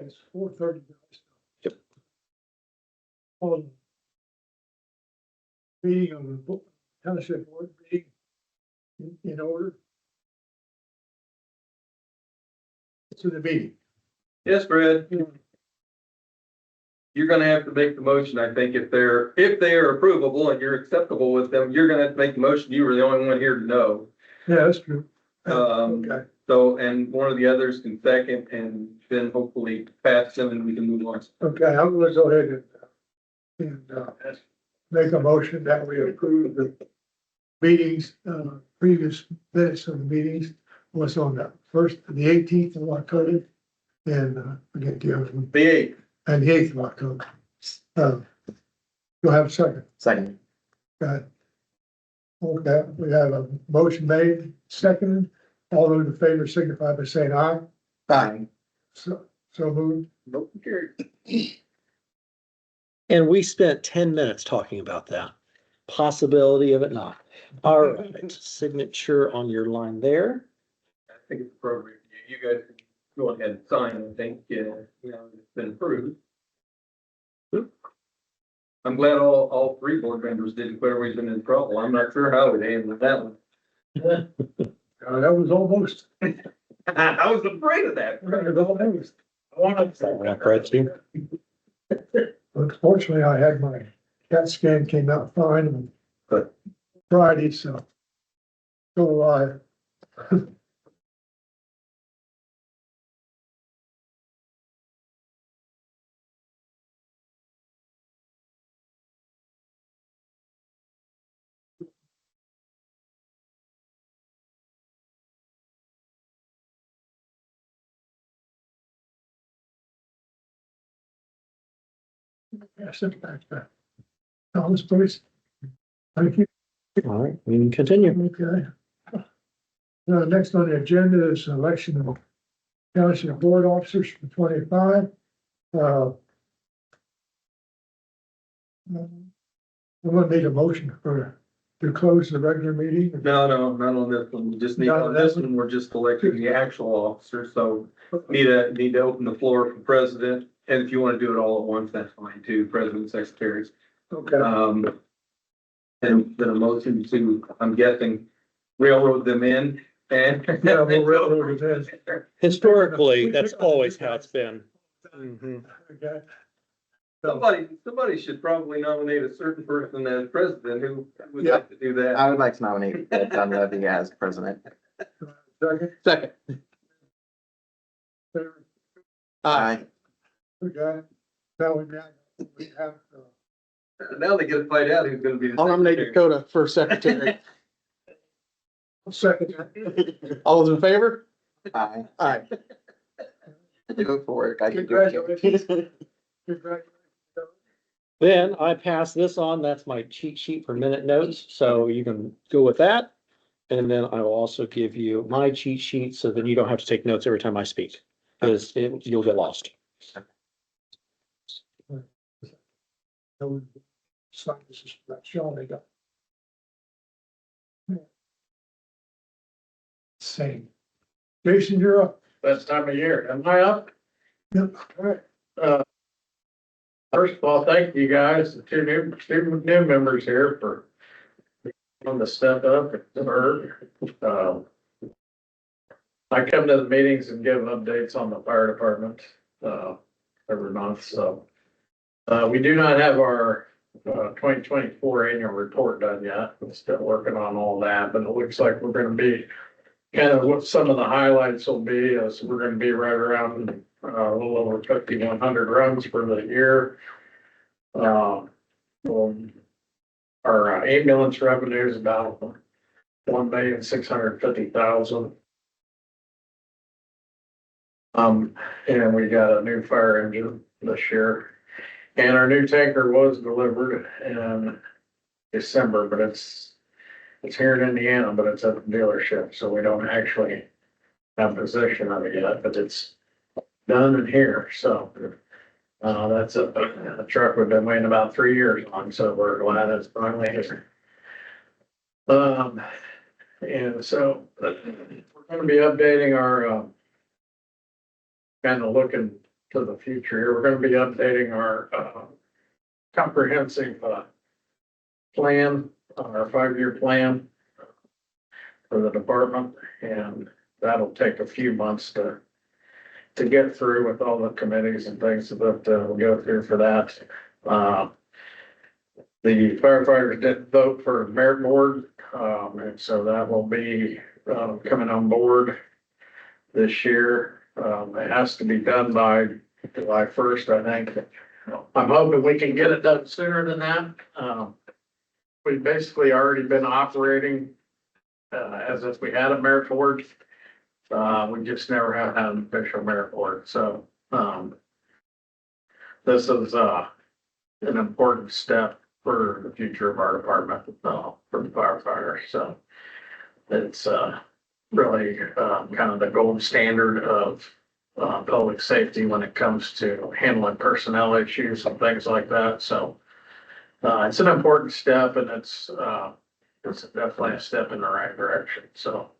it's 4:30. Yep. On meeting of the township board meeting in order. To the meeting. Yes, Brad. You're gonna have to make the motion, I think, if they are approvable and you're acceptable with them, you're gonna have to make the motion. You were the only one here to know. Yeah, that's true. Okay. So, and one of the others can second and then hopefully pass them and we can move on. Okay, I'm gonna go ahead and make a motion that we approve the meetings, previous minutes of the meetings. Was on the the 18th of October, and forget the other one, The 8th. and the 8th of October. You'll have a second. Second. Okay, we have a motion made, seconded. All those in favor signify by saying aye. Aye. So moved. Nope, carried. And we spent 10 minutes talking about that. Possibility of it not. All right, signature on your line there. I think it's appropriate. You guys can go ahead and sign. I think, it's been approved. I'm glad all three board members didn't quit or we've been in trouble. I'm not sure how we handled that one. That was almost. I was afraid of that. Unfortunately, I had my CAT scan came out fine on Friday, so. Still alive. Yes, in fact, Thomas, please. Thank you. All right, we can continue. Okay. Next on the agenda is election of township board officers for 25. I'm gonna need a motion to close the regular meeting. No, not on this one. We just need, on this one, we're just electing the actual officer, so need to open the floor for president. And if you want to do it all at once, that's fine too, president, secretaries. Okay. And then a motion to, I'm guessing, railroad them in and. Yeah, we'll railroad it in. Historically, that's always how it's been. Mhm. Okay. Somebody should probably nominate a certain person as president who would like to do that. I would like to nominate John Levy as president. Second. Second. Third. Aye. Okay. Now we have, Now they get to find out who's gonna be the. I'll nominate secretary. Dakota for secretary. second. All those in favor? Aye. Aye. Go for it. I can do it. Congratulations. Then I pass this on. That's my cheat sheet for minute notes, so you can go with that. And then I will also give you my cheat sheet, so then you don't have to take notes every time I speak, because you'll get lost. Sign this is that Sean they got. Same. Jason, you're up. Best time of year. Am I up? Yep. All right. First of all, thank you guys, the two new members here for on the step up and serve. I come to the meetings and give updates on the fire department, every month, so. We do not have our, 2024 annual report done yet. We're still working on all that, but it looks like we're gonna be kind of what some of the highlights will be is we're gonna be right around a little over 5,100 runs for the year. Our ambulance revenue is about 1,650,000. And we got a new fire engine this year. And our new tanker was delivered in December, but it's here in Indiana, but it's at the dealership, so we don't actually have possession of it yet, but it's done in here, so. That's a truck we've been waiting about 3 years on, so we're glad it's finally here. And so we're gonna be updating our, kind of looking to the future here. We're gonna be updating our, comprehensive, plan, our 5-year plan for the department, and that'll take a few months to get through with all the committees and things that we'll go through for that. The firefighters did vote for merit board, and so that will be, coming on board this year. It has to be done by July 1st, I think. I'm hoping we can get it done sooner than that. We've basically already been operating, as if we had a merit board. We just never have had an official merit board, so, this is, an important step for the future of our department, for the firefighters, so. It's, really, kind of the gold standard of, public safety when it comes to handling personnel issues and things like that, so. It's an important step, and it's definitely a step in the right direction, so.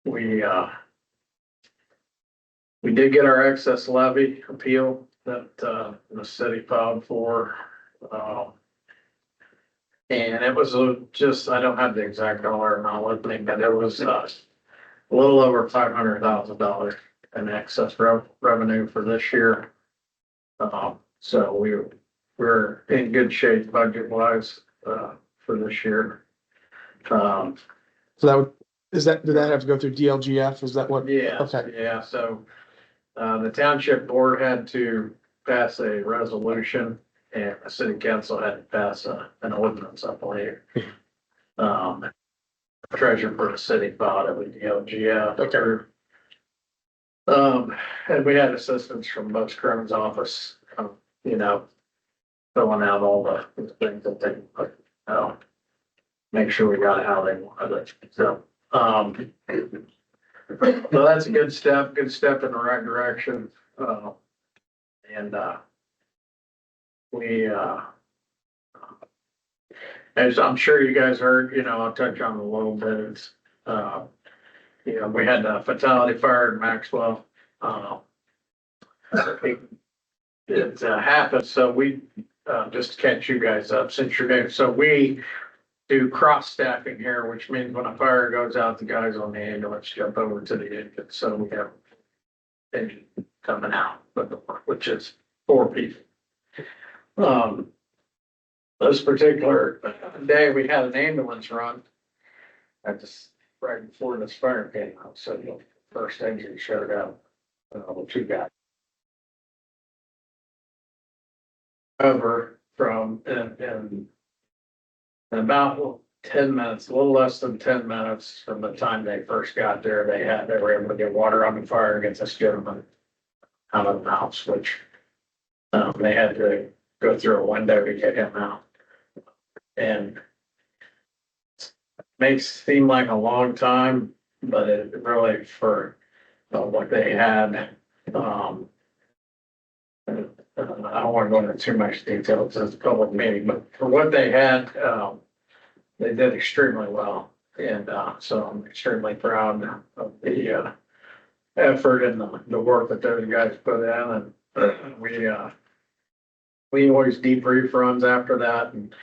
We did get our excess levy appeal that, the city filed for. And it was just, I don't have the exact dollar amount with me, but it was, a little over $500,000 in excess revenue for this year. So we're in good shape budget wise, for this year. So that would, did that have to go through DLGF? Is that what? Yeah, Okay. yeah, so, the township board had to pass a resolution and the city council had to pass an ordinance, I believe. Treasurer for the city filed it with DLGF. Okay. And we had assistance from Butch Crumb's office, you know, filling out all the things that they, make sure we got it how they wanted it, so. So that's a good step in the right direction. And we, as I'm sure you guys heard, you know, I'll touch on it a little bit. It's, you know, we had a fatality fire in Maxwell. It happened, so we, just to catch you guys up, since you're there, so we do cross staffing here, which means when a fire goes out, the guys on the ambulance jump over to the engine, so we have engine coming out, which is 4 people. This particular day, we had an ambulance run at this, right before this fire came out, so the first engine showed up, with 2 guys. Over from, in about 10 minutes, a little less than 10 minutes from the time they first got there, they were able to get water on the fire and get this gentleman out of the house, which, they had to go through a window to get him out. And it may seem like a long time, but it really, for what they had, I don't want to go into too much detail because it's a public meeting, but for what they had, they did extremely well. And so I'm extremely proud of the effort and the work that those guys put in. And we always debrief runs after that. And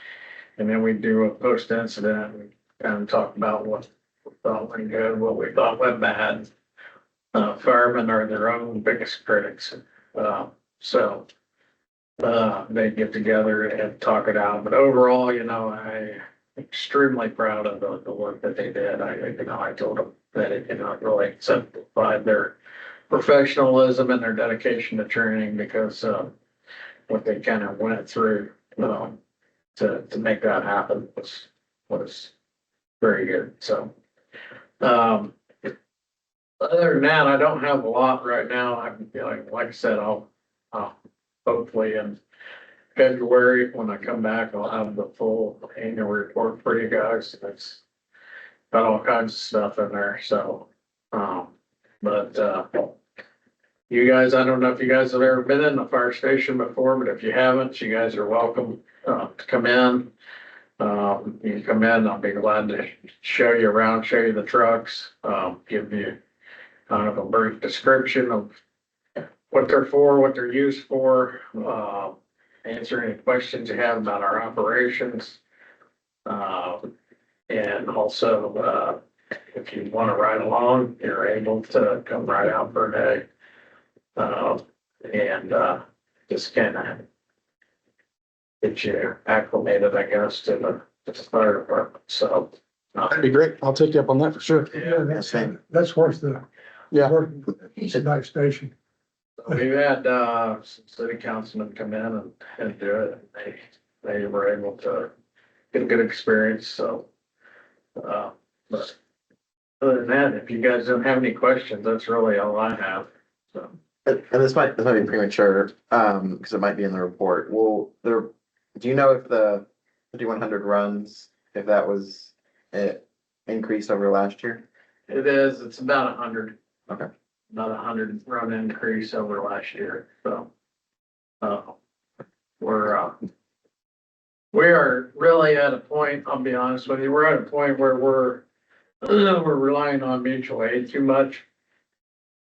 then we do a post incident and kind of talk about what we thought went good, what we thought went bad. Firemen are their own biggest critics. So they get together and talk it out. But overall, you know, I'm extremely proud of the work that they did. I told them that it, really exemplified their professionalism and their dedication to training because what they kind of went through to make that happen was very good. So other than that, I don't have a lot right now. I'm like I said, I'll hopefully in February, when I come back, I'll have the full annual report for you guys. It's got all kinds of stuff in there, so, but you guys, I don't know if you guys have ever been in the fire station before, but if you haven't, you guys are welcome to come in. You can come in, I'll be glad to show you around, show you the trucks, give you kind of a brief description of what they're for, what they're used for, answer any questions you have about our operations. And also, if you want to ride along, you're able to come right out for a day. And just kind of get you acclimated, I guess, to the fire department, so. That'd be great. I'll take you up on that for sure. Yeah, that's worth the. Yeah. work. It's a nice station. We've had, some city councilmen come in and do it, and they were able to get a good experience, so. But other than that, if you guys don't have any questions, that's really all I have, so. And this might be premature, because it might be in the report. Do you know if the 5100 runs, if that was increased over last year? It is, it's about 100. Okay. About 100 run increase over last year, so. We are really at a point, I'll be honest with you, we're at a point where we're relying on mutual aid too much.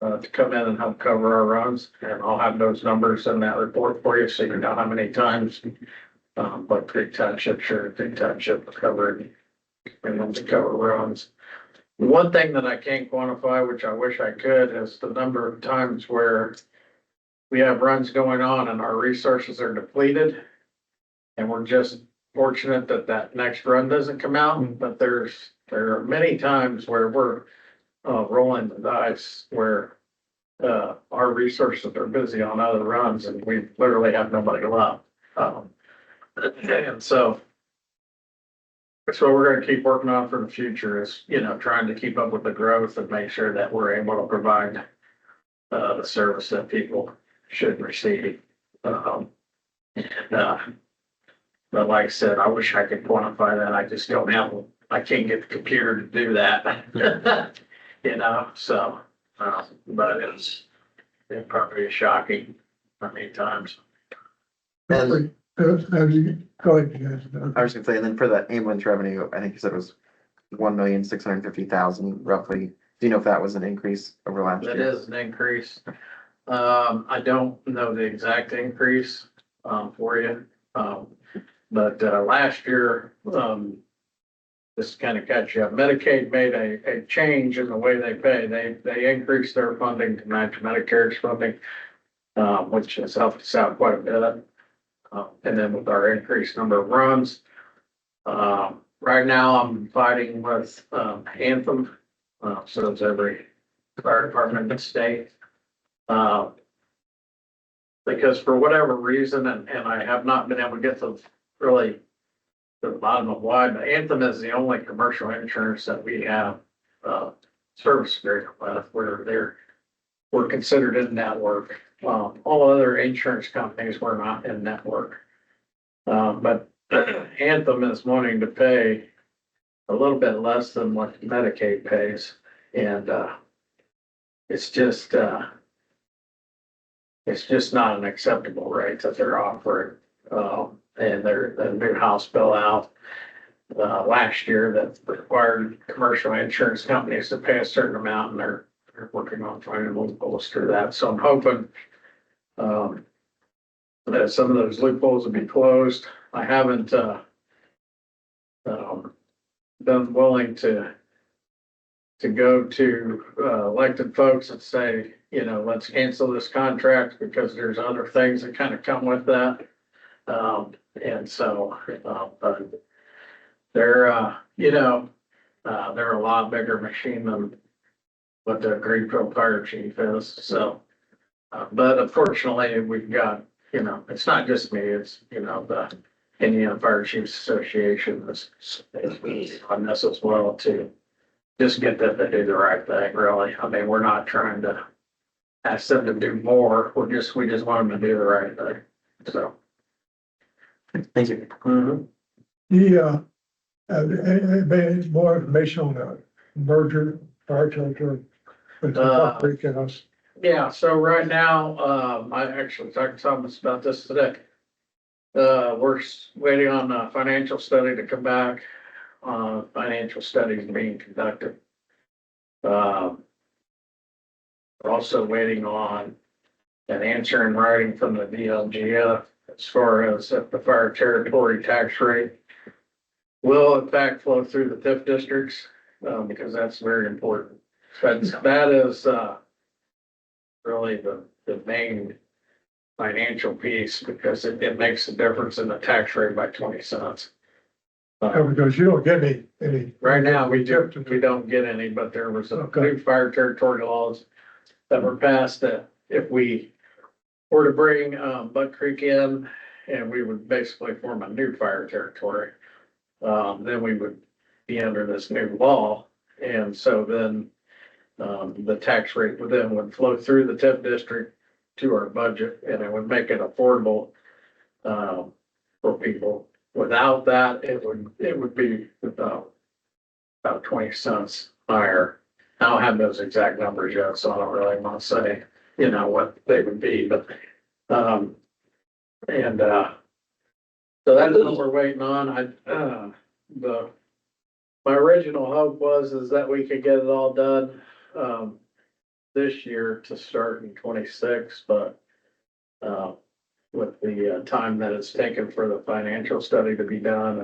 To come in and help cover our runs, and I'll have those numbers in that report for you, so you know how many times. But Creek Township, sure, Creek Township covered, and then to cover runs. One thing that I can't quantify, which I wish I could, is the number of times where we have runs going on and our resources are depleted. And we're just fortunate that that next run doesn't come out, but there are many times where we're rolling the dice where our resources are busy on other runs and we literally have nobody left. And so that's what we're gonna keep working on for the future is, trying to keep up with the growth and make sure that we're able to provide the service that people should receive. But like I said, I wish I could quantify that. I just don't have, I can't get the computer to do that. So, but it's probably shocking how many times. And Have you, go ahead, you guys. I was gonna say, and then for the ambulance revenue, I think you said it was 1,650,000 roughly. Do you know if that was an increase over last That year? is an increase. I don't know the exact increase, for you. But last year, this kind of catch you up. Medicaid made a change in the way they pay. They increased their funding to match Medicare's funding, which has helped us out quite a bit. And then with our increased number of runs, right now I'm fighting with Anthem. So it's every fire department in the state. Because for whatever reason, and I have not been able to get to really the bottom of why, but Anthem is the only commercial insurance that we have service agreement with, where we're considered in network. All other insurance companies were not in network. But Anthem is wanting to pay a little bit less than what Medicaid pays, and it's just not an acceptable rate that they're offering. And the new House bill out last year that required commercial insurance companies to pay a certain amount, and they're working on finding loopholes through that. So I'm hoping that some of those loopholes will be closed. I haven't been willing to go to elected folks and say, let's cancel this contract because there's other things that kind of come with that. And so, but they're a lot bigger machine than what the Greenville Fire Chief is. So, but unfortunately, we've got, it's not just me, it's, the Indiana Fire Chiefs Association is on this as well to just get them to do the right thing, really. I mean, we're not trying to ask them to do more. We just want them to do the right thing. So. Thank you. Any more information on the merger, fire territory? With Buck Creek and us. Yeah, so right now, I actually talked to Thomas about this today. We're waiting on a financial study to come back. Financial studies being conducted. We're also waiting on an answer in writing from the DLGF as far as if the fire territory tax rate will in fact flow through the TIF districts, because that's very important. That is, really the main financial piece, because it makes a difference in the tax rate by 20 cents. Because you don't get any. Right now, we don't get any, but there was a Okay. new fire territory laws that were passed that if we were to bring, Buck Creek in, and we would basically form a new fire territory, then we would be under this new law. And so then, the tax rate would flow through the TIF district to our budget, and it would make it affordable, for people. Without that, it would be about 20 cents higher. I don't have those exact numbers yet, so I don't really want to say, what they would be, but, so that's what we're waiting on. My original hope is that we could get it all done, this year to start in 26, but, with the time that it's taken for the financial study to be done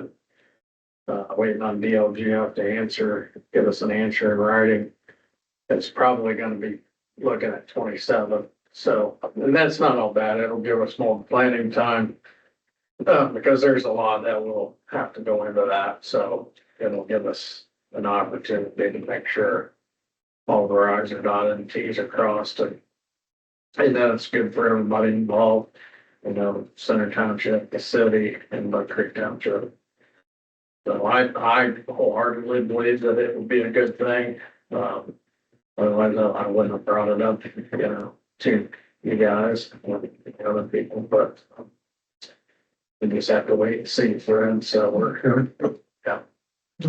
and waiting on DLGF to give us an answer in writing, it's probably gonna be looking at 27. So, and that's not all bad. It'll give us more planning time, because there's a lot that will have to go into that. So it'll give us an opportunity to make sure all the I's are dotted and T's are crossed, and then it's good for everybody involved. Center Township, the city, and Buck Creek Township. So I wholeheartedly believe that it would be a good thing. Otherwise I wouldn't have brought it up, to you guys and the other people, but we just have to wait and see, friends. So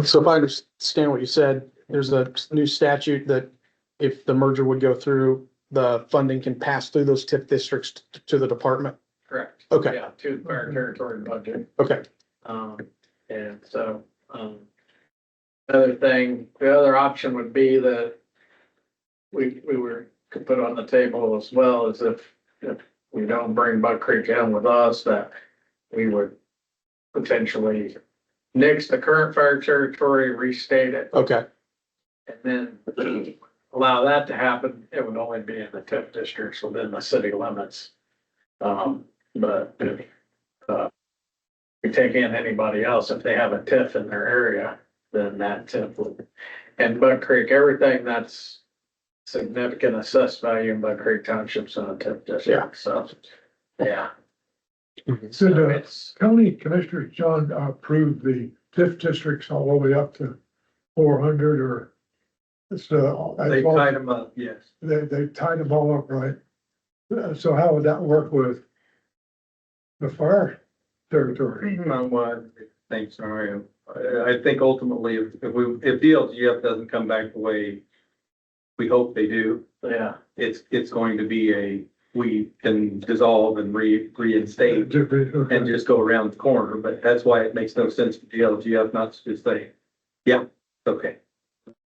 So if I understand what you said, there's a new statute that if the merger would go through, the funding can pass through those TIF districts to the department. correct. Okay. Yeah, to the fire territory budget. Okay. And so, the other option would be that could put on the table as well, as if we don't bring Buck Creek in with us, that we would potentially nix the current fire territory, restate it, Okay. and then allow that to happen. It would only be in the TIF districts within the city limits. But if we take in anybody else, if they have a TIF in their area, then that TIF would, and Buck Creek, everything that's significant assessed value in Buck Creek Township's in a TIF district. Yeah. So, yeah. So the it's, county commissioner, John, approved the TIF districts all the way up to 400 or it's, They tied them up, yes. they tied them all up, right? So how would that work with the fire territory? Thanks, Mario. I think ultimately, if DLGF doesn't come back the way we hope they do, yeah, it's going to be we can dissolve and reinstate and just go around the corner, but that's why it makes no sense for DLGF not to just say, yeah, okay.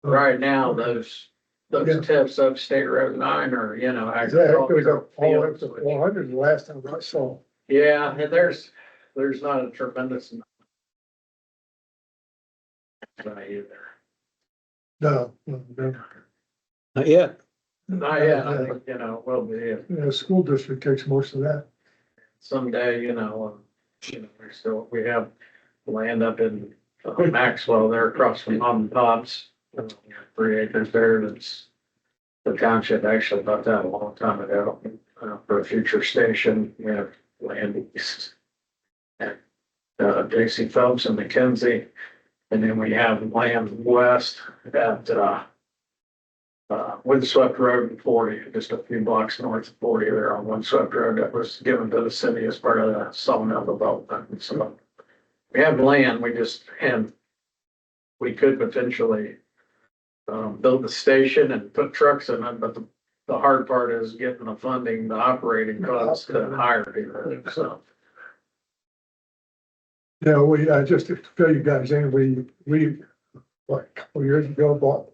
right now, those Yeah. TIFs of State Road 9 are, Yeah, it goes agricultural up all the way up fields. to 400 the last time I saw. Yeah, and there's not a tremendous amount either. No. Not yet. Not yet, will be. The school district takes most of that. Someday, we have land up in Maxwell there across from Mom and Pop's. 3 acres there, that's the township actually bought that a long time ago, for a future station. We have land east at, J.C. Phelps and McKenzie. And then we have land west at, Windswept Road and 40, just a few blocks north of 40 there on Windswept Road that was given to the city as part of the sawmill development. So we have land, we could potentially build the station and put trucks in it, but the hard part is getting the funding, the operating costs to hire people, so. Yeah, just to fill you guys in, we, like, a couple years ago bought.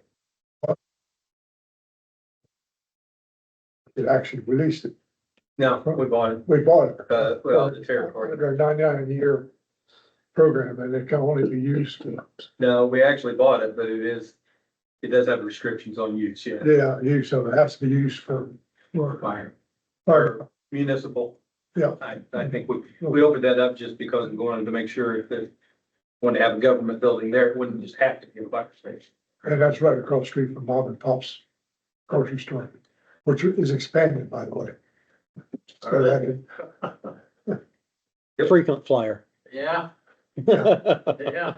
It actually released it No, we bought it, We bought it. well, the territory. Under a 99 year program, and it can only be used to, No, we actually bought it, but it does have restrictions on use, yeah. use, so it has to be used for Fire, fire. municipal. Yeah. I think we opened that up just because we wanted to make sure if they want to have a government building there, it wouldn't just have to be a fire station. And that's right across the street from Bob and Pop's grocery store, which is expanded, by the way. So that Frequent flyer. Yeah, yeah.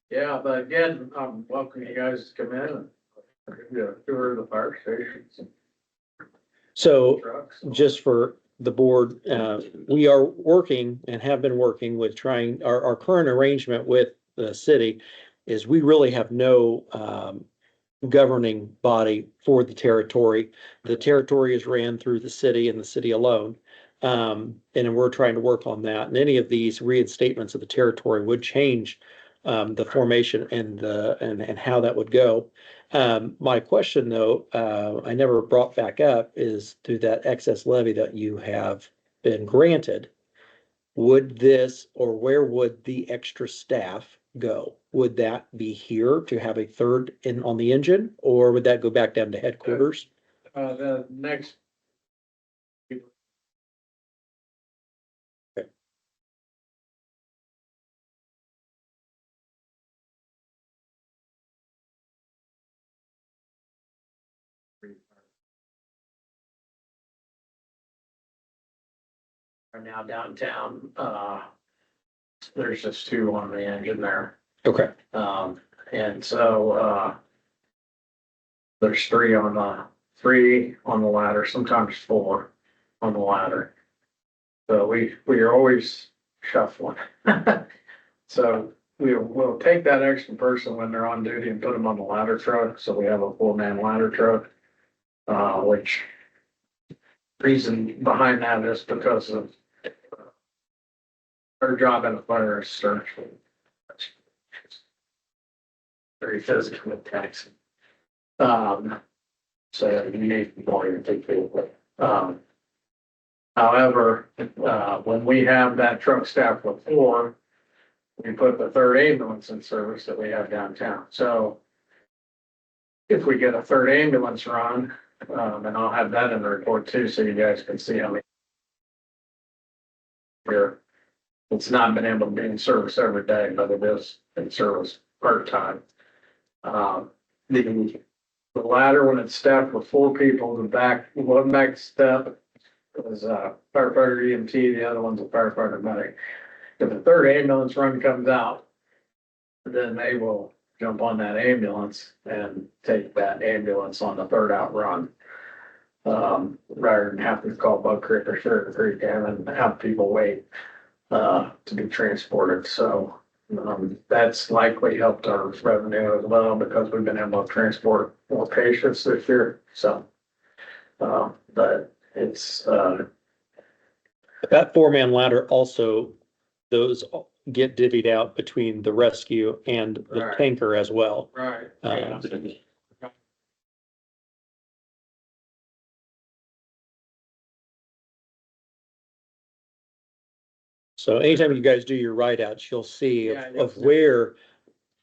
Yeah, but again, welcome you guys to come in and give you a tour of the fire stations. So Trucks. just for the board, we are working and have been working with trying, our current arrangement with the city is we really have no, governing body for the territory. The territory is ran through the city and the city alone. And we're trying to work on that. And any of these reinstatements of the territory would change the formation and how that would go. My question though, I never brought back up is through that excess levy that you have been granted. Would this, or where would the extra staff go? Would that be here to have a third on the engine, or would that go back down to headquarters? The next. Are now downtown, there's just two on the engine there. Okay, And so, there's three on the ladder, sometimes four on the ladder. So we are always shuffling. So we'll take that extra person when they're on duty and put them on the ladder truck, so we have a 4-man ladder truck. Which reason behind that is because of our job in a fire is stressful. Very physically taxing. So you need more to take care of it. However, when we have that truck staffed with 4, we put the third ambulance in service that we have downtown. So if we get a third ambulance run, and I'll have that in the report too, so you guys can see how many. Here, it's not been able to be in service every day, but it is in service part-time. The ladder, when it's staffed with 4 people, one back step is firefighter EMT, the other one's a firefighter medic. If the third ambulance run comes out, then they will jump on that ambulance and take that ambulance on the third out run. Rather than have to call Bug Creek or Sugar Creek and have people wait to be transported. So that's likely helped our revenue as well because we've been able to transport more patients this year. So, but it's that 4-man ladder also, those get divvied out between the rescue and the Right. tanker as well. right. So anytime you guys do your write outs, you'll see Yeah, you'll of see. where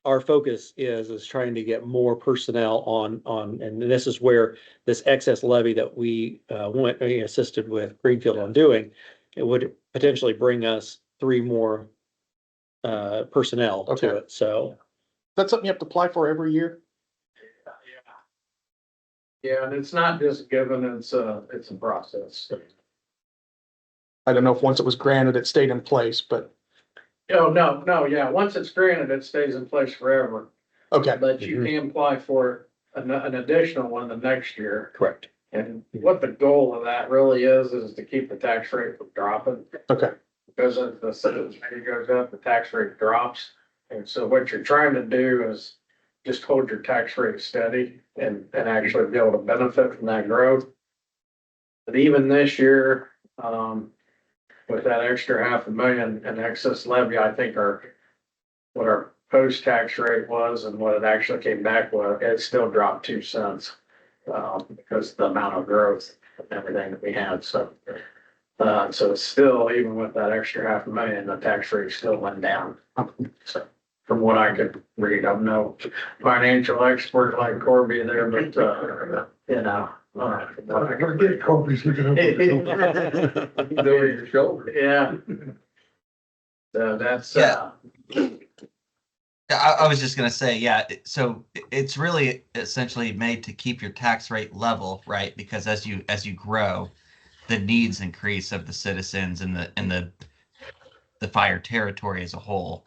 our focus is trying to get more personnel on, and this is where this excess levy that we assisted with Greenfield on doing, it would potentially bring us 3 more personnel to Okay. it. So That's something you have to apply for every year? Yeah, and it's not just given, it's a process. I don't know if once it was granted, it stayed in place, but, Oh, no, yeah, once it's granted, it stays in place forever, okay, but you can apply for an additional one the next year. correct. And what the goal of that really is to keep the tax rate from dropping. okay, Because if the sales rate goes up, the tax rate drops. And so what you're trying to do is just hold your tax rate steady and actually be able to benefit from that growth. But even this year, with that extra $500,000 in excess levy, I think what our post-tax rate was and what it actually came back with, it still dropped 2 cents. Because of the amount of growth. and everything that we had, so. So it's still, even with that extra $500,000, the tax rate still went down. So from what I could read, I'm no financial expert like Corby there, but, you know. From what I I could get read. Kobe's looking over. He's over your shoulder. Yeah. So that's, Yeah. I was just gonna say, yeah, so it's really essentially made to keep your tax rate level, right? Because as you grow, the needs increase of the citizens and the fire territory as a whole.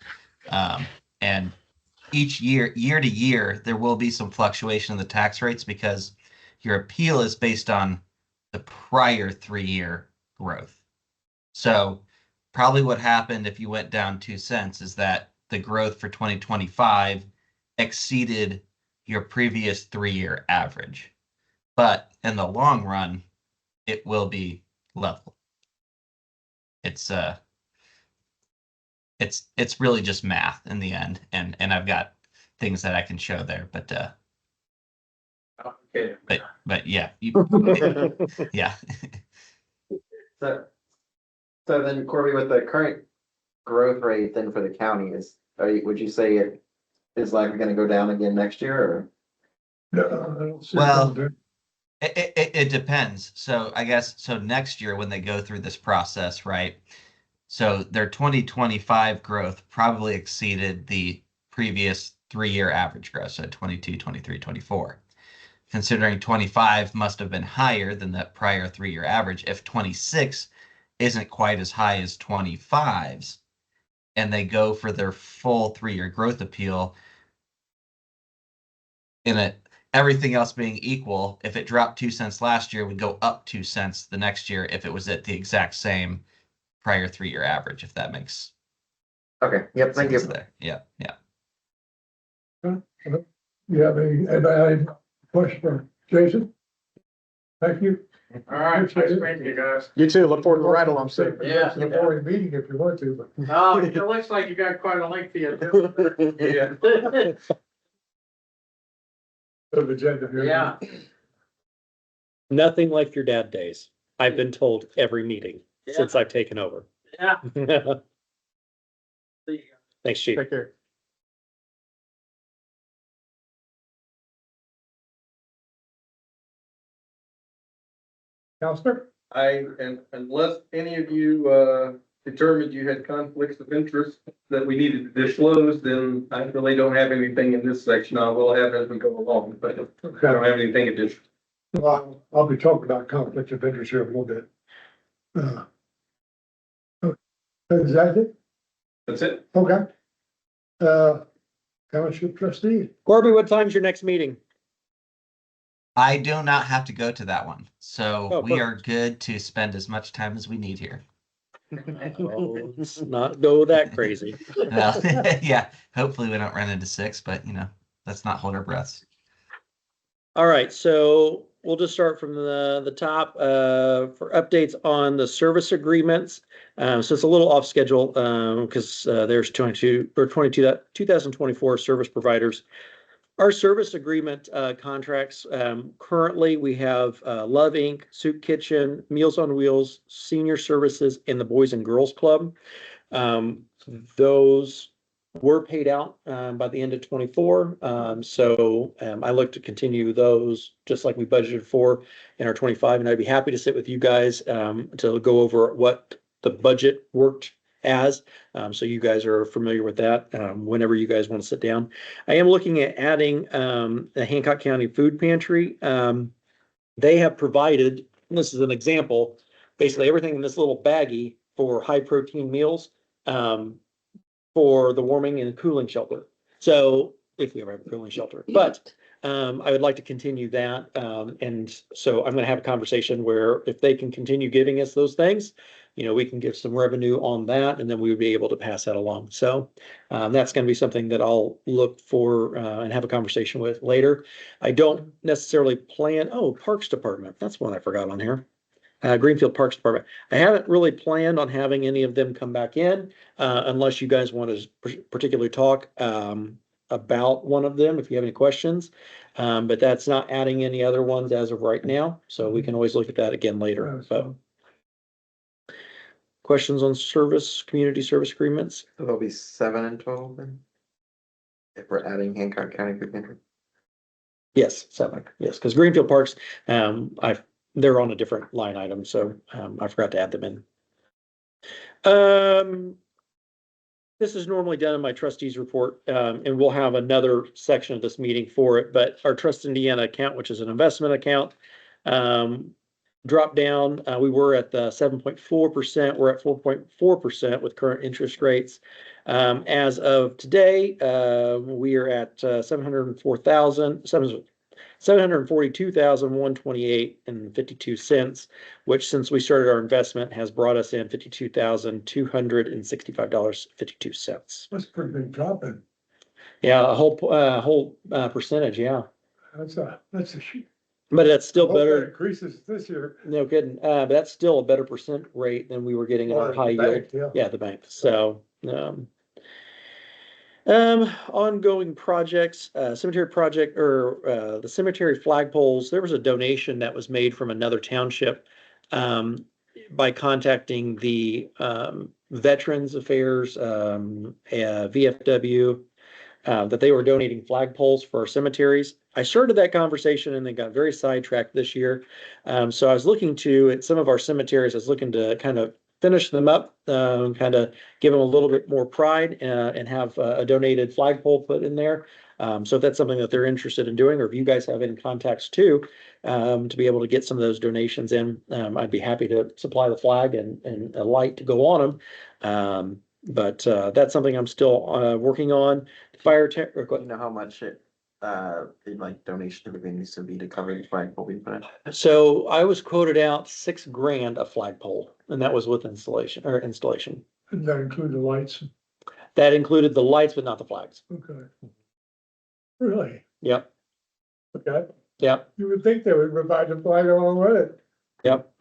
And each year to year, there will be some fluctuation in the tax rates because your appeal is based on the prior 3-year growth. So probably what happened if you went down 2 cents is that the growth for 2025 exceeded your previous 3-year average. But in the long run, it will be level. It's really just math in the end, and I've got things that I can show there, but Okay. yeah, yeah. So, so then Corby, with the current growth rate then for the county would you say it is likely gonna go down again next year or? No, I don't see it Well, going down. It depends. So I guess so next year when they go through this process, right? So their 2025 growth probably exceeded the previous 3-year average growth, so 22, 23, 24. Considering 25 must have been higher than that prior 3-year average, if 26 isn't quite as high as 25's, and they go for their full 3-year growth appeal, in it, everything else being equal, if it dropped 2 cents last year, it would go up 2 cents the next year if it was at the exact same prior 3-year average, if that makes Okay, yep, thank you. sense there. Yeah, yeah. You have any question for Jason? Thank you. all right, nice meeting you guys. You too. Look forward to the ride along soon. Yeah. It's a boring meeting if you want to, but. Oh, it looks like you got quite a lengthy agenda. Yeah. Of agenda here. Yeah. Nothing like your dad days. I've been told every meeting since I've taken over. Yeah. Thanks, Chief. Take care. Counselor? And unless any of you, determined you had conflicts of interest that we needed to disclose, then I really don't have anything in this section. I will have as we go along, but I don't Okay, have anything additional. well, I'll be talking about conflict of interest here a little bit. Is that it? That's it. Okay. Township trustee, Corby, what time's your next meeting? I do not have to go to that one, so Oh, we are good to spend as much time as we need here. Oh, let's not go that crazy. Well, yeah, hopefully we don't run into 6, but let's not hold our breaths. All right, so we'll just start from the top for updates on the service agreements. So it's a little off schedule because there's 2024 service providers. Our service agreement contracts, currently we have Love Inc., Soup Kitchen, Meals on Wheels, Senior Services, and the Boys and Girls Club. Those were paid out by the end of 24. So I look to continue those just like we budgeted for in our 25. And I'd be happy to sit with you guys to go over what the budget worked as. So you guys are familiar with that whenever you guys want to sit down. I am looking at adding the Hancock County Food Pantry. They have provided, and this is an example, basically everything in this little baggie for high protein meals for the warming and cooling shelter. So if we ever have a cooling shelter, but I would like to continue that. And so I'm going to have a conversation where if they can continue giving us those things, we can give some revenue on that and then we would be able to pass that along. So that's going to be something that I'll look for and have a conversation with later. I don't necessarily plan, Parks Department. That's one I forgot on here. Greenfield Parks Department. I haven't really planned on having any of them come back in unless you guys want to particularly talk. about one of them if you have any questions. But that's not adding any other ones as of right now, so we can always look at that again later, but. Questions on service, community service agreements? So there'll be 7 in total then? If we're adding Hancock County Food Pantry. Yes, 7, yes, because Greenfield Parks, they're on a different line item, so, I forgot to add them in. This is normally done in my trustees report, and we'll have another section of this meeting for it, but our Trust Indiana account, which is an investment account, dropped down. We were at the 7.4%. We're at 4.4% with current interest rates. As of today, we are at 742,128.52, which since we started our investment has brought us in $52,265.52. That's a pretty big drop in. Yeah, a whole percentage. Yeah, That's a sheet. but that's still Hope that better. increases this year. No kidding. But that's still a better percent rate than we were getting in our Or high the yield. bank, Yeah, the bank. So, ongoing projects, cemetery project or, the cemetery flagpoles, there was a donation that was made from another township, by contacting the, Veterans Affairs, VFW, that they were donating flagpoles for our cemeteries. I started that conversation and then got very sidetracked this year. So I was looking at some of our cemeteries, I was looking to kind of finish them up, kind of give them a little bit more pride, and have a donated flagpole put in there. So if that's something that they're interested in doing, or if you guys have any contacts too, to be able to get some of those donations in, I'd be happy to supply the flag and a light to go on them. But that's something I'm still working on. You know how much it, like donation typically needs to be to cover the flagpole we put in? So I was quoted out $6,000 a flagpole, and that was with installation. And that include the lights. That included the lights, but not the flags. Okay. Really? Yep, Okay. yep, You would think they would provide the flag along with it. yep.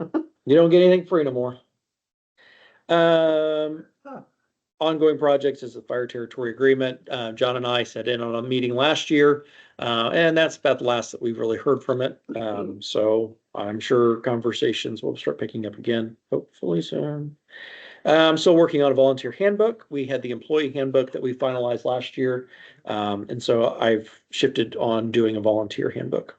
You don't get anything free no more. Ongoing projects is the fire territory agreement. John and I sat in on a meeting last year, and that's about the last that we've really heard from it. So I'm sure conversations will start picking up again, hopefully soon. Still working on a volunteer handbook. We had the employee handbook that we finalized last year. And so I've shifted on doing a volunteer handbook.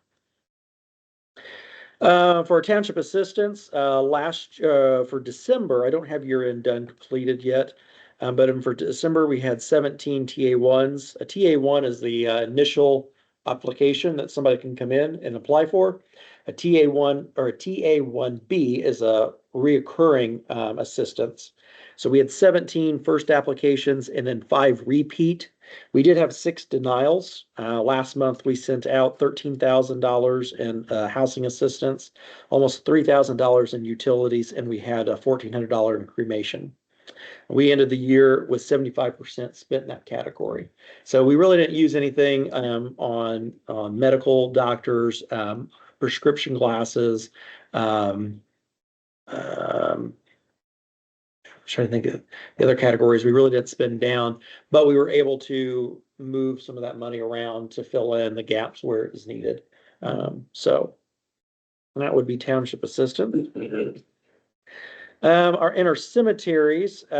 For our township assistants, for December, I don't have year-end done completed yet. But for December, we had 17 TA1s. A TA1 is the initial application that somebody can come in and apply for. A TA1 or a TA1B is a reoccurring assistance. So we had 17 first applications and then 5 repeat. We did have 6 denials. Last month, we sent out $13,000 in housing assistance, almost $3,000 in utilities, and we had a $1,400 in cremation. We ended the year with 75% spent in that category. So we really didn't use anything on medical doctors, prescription glasses. Trying to think of the other categories we really didn't spend down, but we were able to move some of that money around to fill in the gaps where it was needed. So that would be township assistant. In our cemeteries, we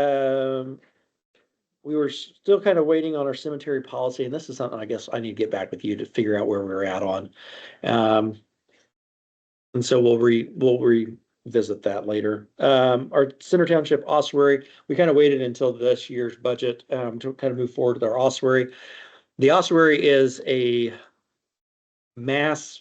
were still kind of waiting on our cemetery policy, and this is something I guess I need to get back with you to figure out where we're at on. And so we'll revisit that later. Our Center Township ossuary, we kind of waited until this year's budget to kind of move forward with our ossuary. The ossuary is a mass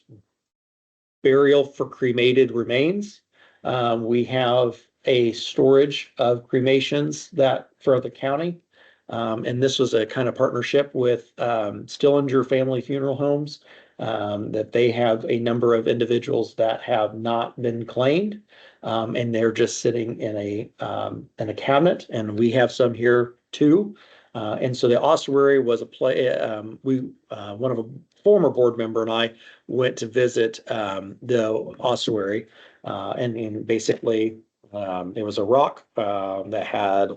burial for cremated remains. We have a storage of cremations that for the county. And this was a kind of partnership with Stillinger Family Funeral Homes, that they have a number of individuals that have not been claimed, and they're just sitting in a cabinet, and we have some here too. And so the ossuary was one of a former board member and I went to visit the ossuary, and basically it was a rock that had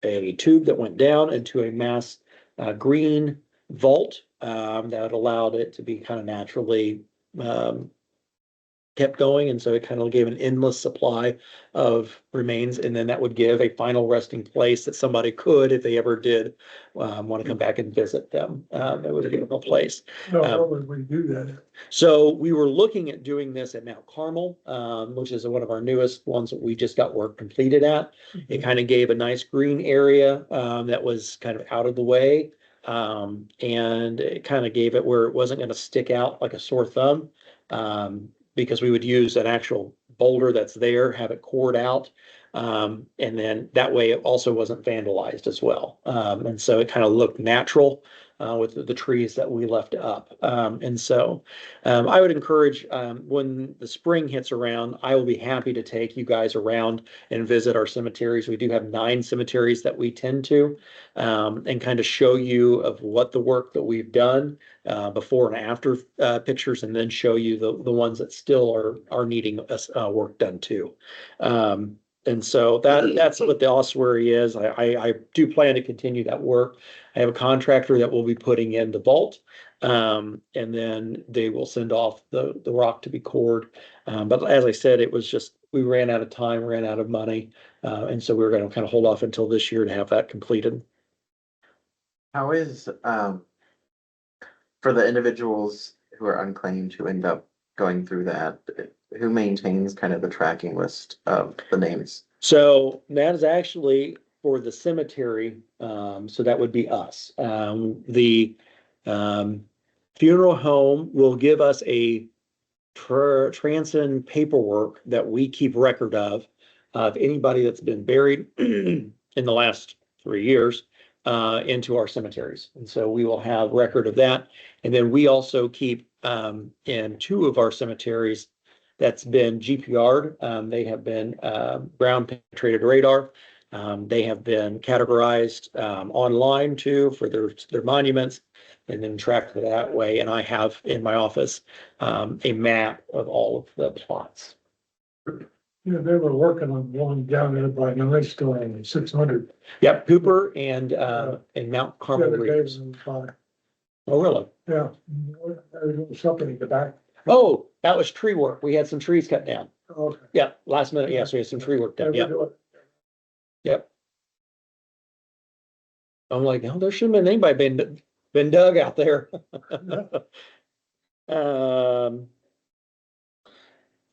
a tube that went down into a mass green vault, that allowed it to be kind of naturally, kept going, and so it kind of gave an endless supply of remains, and then that would give a final resting place that somebody could, if they ever did want to come back and visit them, it would give them a place. No, where would we do that? So we were looking at doing this at Mount Carmel, which is one of our newest ones that we just got work completed at. It kind of gave a nice green area that was kind of out of the way. And it kind of gave it where it wasn't going to stick out like a sore thumb. Because we would use an actual boulder that's there, have it cored out. And then that way it also wasn't vandalized as well. And so it kind of looked natural with the trees that we left up. And so I would encourage, when the spring hits around, I will be happy to take you guys around and visit our cemeteries. We do have 9 cemeteries that we tend to, and kind of show you of what the work that we've done, before and after pictures, and then show you the ones that still are needing work done too. And so that's what the ossuary is. I do plan to continue that work. I have a contractor that will be putting in the vault, and then they will send off the rock to be cored. But as I said, it was just, we ran out of time, ran out of money. And so we were going to kind of hold off until this year to have that completed. How is, for the individuals who are unclaimed who end up going through that, who maintains kind of the tracking list of the names? So that is actually for the cemetery. So that would be us. The funeral home will give us a transit paperwork that we keep record of anybody that's been buried in the last 3 years into our cemeteries. And so we will have record of that. And then we also keep in 2 of our cemeteries that's been GPR'd. They have been ground penetrated radar. They have been categorized online too for their monuments, and then tracked that way. And I have in my office a map of all of the plots. You know, they were working on one down there by nice store, 600. Yep, Cooper and Mount The Carmel other day Reeves. was fine. Oh, really? Yeah, there was something in the back. Oh, that was tree work. We had some trees cut down. Okay. Yeah, last minute. Yes, we had some tree work They done. were Yeah, doing- yep. I'm like, no, there shouldn't have been anybody been dug out there.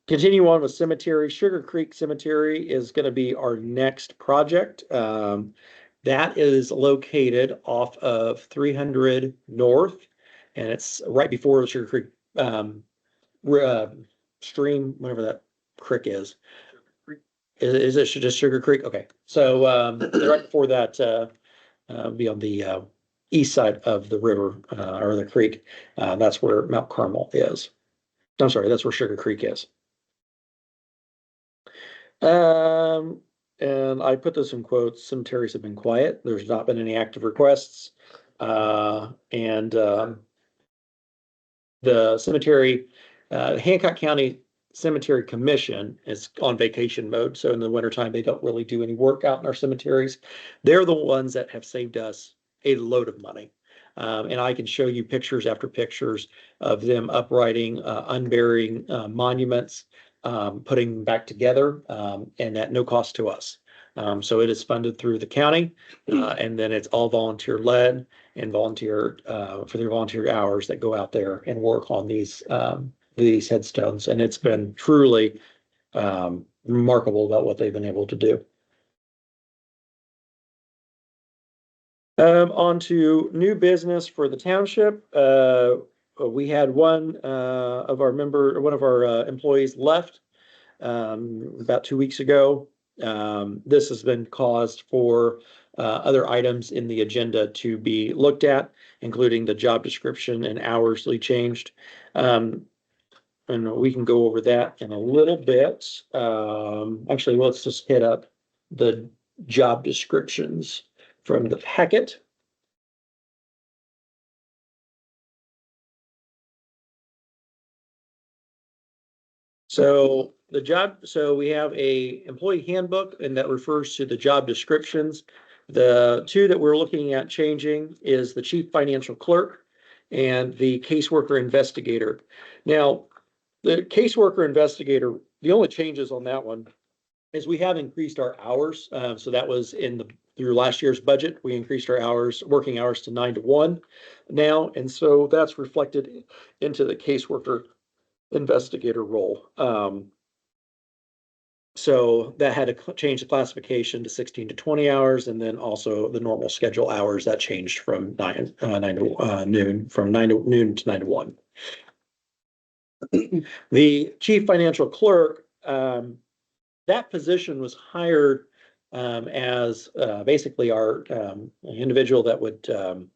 Continue on with cemetery. Sugar Creek Cemetery is going to be our next project. That is located off of 300 North, and it's right before the Sugar Creek stream, whatever that creek is. Is it just Sugar Creek? Okay, so right before that, be on the east side of the river or the creek. That's where Mount Carmel is. I'm sorry, that's where Sugar Creek is. And I put this in quotes, cemeteries have been quiet. There's not been any active requests. And the cemetery, Hancock County Cemetery Commission is on vacation mode. So in the wintertime, they don't really do any work out in our cemeteries. They're the ones that have saved us a load of money. And I can show you pictures after pictures of them uprighting, unburying monuments, putting them back together, and at no cost to us. So it is funded through the county, and then it's all volunteer led and volunteer for their volunteer hours that go out there and work on these headstones. And it's been truly remarkable about what they've been able to do. On to new business for the township. We had one of our employees left about 2 weeks ago. This has been caused for other items in the agenda to be looked at, including the job description and hourly changed. And we can go over that in a little bit. Actually, let's just hit up the job descriptions from the packet. So we have a employee handbook, and that refers to the job descriptions. The two that we're looking at changing is the chief financial clerk and the caseworker investigator. Now, the caseworker investigator, the only changes on that one is we have increased our hours. So that was through last year's budget. We increased our hours, working hours to 9 to 1 now. And so that's reflected into the caseworker investigator role. So that had to change the classification to 16 to 20 hours, and then also the normal schedule hours that changed from nine to noon, from 9 to noon to 9 to 1. The chief financial clerk, that position was hired as basically our individual that would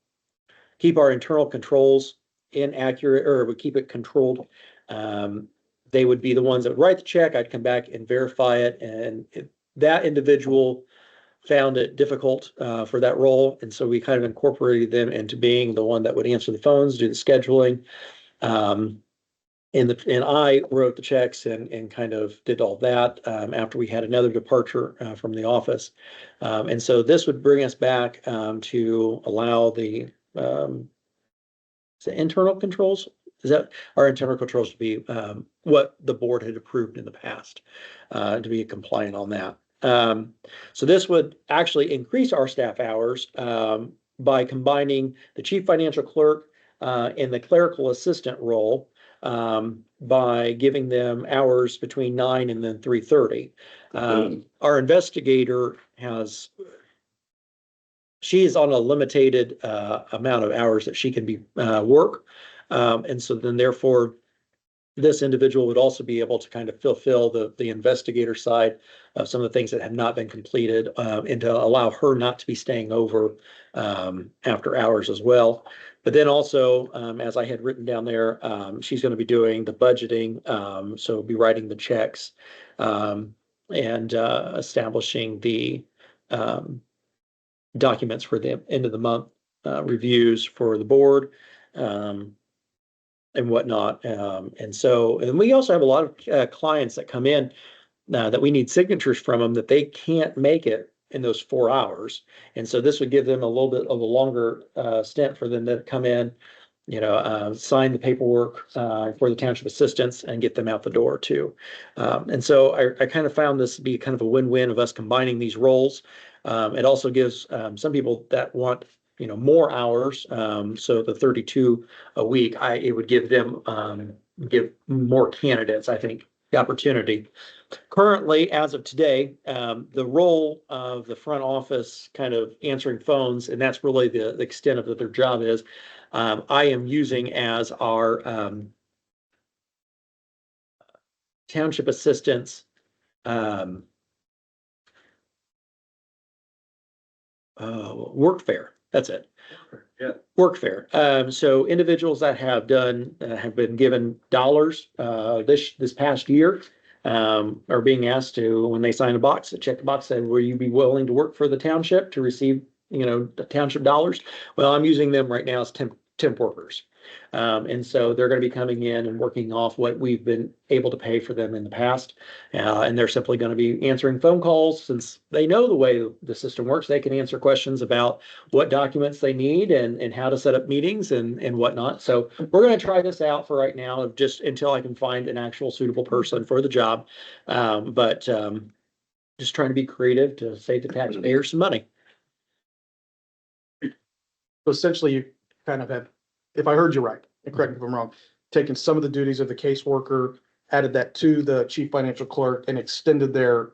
keep our internal controls inaccurate, or would keep it controlled. They would be the ones that would write the check. I'd come back and verify it. And that individual found it difficult for that role. And so we kind of incorporated them into being the one that would answer the phones, do the scheduling. And I wrote the checks and kind of did all that after we had another departure from the office. And so this would bring us back to allow the internal controls. Is that our internal controls to be what the board had approved in the past to be compliant on that. So this would actually increase our staff hours by combining the chief financial clerk and the clerical assistant role by giving them hours between 9 and then 3:30. Our investigator she is on a limited amount of hours that she can be work. And so then therefore, this individual would also be able to kind of fulfill the investigator side of some of the things that have not been completed and to allow her not to be staying over after hours as well. But then also, as I had written down there, she's going to be doing the budgeting, so be writing the checks and establishing the documents for the end of the month reviews for the board and whatnot. And we also have a lot of clients that come in that we need signatures from them that they can't make it in those 4 hours. And so this would give them a little bit of a longer stint for them to come in, sign the paperwork for the township assistants and get them out the door too. And so I kind of found this to be kind of a win-win of us combining these roles. It also gives some people that want more hours. So the 32 a week, it would give them give more candidates, I think, the opportunity. Currently, as of today, the role of the front office kind of answering phones, and that's really the extent of what their job is, I am using as our township assistants work fair. That's it. Yeah. Work fair. So individuals that have been given dollars this past year are being asked to, when they sign a box, to check the box, say, will you be willing to work for the township to receive, the township dollars? Well, I'm using them right now as temp workers. And so they're going to be coming in and working off what we've been able to pay for them in the past. And they're simply going to be answering phone calls. Since they know the way the system works, they can answer questions about what documents they need and how to set up meetings and whatnot. So we're going to try this out for right now, just until I can find an actual suitable person for the job. But just trying to be creative to save the taxpayers some money. So essentially, you kind of have, if I heard you right, and correct me if I'm wrong, taken some of the duties of the caseworker, added that to the chief financial clerk, and extended their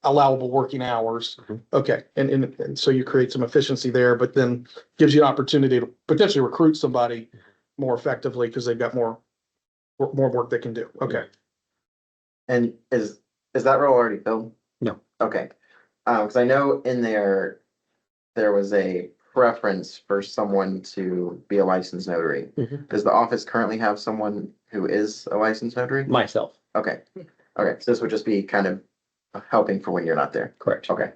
allowable working hours. Okay, and so you create some efficiency there, but then gives you an opportunity to potentially recruit somebody more effectively because they've got more work they can do. Okay. And is that role already filled? No. Okay. Because I know in there was a preference for someone to be a licensed notary. Mhm. Does the office currently have someone who is a licensed notary? Myself. Okay. Okay. So this would just be kind of helping for when you're not there. Correct. Okay.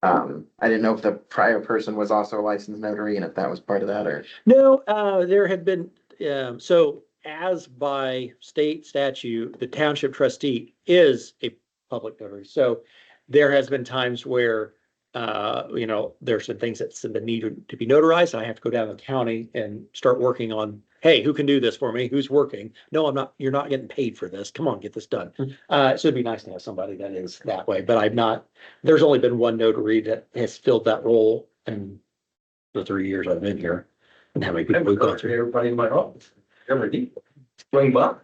I didn't know if the prior person was also a licensed notary and if that was part of that or. No, there had been, so as by state statute, the township trustee is a public notary. So there has been times where you know, there's some things that's been needed to be notarized. I have to go down to the county and start working on, hey, who can do this for me? Who's working? No, I'm not, you're not getting paid for this. Come on, get this done. So it'd be nice to have somebody that is that way, but I'm not, there's only been one notary that has filled that role in the 3 years I've been here. And how many people we've gone through. Everybody in my office, every day, swing by.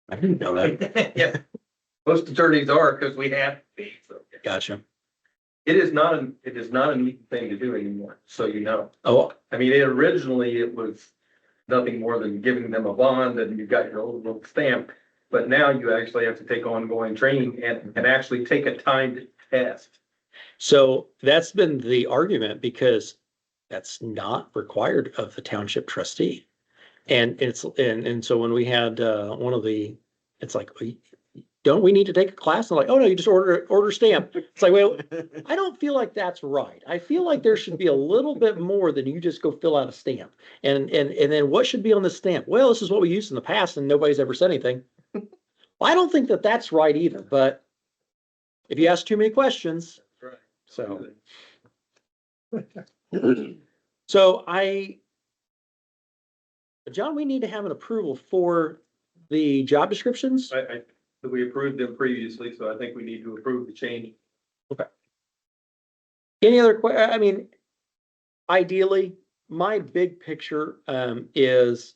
I didn't know that. Yeah, most attorneys are because we have to be, so. Gotcha. It is not a neat thing to do anymore, so you know. Oh, I mean, originally it was nothing more than giving them a bond and you got your old little stamp. But now you actually have to take ongoing training and actually take a timed test. so that's been the argument because that's not required of the township trustee. And and so when we had one of the, it's like, don't we need to take a class? And like, oh no, you just order stamp. It's like, well, I don't feel like that's right. I feel like there should be a little bit more than you just go fill out a stamp. And then what should be on the stamp? Well, this is what we used in the past and nobody's ever said anything. Well, I don't think that that's right either, but if you ask too many questions, Right. so. So John, we need to have an approval for the job descriptions. We approved them previously, so I think we need to approve the change. Any other I mean, ideally, my big picture is,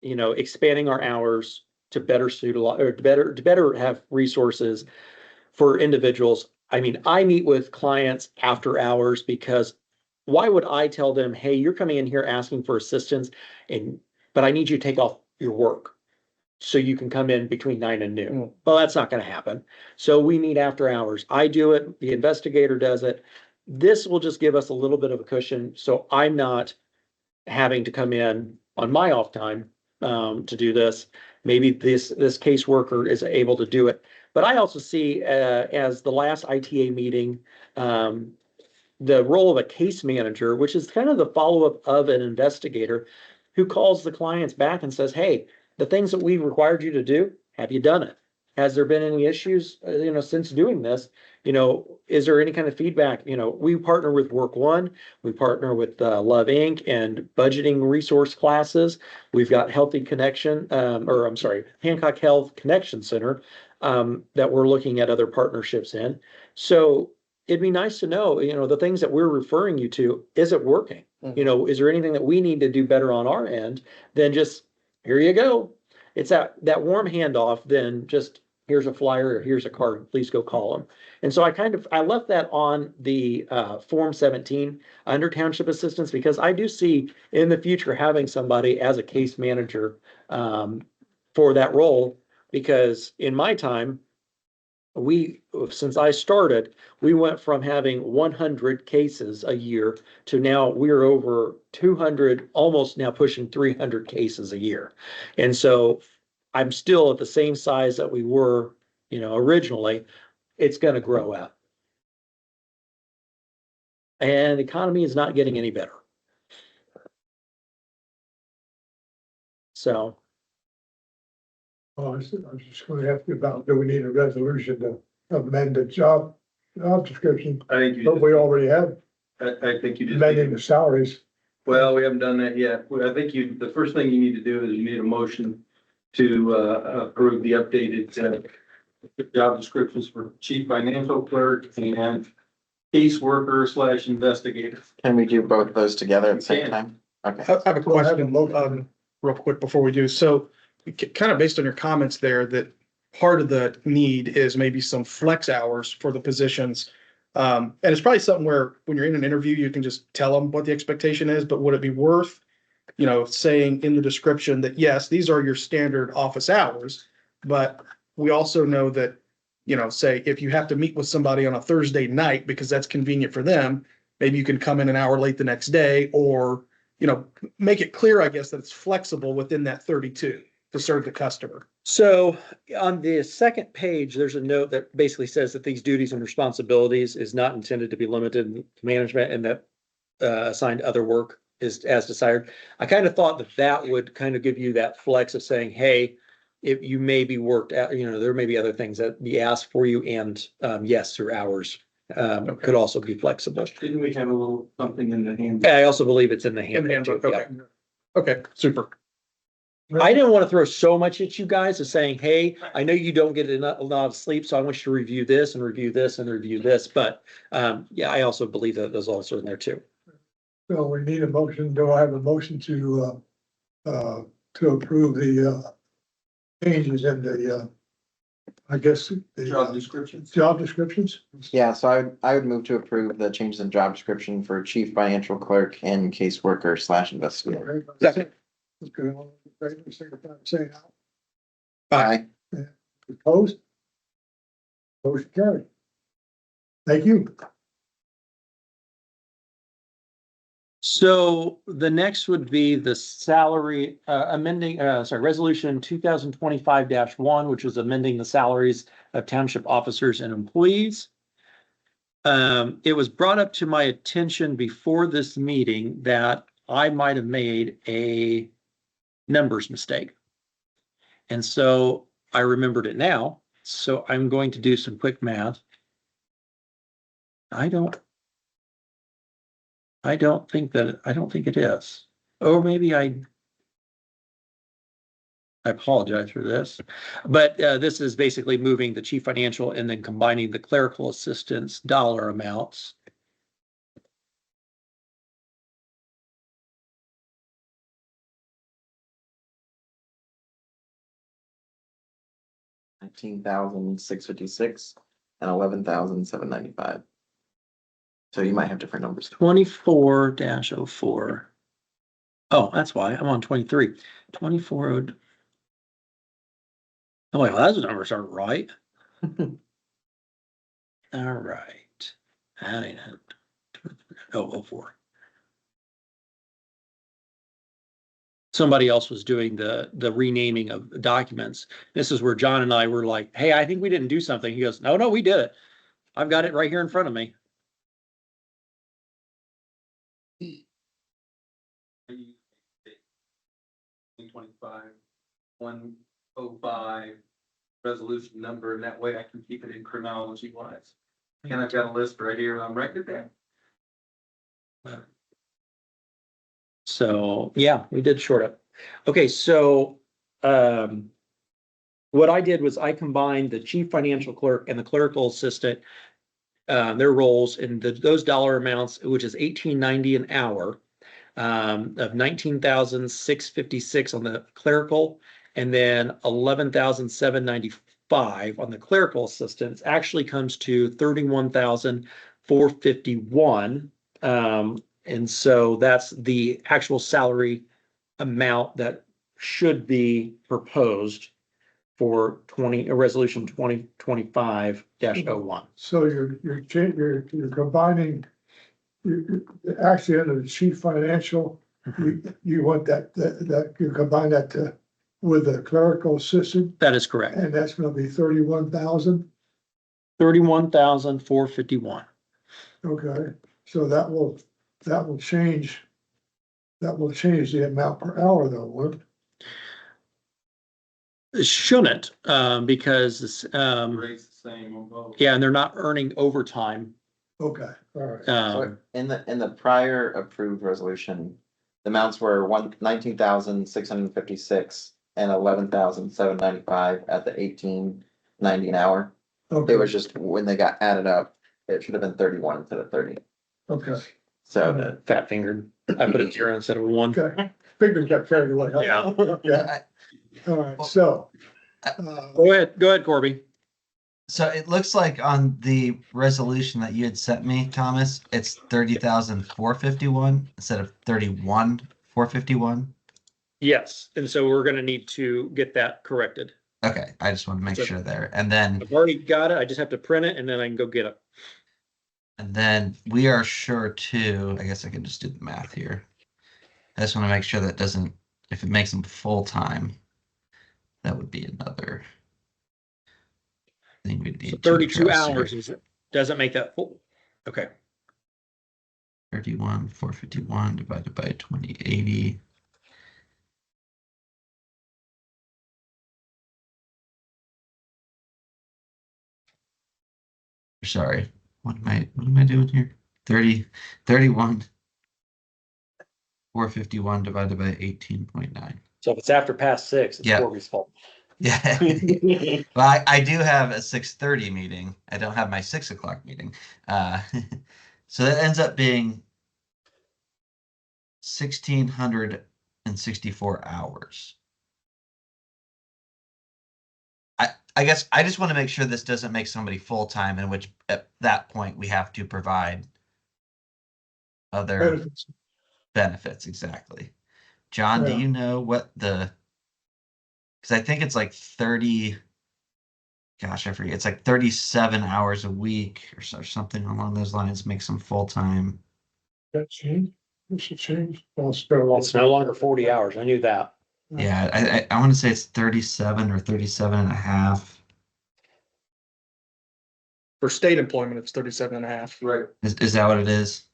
you know, expanding our hours to better suit a lot, or to better have resources for individuals. I mean, I meet with clients after hours because why would I tell them, hey, you're coming in here asking for assistance but I need you to take off your work so you can come in between 9 and noon. Well, that's not going to happen. So we meet after hours. I do it. The investigator does it. This will just give us a little bit of a cushion. So I'm not having to come in on my off time to do this. Maybe this caseworker is able to do it. But I also see as the last ITA meeting, the role of a case manager, which is kind of the follow-up of an investigator who calls the clients back and says, hey, the things that we required you to do, have you done it? Has there been any issues, you know, since doing this? You know, is there any kind of feedback? You know, we partner with Work One, we partner with Love Inc. and budgeting resource classes. We've got Healthy Connection, Hancock Health Connection Center that we're looking at other partnerships in. So it'd be nice to know, you know, the things that we're referring you to, is it working? You know, is there anything that we need to do better on our end than just, here you go. It's that warm handoff than just, here's a flyer, or here's a card, please go call them. And so I left that on the Form 17 under Township Assistance, because I do see in the future having somebody as a case manager for that role, because in my time, since I started, we went from having 100 cases a year to now we're over 200, almost now pushing 300 cases a year. And so I'm still at the same size that we were, you know, originally. It's going to grow out. And the economy is not getting any better. So. I was just going to ask you about, do we need a resolution to amend the job description? I think But we already have I think you just. amending the salaries. Well, we haven't done that yet. I think the first thing you need to do is you need a motion to approve the updated job descriptions for chief financial clerk and caseworker / investigator. Can we do both of those together at the We same can. time? Okay. I have a Well, I have a question, motion. real quick before we do. So kind of based on your comments there, that part of the need is maybe some flex hours for the positions. And it's probably something where when you're in an interview, you can just tell them what the expectation is, but would it be worth, you know, saying in the description that, yes, these are your standard office hours, but we also know that, you know, say if you have to meet with somebody on a Thursday night because that's convenient for them, maybe you can come in an hour late the next day, or, you know, make it clear, I guess, that it's flexible within that 32 to serve the customer. So on the second page, there's a note that basically says that these duties and responsibilities is not intended to be limited to management, and that assigned other work is as desired. I kind of thought that would kind of give you that flex of saying, hey, if you may be worked out, you know, there may be other things that be asked for you, and yes, through hours could also be flexible. Didn't we have a little something in the hand? I also believe it's in the In the handbook. handbook, too, yeah. okay, super. I didn't want to throw so much at you guys as saying, hey, I know you don't get a lot of sleep, so I want you to review this and review this and review this. But yeah, I also believe that there's also in there too. So we need a motion. Do I have a motion to approve the changes in the I guess the Job descriptions. job descriptions? Yeah, so I would move to approve the changes in job description for chief financial clerk and caseworker / investigator. Second. Let's go on. Say Aye. opposed? Motion carried. Thank you. So the next would be the salary resolution 2025-1, which was amending the salaries of township officers and employees. It was brought up to my attention before this meeting that I might have made a numbers mistake. And so I remembered it now. So I'm going to do some quick math. I don't think it is. Or maybe I apologize for this, but this is basically moving the chief financial and then combining the clerical assistance dollar amounts. $19,656 and $11,795. So you might have different numbers. 24-04. Oh, that's why I'm on 23. 24. Oh, well, those numbers aren't right. All right. I know. 04. Somebody else was doing the renaming of documents. This is where John and I were like, hey, I think we didn't do something. He goes, no, we did it. I've got it right here in front of me. 25, 105 resolution number, and that way I can keep it in chronology wise. And I've got a list right here. I'm writing it down. So yeah, we did short up. Okay, so what I did was I combined the chief financial clerk and the clerical assistant, their roles and those dollar amounts, which is $18.90 an hour, of $19,656 on the clerical, and then $11,795 on the clerical assistants. Actually comes to $31,451. And so that's the actual salary amount that should be proposed for resolution 2025-01. So you're combining, actually under the chief financial, you want that you combine that with a clerical assistant, That is correct. and that's gonna be 31,000. 31,451. Okay, so that will change the amount per hour though, won't it? It shouldn't, because Rates the same on both. yeah, and they're not earning overtime. Okay, all right. So in the prior approved resolution, the amounts were 19,656 and 11,795 at the $18.90 an hour. Okay, It was just when they got added up, it should have been 31 instead of 30. okay, So Fat fingered. I put a 0 instead of a 1. okay. Fingers got carried away. Yeah. Yeah, all right, so. Go ahead, Corby. So it looks like on the resolution that you had sent me, Thomas, it's 30,451 instead of 31,451. Yes, and so we're gonna need to get that corrected. Okay, I just want to make So- sure there. And then I've already got it. I just have to print it and then I can go get it. we are sure too, I guess I can just do the math here. I just want to make sure that doesn't, if it makes them full time, that would be another thing we'd need So to 32 address here. hours doesn't make that full. Okay. 31,451 divided by 2080. Sorry, what am I doing here? 31. 451 divided by 18.9. So if it's after past 6, it's Yeah. Corby's fault. Yeah. Well, I do have a 6:30 meeting. I don't have my 6 o'clock meeting. So that ends up being 1,664 hours. I guess I just want to make sure this doesn't make somebody full-time, in which at that point we have to provide other Benefits. benefits. Exactly. John, do Yeah. you know what because I think it's like 30, gosh, I forget. It's like 37 hours a week or something along those lines makes them full-time. That change, it should change. Well, it's been a long It's no longer 40 hours. I knew that. Yeah, I want to say it's 37 or 37 and a half. For state employment, it's 37.5. Right. Is that what it is?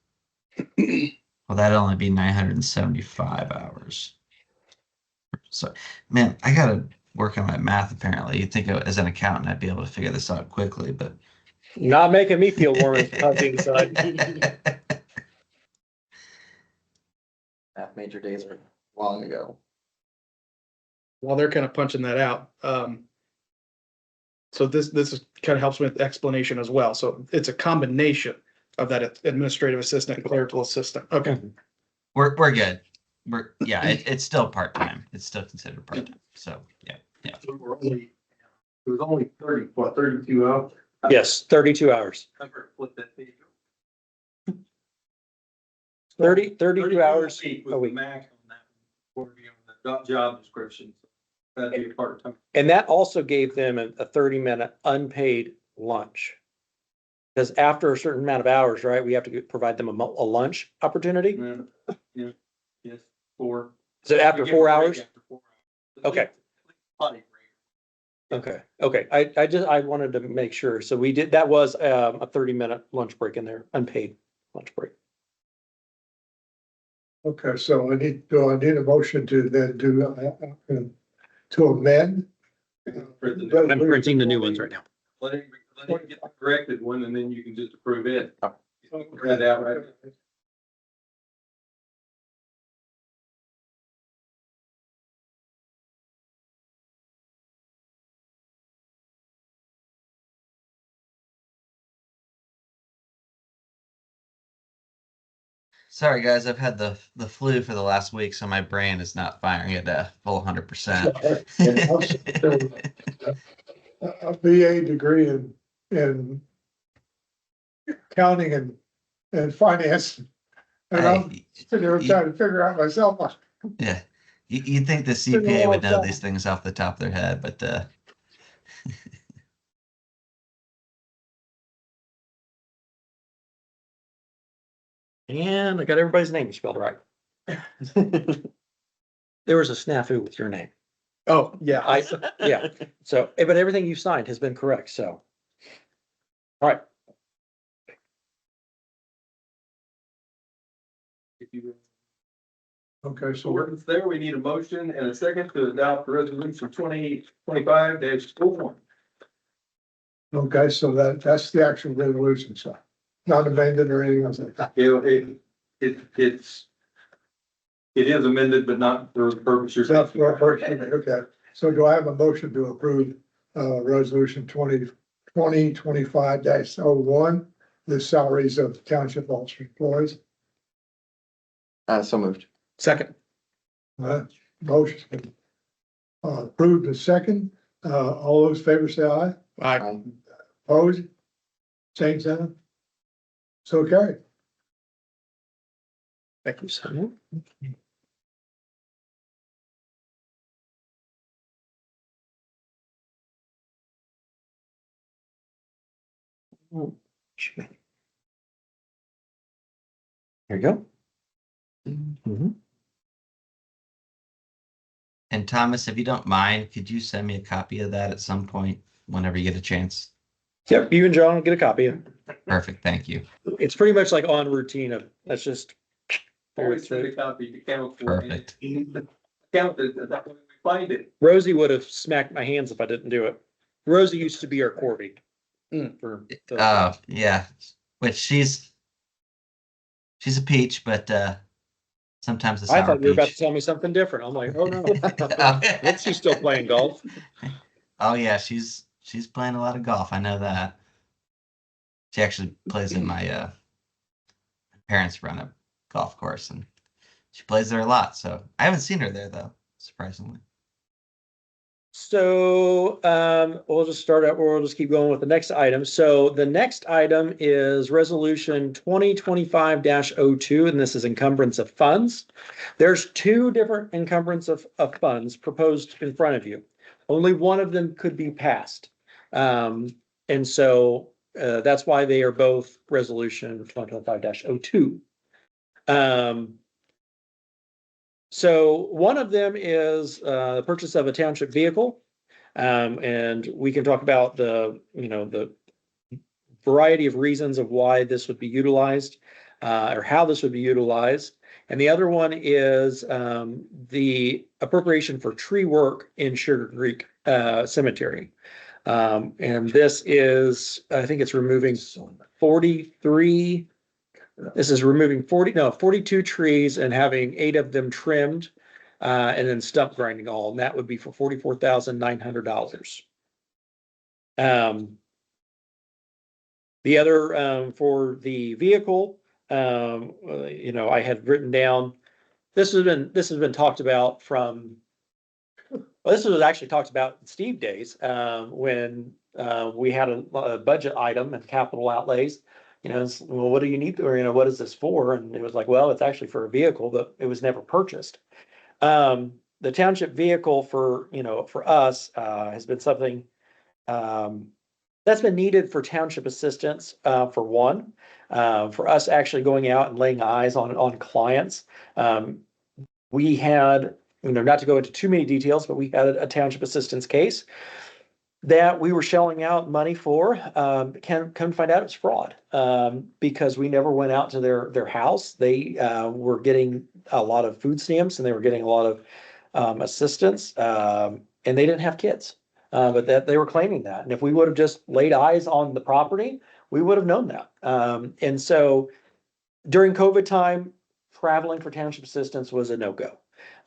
Well, that'd only be 975 hours. So, man, I gotta work on my math apparently. You'd think as an accountant I'd be able to figure this out quickly, but Not making me feel warm and fuzzy inside. Math major days are long ago. While they're kind of punching that out, so this is kind of helps with explanation as well. So it's a combination of that administrative assistant and clerical assistant. Okay. we're good. It's still part-time. It's still considered part-time. So yeah. It was only 32 hours. Yes, 32 hours. Never flip that page. 32 hours was a the week. max on that, for the job description. That'd be a part-time. And that also gave them a 30-minute unpaid lunch. Because after a certain amount of hours, right, we have to provide them a lunch opportunity. Yeah, yes, 4. So after You get 4 a break hours? after 4 hours. Okay. Potty break. Okay. I wanted to make sure. So we did, that was a 30-minute lunch break in there, unpaid lunch break. Okay, so I need a motion to then to amend. I'm printing the new ones right now. Let him get the corrected one and then you can just approve it. Read out, right? Sorry guys, I've had the flu for the last week, so my brain is not firing at a full 100%. A BA degree in accounting and finance. And I'm Hey, sitting there trying to figure out myself. yeah, you'd think the CPA would know these things off the top of their head, but And I got everybody's name spelled right. There was a snafu with your name. Oh, yeah. Yeah, so, but everything you signed has been correct, so. All right, Okay, So ordinance there, we need a motion and a second to adopt resolution 2025-01. okay, so that's the actual resolution, so not amended or anything else like that. It is amended, but not for the purpose you're. That's what we're okay. So do I have a motion to approve resolution 2025-01, the salaries of township officer employees? So moved. Second. Motion approved the second. All those in favor say aye. Aye. Opposed? Same sign. So carried. Thank you. so. Here you go. Mhm. and Thomas, if you don't mind, could you send me a copy of that at some point whenever you get a chance? Yep, you and John will get a copy. Perfect, thank you. It's pretty much like on routine of, that's just. Always send a copy to count. Perfect. Count it, that way we find it. Rosie would have smacked my hands if I didn't do it. Rosie used to be our Corby. For the- Yeah, which she's a peach, but sometimes a I sour thought you were about to peach. tell me something different. I'm like, oh no, what's she still playing golf? Oh yeah, she's playing a lot of golf. I know that. She actually plays in my parents run a golf course, and she plays there a lot. So I haven't seen her there though, surprisingly. So, we'll just start out, we'll just keep going with the next item. So the next item is resolution 2025-02, and this is encumbrance of funds. There's two different encumbrance of funds proposed in front of you. Only one of them could be passed. And so, that's why they are both resolution 2025-02. So one of them is the purchase of a township vehicle. And we can talk about the variety of reasons of why this would be utilized, or how this would be utilized. And the other one is the appropriation for tree work in Sugar Creek Cemetery. And this is, I think it's removing 43. This is removing 42 trees and having 8 of them trimmed, and then stump grinding all, and that would be for $44,900. The other, for the vehicle, I had written down, this has been talked about from, well, this was actually talked about in Steve days, when, we had a budget item and capital outlays. Well, what do you need, or, what is this for? And it was like, well, it's actually for a vehicle, but it was never purchased. The township vehicle for us, has been something, that's been needed for township assistance, for one, for us actually going out and laying eyes on clients. We had, not to go into too many details, but we had a township assistance case that we were shelling out money for. Come find out it's fraud, because we never went out to their house. They were getting a lot of food stamps, and they were getting a lot of assistance, and they didn't have kids. But that they were claiming that. And if we would have just laid eyes on the property, we would have known that. And so during COVID time, traveling for township assistance was a no-go.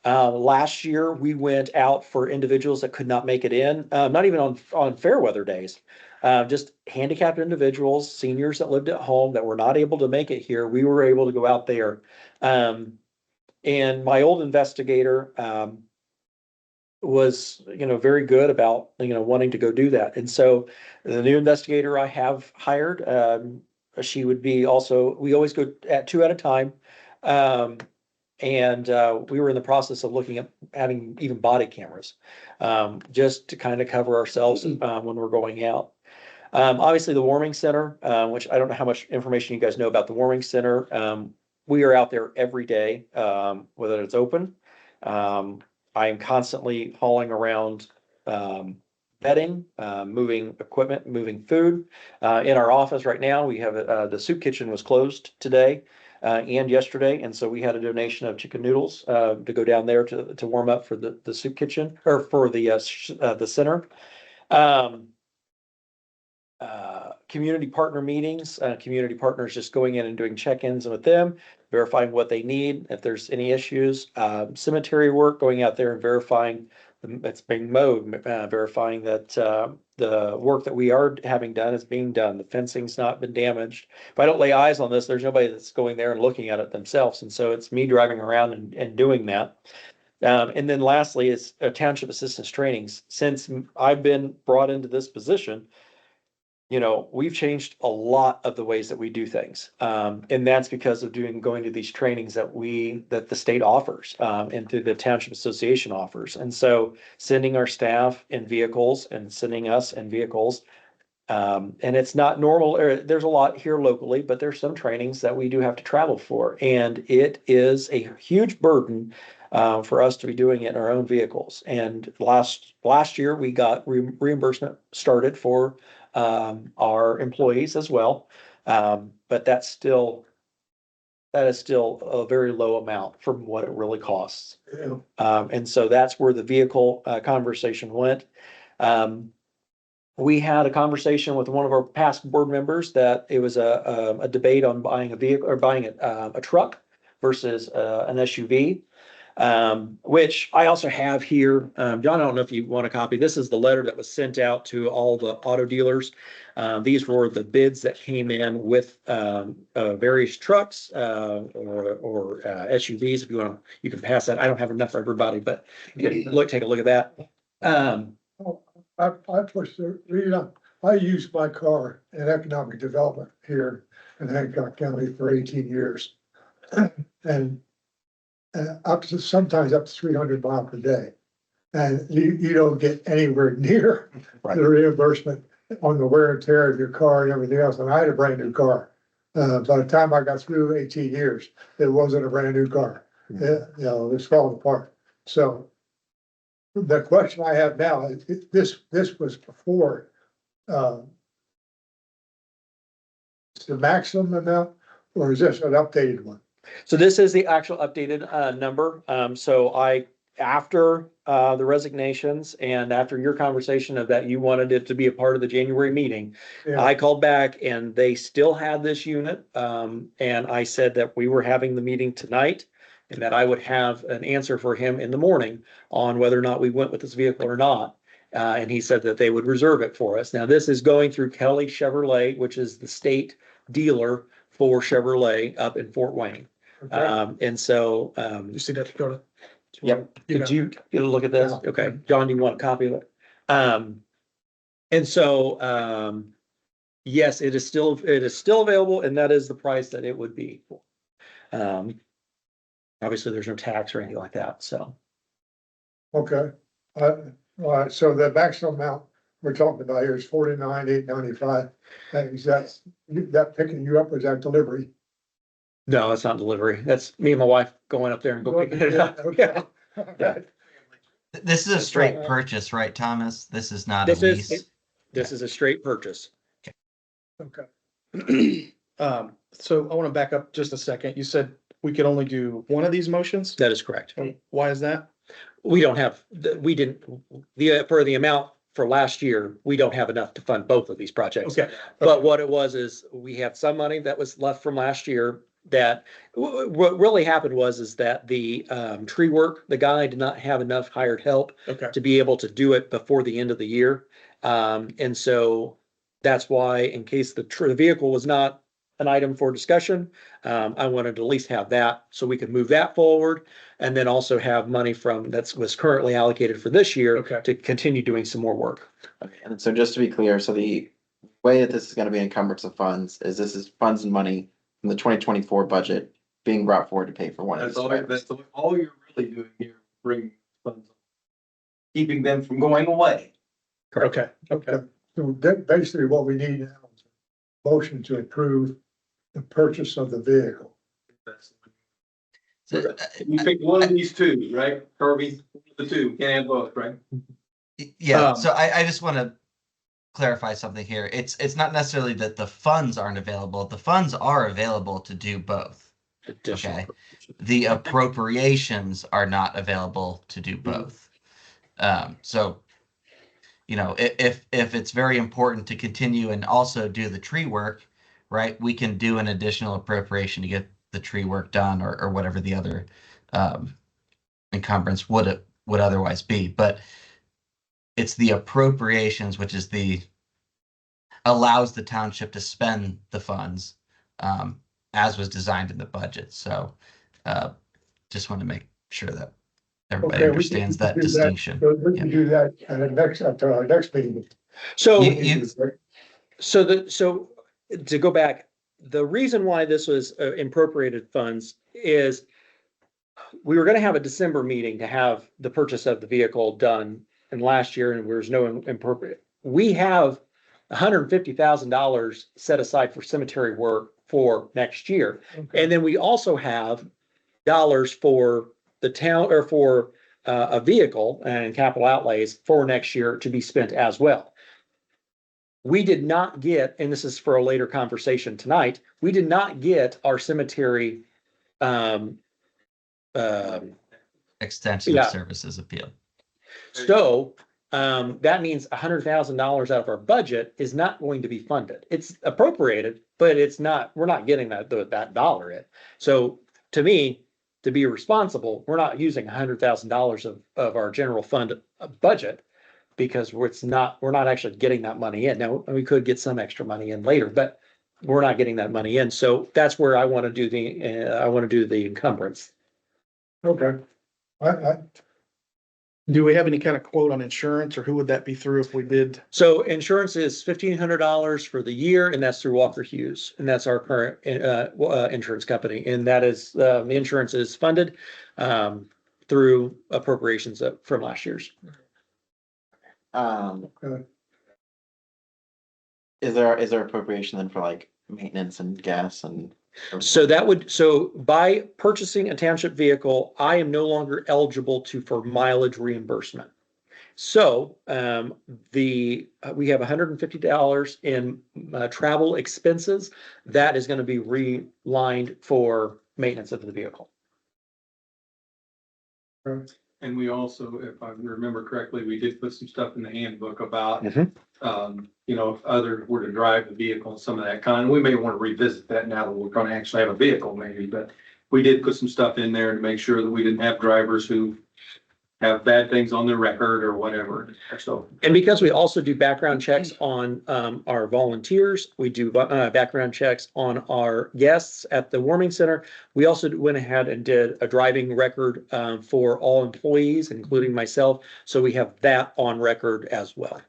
Last year, we went out for individuals that could not make it in, not even on fair weather days. Just handicapped individuals, seniors that lived at home that were not able to make it here. We were able to go out there. And my old investigator, was, very good about, wanting to go do that. And so the new investigator I have hired, she would be also, we always go at 2 at a time. And we were in the process of looking at having even body cameras, just to kind of cover ourselves, when we're going out. Obviously the warming center, which I don't know how much information you guys know about the warming center. We are out there every day, whether it's open. I am constantly hauling around, bedding, moving equipment, moving food. In our office right now, we have, the soup kitchen was closed today, and yesterday. And so we had a donation of chicken noodles, to go down there to warm up for the soup kitchen, or for the center. Community partner meetings, community partners just going in and doing check-ins with them, verifying what they need, if there's any issues. Cemetery work, going out there and verifying it's being mowed, verifying that the work that we are having done is being done. The fencing's not been damaged. If I don't lay eyes on this, there's nobody that's going there and looking at it themselves. And so it's me driving around and doing that. And then lastly is township assistance trainings. Since I've been brought into this position, we've changed a lot of the ways that we do things. And that's because of going to these trainings that the state offers, and through the township association offers. And so sending our staff in vehicles and sending us in vehicles. And it's not normal, there's a lot here locally, but there's some trainings that we do have to travel for. And it is a huge burden, for us to be doing it in our own vehicles. And last year, we got reimbursement started for our employees as well. But that is still a very low amount from what it really costs. Yeah. And so that's where the vehicle conversation went. we had a conversation with one of our past board members that it was a debate on buying a vehicle or buying a truck versus an SUV. Which I also have here. John, I don't know if you want a copy. This is the letter that was sent out to all the auto dealers. These were the bids that came in with various trucks or SUVs. If you want, you can pass that. I don't have enough for everybody, but you can take a look at that. I pushed the, read up, I used my car in economic development here in Hancock County for 18 years. And up to, sometimes up to 300 miles per day. And you don't get anywhere near the reimbursement on the wear and tear of your car and everything else. And I had a brand new car. By the time I got through 18 years, it wasn't a brand new car. You know, it was falling apart. So the question I have now, this was before, it's the maximum amount, or is this an updated one? So this is the actual updated number. After the resignations and after your conversation of that, you wanted it to be a part of the January meeting. Yeah. I called back and they still had this unit. And I said that we were having the meeting tonight and that I would have an answer for him in the morning on whether or not we went with this vehicle or not. And he said that they would reserve it for us. Now, this is going through Kelly Chevrolet, which is the state dealer for Chevrolet up in Fort Wayne. And so, You see that, Dakota? Yep. did you get a look at this? Yeah. Okay, John, do you want a copy of it? And so, yes, it is still available and that is the price that it would be. Obviously, there's no tax or anything like that, so. Okay, all right, so the maximum amount we're talking about here is 49,895. That picking you up, was that delivery? No, it's not delivery. That's me and my wife going up there and go picking it up. Okay. Yeah. This is a straight right. purchase, right, Thomas? This is not a This lease. is a straight purchase. Okay, So I want to back up just a second. You said we could only do one of these motions? That is correct. Why is that? We don't have, for the amount for last year, we don't have enough to fund both of these projects. Okay. But what it was is we had some money that was left from last year that what really happened is that the tree work, the guy did not have enough hired help Okay. to be able to do it before the end of the year. And so that's why, in case the vehicle was not an item for discussion, I wanted to at least have that so we could move that forward. And then also have money from was currently allocated for this year Okay. to continue doing some more work. Okay, and so just to be clear, so the way that this is gonna be encumbrance of funds is this is funds and money from the 2024 budget being brought forward to pay for one of That's these. all, items. that's all you're really doing here, bring funds. Keeping them from going away. Okay. Okay. so that basically what we need now is a motion to approve the purchase of the vehicle. So, You pick one of these two, right? Kirby, the two, can't have both, right? Yeah, Um, so I just want to clarify something here. It's not necessarily that the funds aren't available. The funds are available to do both. Additional Okay. The appropriations are not available to do both. So, you know, if it's very important to continue and also do the tree work, right, we can do an additional appropriation to get the tree work done or whatever the other encumbrance would otherwise be. But it's the appropriations, which is allows the township to spend the funds as was designed in the budget. So just want to make sure that everybody Okay, we understands can that do distinction. So we can do that at our next meeting. So. You- To go back, the reason why this was appropriated funds is we were gonna have a December meeting to have the purchase of the vehicle done in last year and there was no appropriate. We have $150,000 set aside for cemetery work for next year. And then we also have dollars for the town or for a vehicle and capital outlays for next year to be spent as well. We did not get, and this is for a later conversation tonight, we did not get our cemetery Extension Yeah. of services appeal. so that means $100,000 out of our budget is not going to be funded. It's appropriated, but we're not getting that dollar in. So to me, to be responsible, we're not using $100,000 of our general fund budget because we're not actually getting that money in. Now, we could get some extra money in later, but we're not getting that money in. So that's where I want to do the encumbrance. Okay. I, Do we have any kind of quote on insurance, or who would that be through if we did? So insurance is $1,500 for the year, and that's through Walker Hughes, and that's our current insurance company. And that is the insurance is funded through appropriations from last year's. Okay. Is there appropriation then for like maintenance and gas and? So by purchasing a township vehicle, I am no longer eligible for mileage reimbursement. So we have $150 in travel expenses that is going to be relined for maintenance of the vehicle. And we also, if I remember correctly, we did put some stuff in the handbook about, you know, if others were to drive the vehicle and some of that kind. We may want to revisit that now that we're going to actually have a vehicle maybe, but we did put some stuff in there to make sure that we didn't have drivers who have bad things on their record or whatever. So, And because we also do background checks on our volunteers, we do background checks on our guests at the warming center. We also went ahead and did a driving record for all employees, including myself. So we have that on record as well.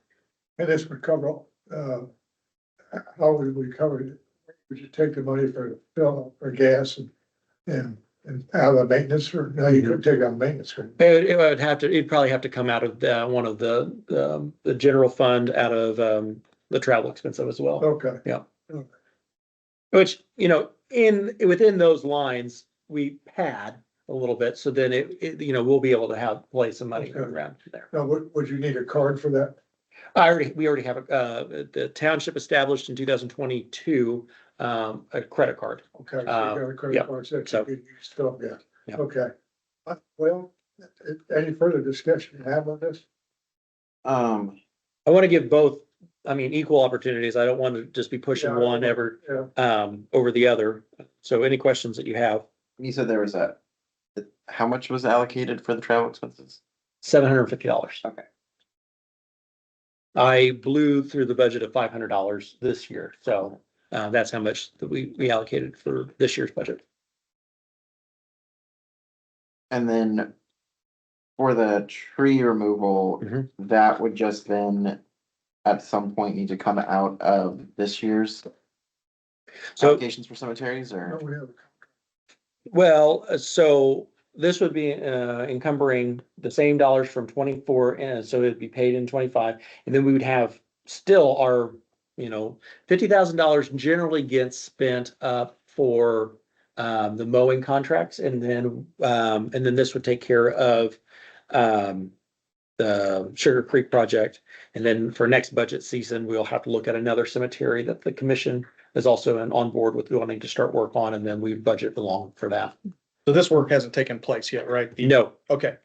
and this would cover, how would we cover it? Would you take the money for fill or gas and out of the maintenance, or no, you couldn't take out maintenance? It'd probably have to come out of one of the general fund out of the travel expense as well. Okay. Which, you know, within those lines, we pad a little bit, so then we'll be able to play some money Okay. around there. Now, would you need a card for that? We already have the township established in 2022, a credit card. Okay, so you got a yeah, credit card, so you so- could use still, yeah, Yeah. okay. Well, any further discussion you have on this? I want to give both, equal opportunities. I don't want to just be pushing Yeah, one ever Yeah, over the other. So any questions that you have, You said there was how much was allocated for the travel expenses? $750. Okay. I blew through the budget of $500 this year, so that's how much that we allocated for this year's budget. And then for the tree removal, Mhm. that would just then at some point need to come out of this year's So, allocations for cemeteries no, or? we have, so this would be encumbering the same dollars from 24, and so it'd be paid in 25, and then we would have still our, $50,000 generally gets spent up for the mowing contracts, and then this would take care of the Sugar Creek project. And then for next budget season, we'll have to look at another cemetery that the commission is also on board with wanting to start work on, and then we budget along for that. So this work hasn't taken place yet, right? No, Okay,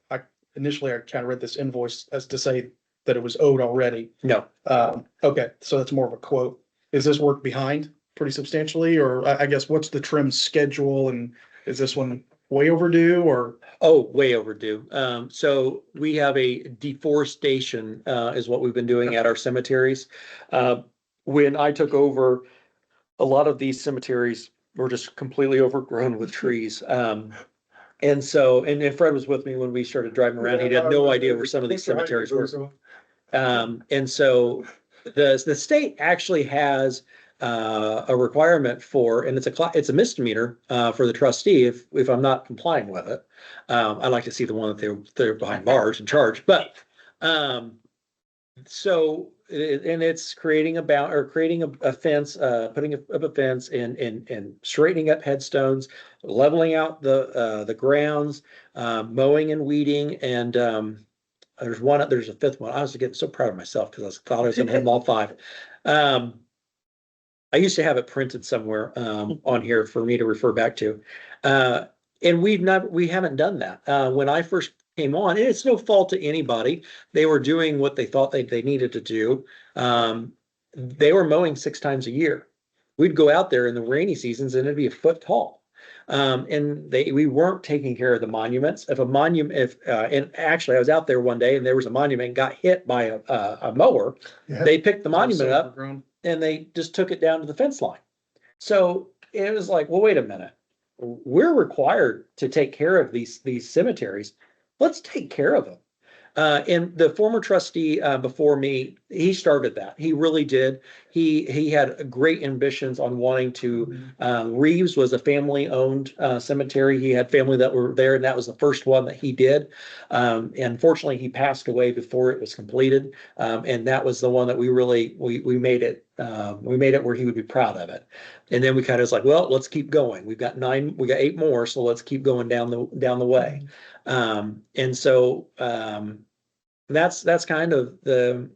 initially I kind of read this invoice as to say that it was owed already. no. Okay, so that's more of a quote. Is this work behind pretty substantially, or I guess what's the trim schedule, and is this one way overdue or? Oh, way overdue. So we have a deforestation, is what we've been doing at our cemeteries. When I took over, a lot of these cemeteries were just completely overgrown with trees. And Fred was with me when we started driving around. He had no idea where some of these cemeteries were. And so the state actually has a requirement for, and it's a misdemeanor for the trustee if I'm not complying with it. I'd like to see the one that they're behind bars in charge, but it's creating a fence, putting up a fence and straightening up headstones, leveling out the grounds, mowing and weeding, and there's a fifth one. I was getting so proud of myself because I thought I was gonna have them all five. I used to have it printed somewhere on here for me to refer back to. And we haven't done that. When I first came on, and it's no fault to anybody. They were doing what they thought they needed to do. They were mowing 6 times a year. We'd go out there in the rainy seasons and it'd be a foot tall. And we weren't taking care of the monuments. If a monument, and actually I was out there one day and there was a monument got hit by a mower. Yeah. They picked the monument up Overgrown. and they just took it down to the fence line. So it was like, well, wait a minute. We're required to take care of these cemeteries. Let's take care of them. And the former trustee before me, he started that. He really did. He had great ambitions on wanting to. Reeves was a family-owned cemetery. He had family that were there, and that was the first one that he did. And unfortunately, he passed away before it was completed. And that was the one that we really we made it. We made it where he would be proud of it. And then we kind of was like, well, let's keep going. We got 8 more, so let's keep going down the way. And so that's kind of the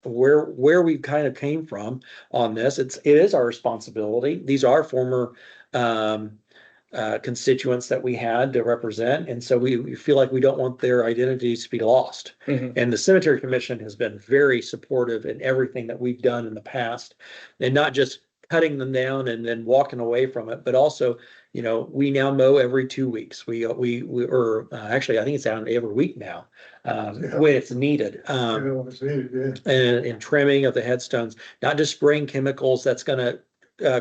where we kind of came from on this. It is our responsibility. These are former constituents that we had to represent, and so we feel like we don't want their identities to be lost. Mhm. And the Cemetery Commission has been very supportive in everything that we've done in the past, and not just cutting them down and then walking away from it, but also, we now mow every 2 weeks. Or actually, I think it's out every week now, when it's needed. It's needed, yeah. And trimming of the headstones, not just spraying chemicals that's gonna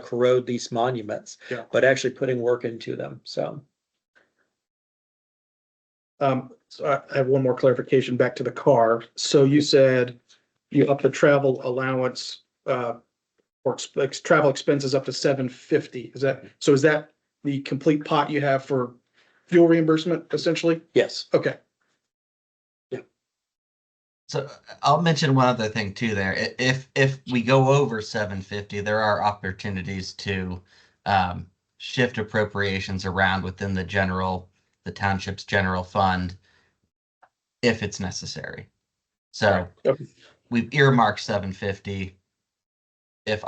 corrode these monuments, Yeah. but actually putting work into them. So So I have one more clarification back to the car. So you said you up the travel allowance, or travel expenses up to $750. Is that the complete pot you have for fuel reimbursement essentially? yes, Okay. So I'll mention one other thing too there. If we go over 750, there are opportunities to shift appropriations around within the township's general fund if it's necessary. So Okay. we've earmarked 750. If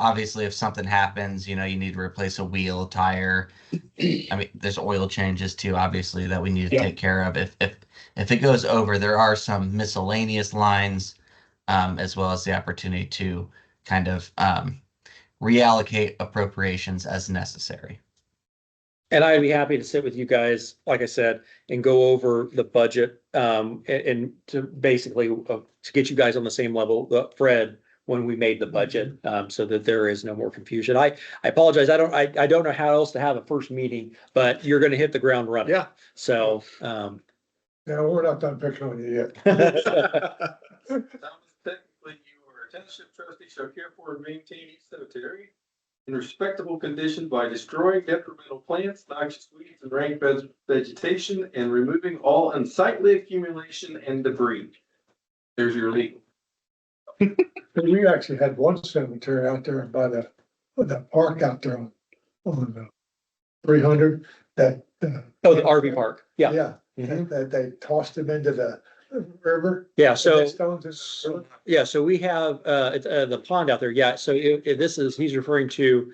something happens, you need to replace a wheel, tire. I mean, there's oil changes too, obviously, that we need to Yeah. take care of. If it goes over, there are some miscellaneous lines, as well as the opportunity to kind of reallocate appropriations as necessary. and I'd be happy to sit with you guys, like I said, and go over the budget, and to basically to get you guys on the same level, Fred, when we made the budget, so that there is no more confusion. I apologize. I don't know how else to have a first meeting, but you're going to hit the ground running. Yeah. So, No, we're not done picking on you yet. Thomas, technically, you are a township trustee, shall care for and maintain each cemetery in respectable condition by destroying detrimental plants, noxious weeds, and rank vegetation, and removing all unsightly accumulation and debris. There's your legal. We actually had one cemetery out there by the park out there on the 300 that. oh, the RV park. Yeah. Yeah, Mhm. that they tossed them into the river. Yeah. So, Stones in the river. yeah, so we have, the pond out there. Yeah. So he's referring to,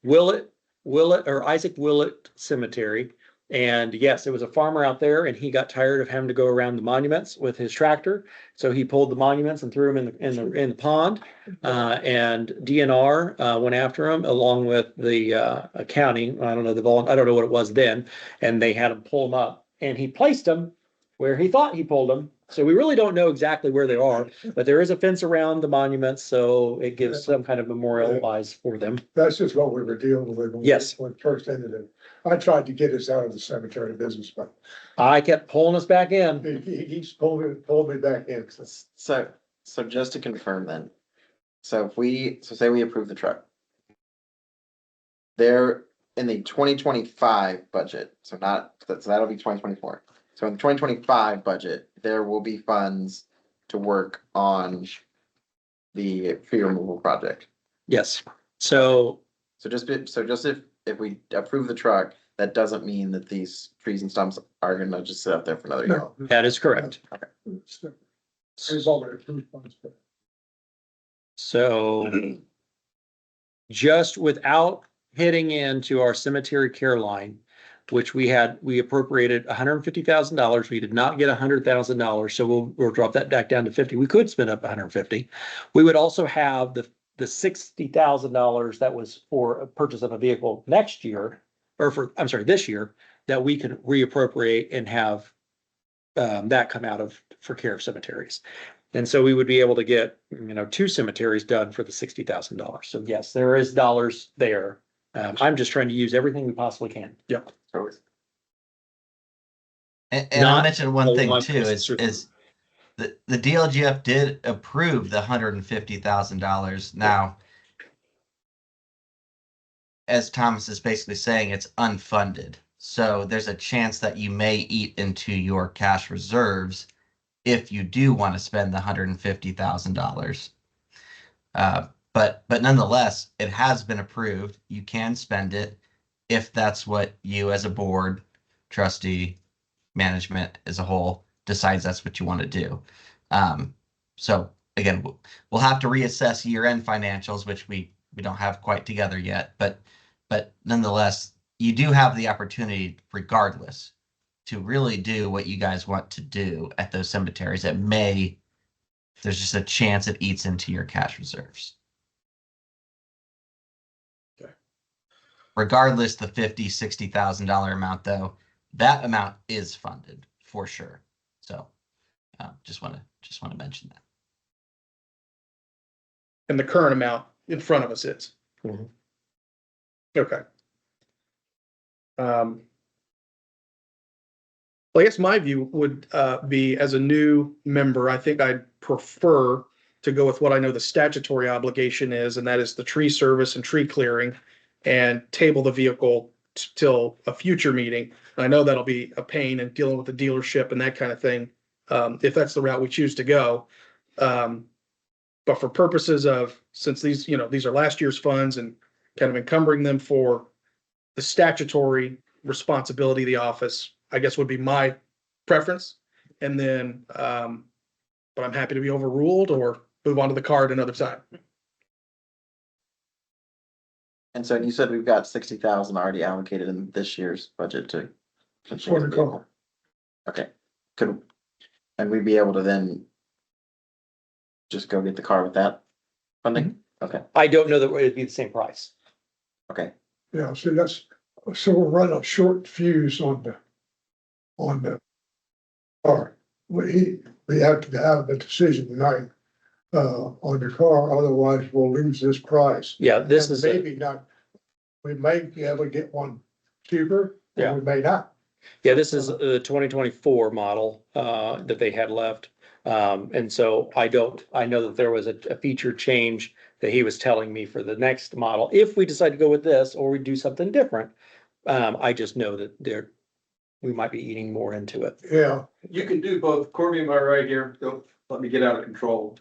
Willett, or Isaac Willett Cemetery. And yes, it was a farmer out there and he got tired of having to go around the monuments with his tractor. So he pulled the monuments and threw them in the pond. And DNR, went after him along with the, county. I don't know what it was then. And they had him pull them up and he placed them where he thought he pulled them. So we really don't know exactly where they are, but there is a fence around the monuments, so it gives some kind of memorialize for them. That's just what we were dealing with. Yes. When it first ended it. I tried to get us out of the cemetery business, but I kept pulling us back in. he's pulled me back in. So just to confirm then, so say we approve the truck. There in the 2025 budget, so that'll be 2024. So in the 2025 budget, there will be funds to work on the tree removal project. Yes, so So just if we approve the truck, that doesn't mean that these trees and stumps are gonna just sit up there for another year. No. that is correct. It's already approved funds, but So just without hitting into our cemetery care line, which we appropriated $150,000. We did not get $100,000, so we'll drop that back down to 50. We could spend up 150. We would also have the $60,000 that was for a purchase of a vehicle next year, this year, that we can reappropriate and have that come out of for care of cemeteries. And so we would be able to get, 2 cemeteries done for the $60,000. So yes, there is dollars there. I'm just trying to use everything we possibly can. Yep. And Not I'll mention one all thing my too, places are- is the DLGF did approve the $150,000. Now, as Thomas is basically saying, it's unfunded. So there's a chance that you may eat into your cash reserves if you do want to spend the $150,000. But nonetheless, it has been approved. You can spend it if that's what you as a board, trustee, management as a whole decides that's what you want to do. So again, we'll have to reassess year-end financials, which we don't have quite together yet, but nonetheless, you do have the opportunity regardless to really do what you guys want to do at those cemeteries. There's just a chance it eats into your cash reserves. Okay. Regardless, the $50,000-$60,000 amount though, that amount is funded for sure. So just want to mention that. And the current amount in front of us is. Mhm. Okay. Well, I guess my view would be, as a new member, I think I'd prefer to go with what I know the statutory obligation is, and that is the tree service and tree clearing, and table the vehicle till a future meeting. I know that'll be a pain in dealing with the dealership and that kind of thing, if that's the route we choose to go. But for purposes of, since these are last year's funds and kind of encumbering them for the statutory responsibility of the office, I guess would be my preference. And then, but I'm happy to be overruled or move on to the card another time. And so you said we've got 60,000 already allocated in this year's budget to. For the car. Okay, and we'd be able to then just go get the car with that funding? Okay, I don't know that it'd be the same price. okay. Yeah, so we'll run a short fuse on the car. We have to have the decision tonight, on the car, otherwise we'll lose this price. Yeah, this And is, maybe not, we may be able to get one cheaper, Yeah. or we may not. this is the 2024 model that they had left. And so I know that there was a feature change that he was telling me for the next model. If we decide to go with this or we do something different, I just know that we might be eating more into it. Yeah, You can do both. Corby, am I right here? Don't let me get out of control.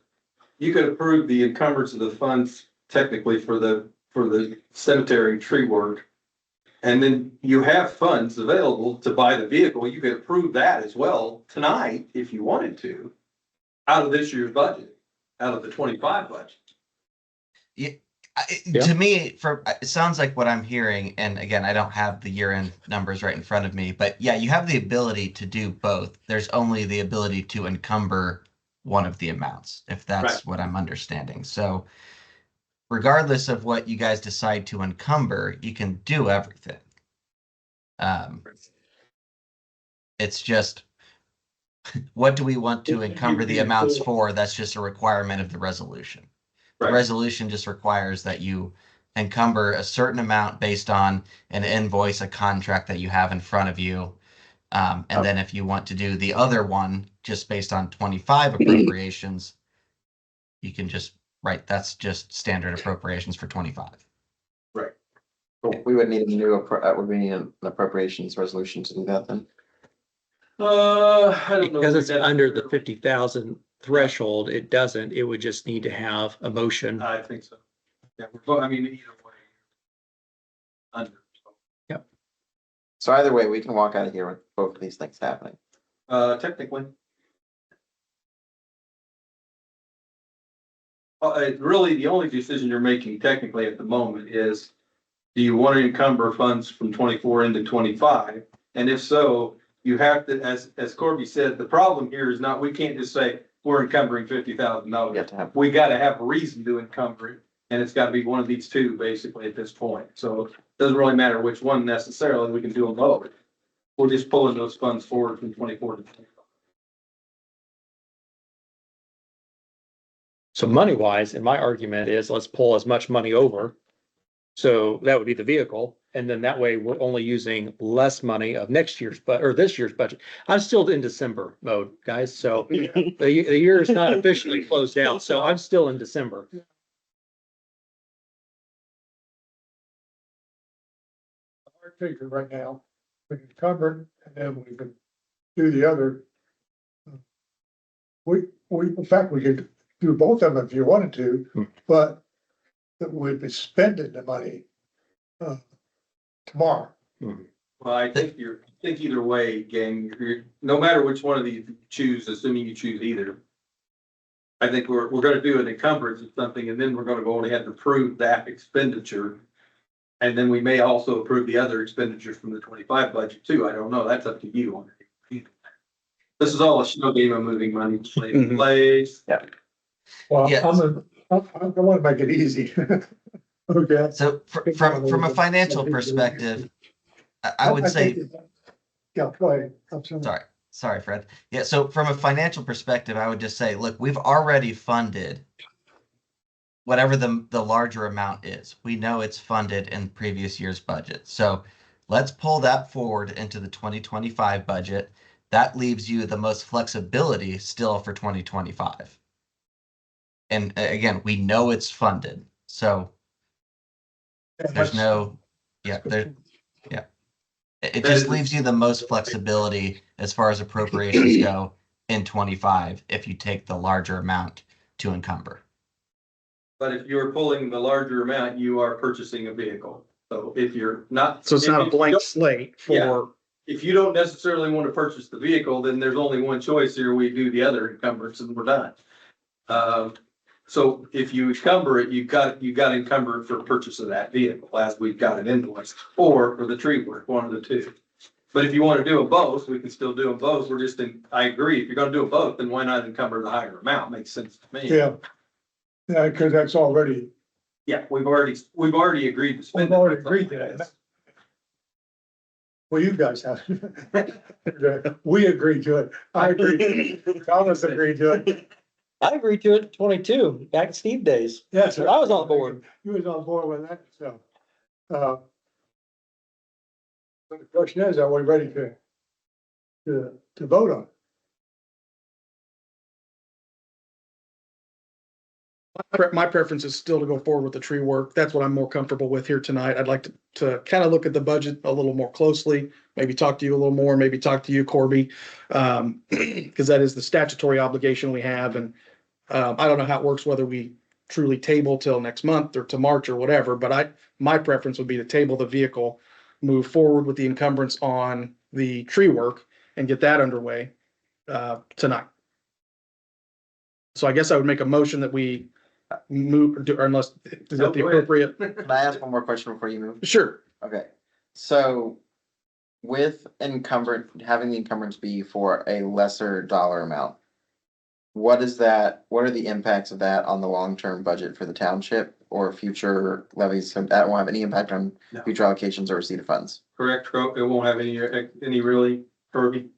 You could approve the encumbrance of the funds technically for the cemetery tree work. And then you have funds available to buy the vehicle. You could approve that as well tonight if you wanted to, out of this year's budget, out of the 25 budget. Yeah. To me, it sounds like what I'm hearing, and again, I don't have the year-end numbers right in front of me, but yeah, you have the ability to do both. There's only the ability to encumber one of the amounts, if that's Right. what I'm understanding. So regardless of what you guys decide to encumber, you can do everything. It's just, what do we want to encumber the amounts for? That's just a requirement of the resolution. The Right. resolution just requires that you encumber a certain amount based on an invoice, a contract that you have in front of you. And then if you want to do the other one, just based on 25 appropriations, you can just, that's just standard appropriations for 25. But we would need an appropriations resolution to do that then? I don't know. Because it's under the 50,000 threshold, it doesn't. It would just need to have a motion. I think so. Yeah, I mean, either way. Under. So either way, we can walk out of here with both of these things happening. Technically. Really, the only decision you're making technically at the moment is do you want to encumber funds from 24 into 25? And if so, you have to, as Corby said, the problem here is not, we can't just say we're encumbering $50,000. You have to have, We gotta have a reason to encumber it, and it's gotta be one of these two, basically, at this point. So it doesn't really matter which one necessarily, we can do them both. We're just pulling those funds forward from 24 to 25. So money wise, and my argument is let's pull as much money over. So that would be the vehicle. And then that way we're only using less money of next year's, or this year's budget. I'm still in December mode, guys. So the year is not officially closed out. So I'm still in December. Our figure right now, we can cover it and then we can do the other. In fact, we could do both of them if you wanted to, but that we'd be spending the money tomorrow. Well, I think either way, gang, no matter which one of these you choose, assuming you choose either. I think we're gonna do an encumbrance of something, and then we're gonna go ahead and approve that expenditure. And then we may also approve the other expenditures from the 25 budget too. I don't know. That's up to you on it. This is all a show game of moving money in place. Well, Yes. I want to make it easy. Okay. So from a financial perspective, I would say, Yeah, go ahead. I'm sorry, Fred. Yeah, so from a financial perspective, I would just say, look, we've already funded whatever the larger amount is. We know it's funded in previous year's budget. So let's pull that forward into the 2025 budget. That leaves you the most flexibility still for 2025. And again, we know it's funded. So there's no, yeah, there, yeah. It just leaves you the most flexibility as far as appropriations go in 25 if you take the larger amount to encumber. But if you're pulling the larger amount, you are purchasing a vehicle. So if you're not. So it's if not a you blank don't- slate Yeah. for, If you don't necessarily want to purchase the vehicle, then there's only one choice here. We do the other encumbrance and we're done. So if you encumber it, you got to encumber it for purchase of that vehicle as we've got it invoiced, or for the tree work, one of the two. But if you want to do them both, we can still do them both. We're just I agree. If you're going to do them both, then why not encumber the higher amount? Makes sense to me. Yeah. Yeah, because that's already, Yeah, we've already agreed to spend. we've already agreed to that. Well, you guys have. We agreed to it. I agreed. Thomas agreed to it. I agreed to it 22, back in Steve days. Yes. I was on board. You was on board with that, so. But the question is, are we ready to vote on it? my preference is still to go forward with the tree work. That's what I'm more comfortable with here tonight. I'd like to kind of look at the budget a little more closely, maybe talk to you a little more, maybe talk to you, Corby. Because that is the statutory obligation we have. And I don't know how it works, whether we truly table till next month or to March or whatever, but my preference would be to table the vehicle, move forward with the encumbrance on the tree work and get that underway tonight. So I guess I would make a motion that we move, or unless, is that the appropriate? can I ask one more question before you move? Sure. Okay, so with encumbrance, having the encumbrance be for a lesser dollar amount, what are the impacts of that on the long-term budget for the township or future levies? So that won't have any impact on No. future allocations or receipt of funds? Correct, it won't have any really, Kirby.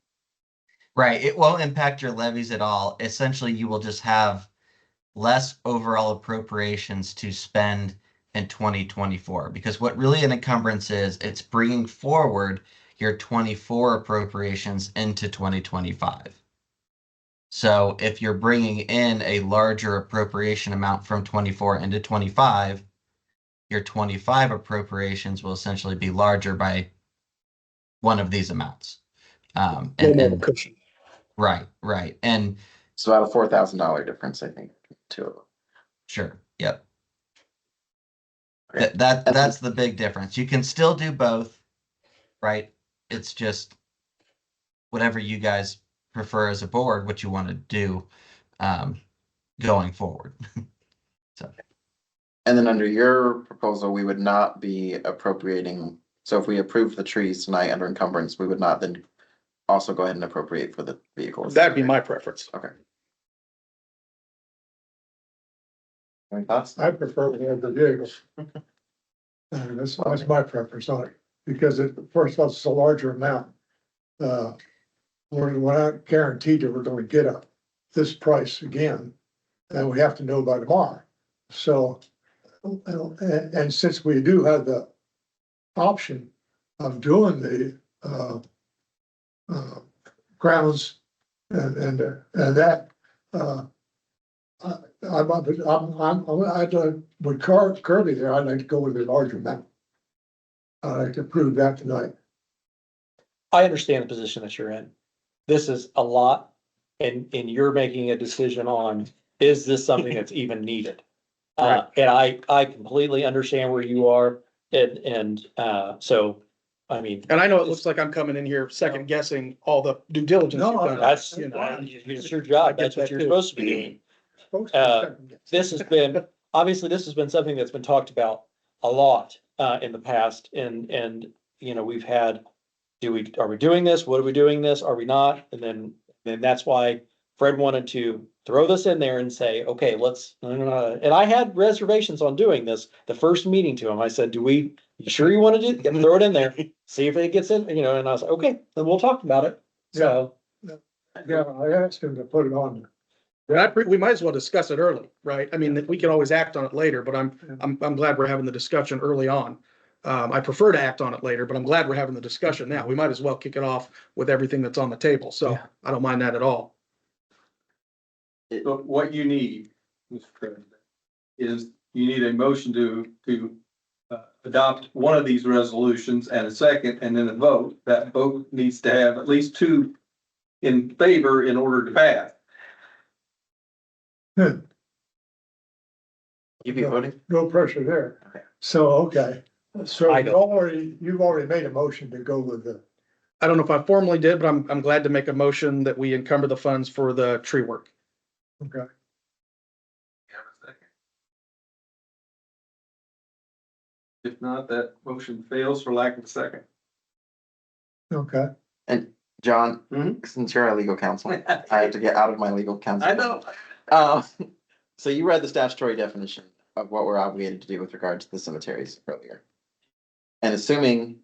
Right, it won't impact your levies at all. Essentially, you will just have less overall appropriations to spend in 2024. Because what really an encumbrance is, it's bringing forward your 24 appropriations into 2025. So if you're bringing in a larger appropriation amount from 24 into 25, your 25 appropriations will essentially be larger by one of these amounts. And right. And It's about a $4,000 difference, I think, to sure, yep. Great. That's the big difference. You can still do both, right? It's just whatever you guys prefer as a board, what you want to do going forward. And then under your proposal, we would not be appropriating, so if we approve the trees tonight under encumbrance, we would not then also go ahead and appropriate for the vehicles. That'd be my preference. Okay. Any thoughts? I prefer to have the vehicles. That's my preference on it, because first of all, it's a larger amount. We're not guaranteed that we're gonna get this price again, and we have to know by tomorrow. So, and since we do have the option of doing the, grounds and that, with Kirby there, I'd like to go with a larger amount. I'd like to prove that tonight. I understand the position that you're in. This is a lot, and you're making a decision on, is this something that's even needed? And I completely understand where you are, and so, I mean. And I know it looks like I'm coming in here second guessing all the due diligence you've done. That's, You know, it's your job, that's what you're supposed to be doing. This has been, obviously, this has been something that's been talked about a lot, in the past, and, you know, we've had, are we doing this? What are we doing this? Are we not? And then that's why Fred wanted to throw this in there and say, okay, let's, and I had reservations on doing this, the first meeting to him. I said, you sure you want to throw it in there? See if it gets in, you know, and I was like, okay, then we'll talk about it. So. Yeah, I asked him to put it on. we might as well discuss it early, right? I mean, we can always act on it later, but I'm glad we're having the discussion early on. I prefer to act on it later, but I'm glad we're having the discussion now. We might as well kick it off with everything that's on the table. So I don't mind that at all. But what you need, Mr. President, is you need a motion to adopt one of these resolutions and a second, and then a vote. That vote needs to have at least 2 in favor in order to pass. You be voting? No pressure there. Okay. So, okay, so I you've already made a motion to go with the, I don't know if I formally did, but I'm glad to make a motion that we encumber the funds for the tree work. okay, If not, that motion fails for lack of a second. okay. And John, Mhm. since you're our legal counsel, I have to get out of my legal counsel. I know. So you read the statutory definition of what we're obligated to do with regard to the cemeteries earlier. And assuming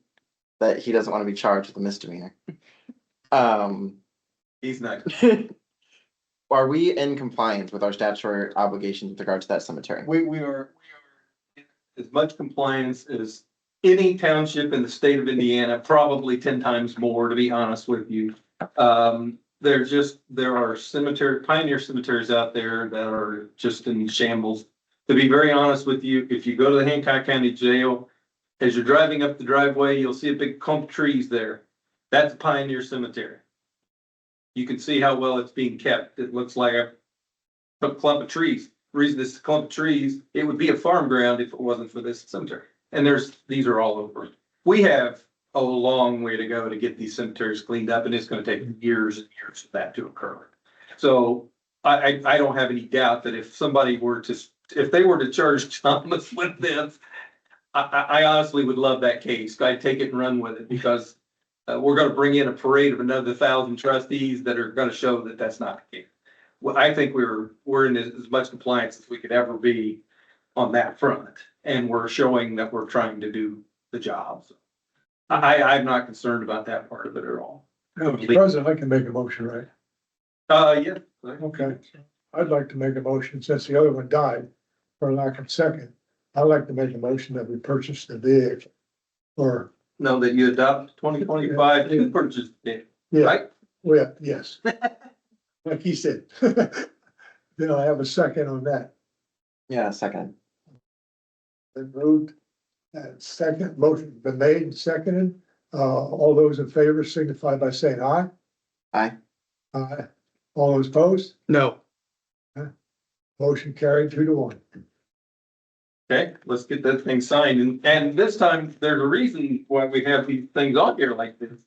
that he doesn't want to be charged with a misdemeanor. He's not. Are we in compliance with our statutory obligations with regard to that cemetery? We are as much compliance as any township in the state of Indiana, probably 10 times more, to be honest with you. There are pioneer cemeteries out there that are just in shambles. To be very honest with you, if you go to the Hancock County Jail, as you're driving up the driveway, you'll see a big clump of trees there. That's a pioneer cemetery. You can see how well it's being kept. It looks like a clump of trees. The reason it's a clump of trees, it would be a farm ground if it wasn't for this cemetery. And these are all over. We have a long way to go to get these cemeteries cleaned up, and it's gonna take years and years for that to occur. So I don't have any doubt that if they were to charge Thomas with this, I honestly would love that case. I'd take it and run with it, because we're gonna bring in a parade of another 1,000 trustees that are gonna show that that's not the case. Well, I think we're in as much compliance as we could ever be on that front, and we're showing that we're trying to do the job. So I'm not concerned about that part of it at all. Mr. President, I can make a motion, right? Yeah. Okay, I'd like to make a motion, since the other one died, for lack of second. I'd like to make a motion that we purchase the vehicle. Or, No, that you adopt 2025 to purchase it, yeah, right? well, yes. Like he said. Then I have a second on that. Yeah, second. Been moved. And second, motion been made and seconded. All those in favor signify by saying aye. Aye. Aye. All those opposed? No, Motion carried 2-1. Okay, let's get that thing signed. And this time, there's a reason why we have these things on here like this.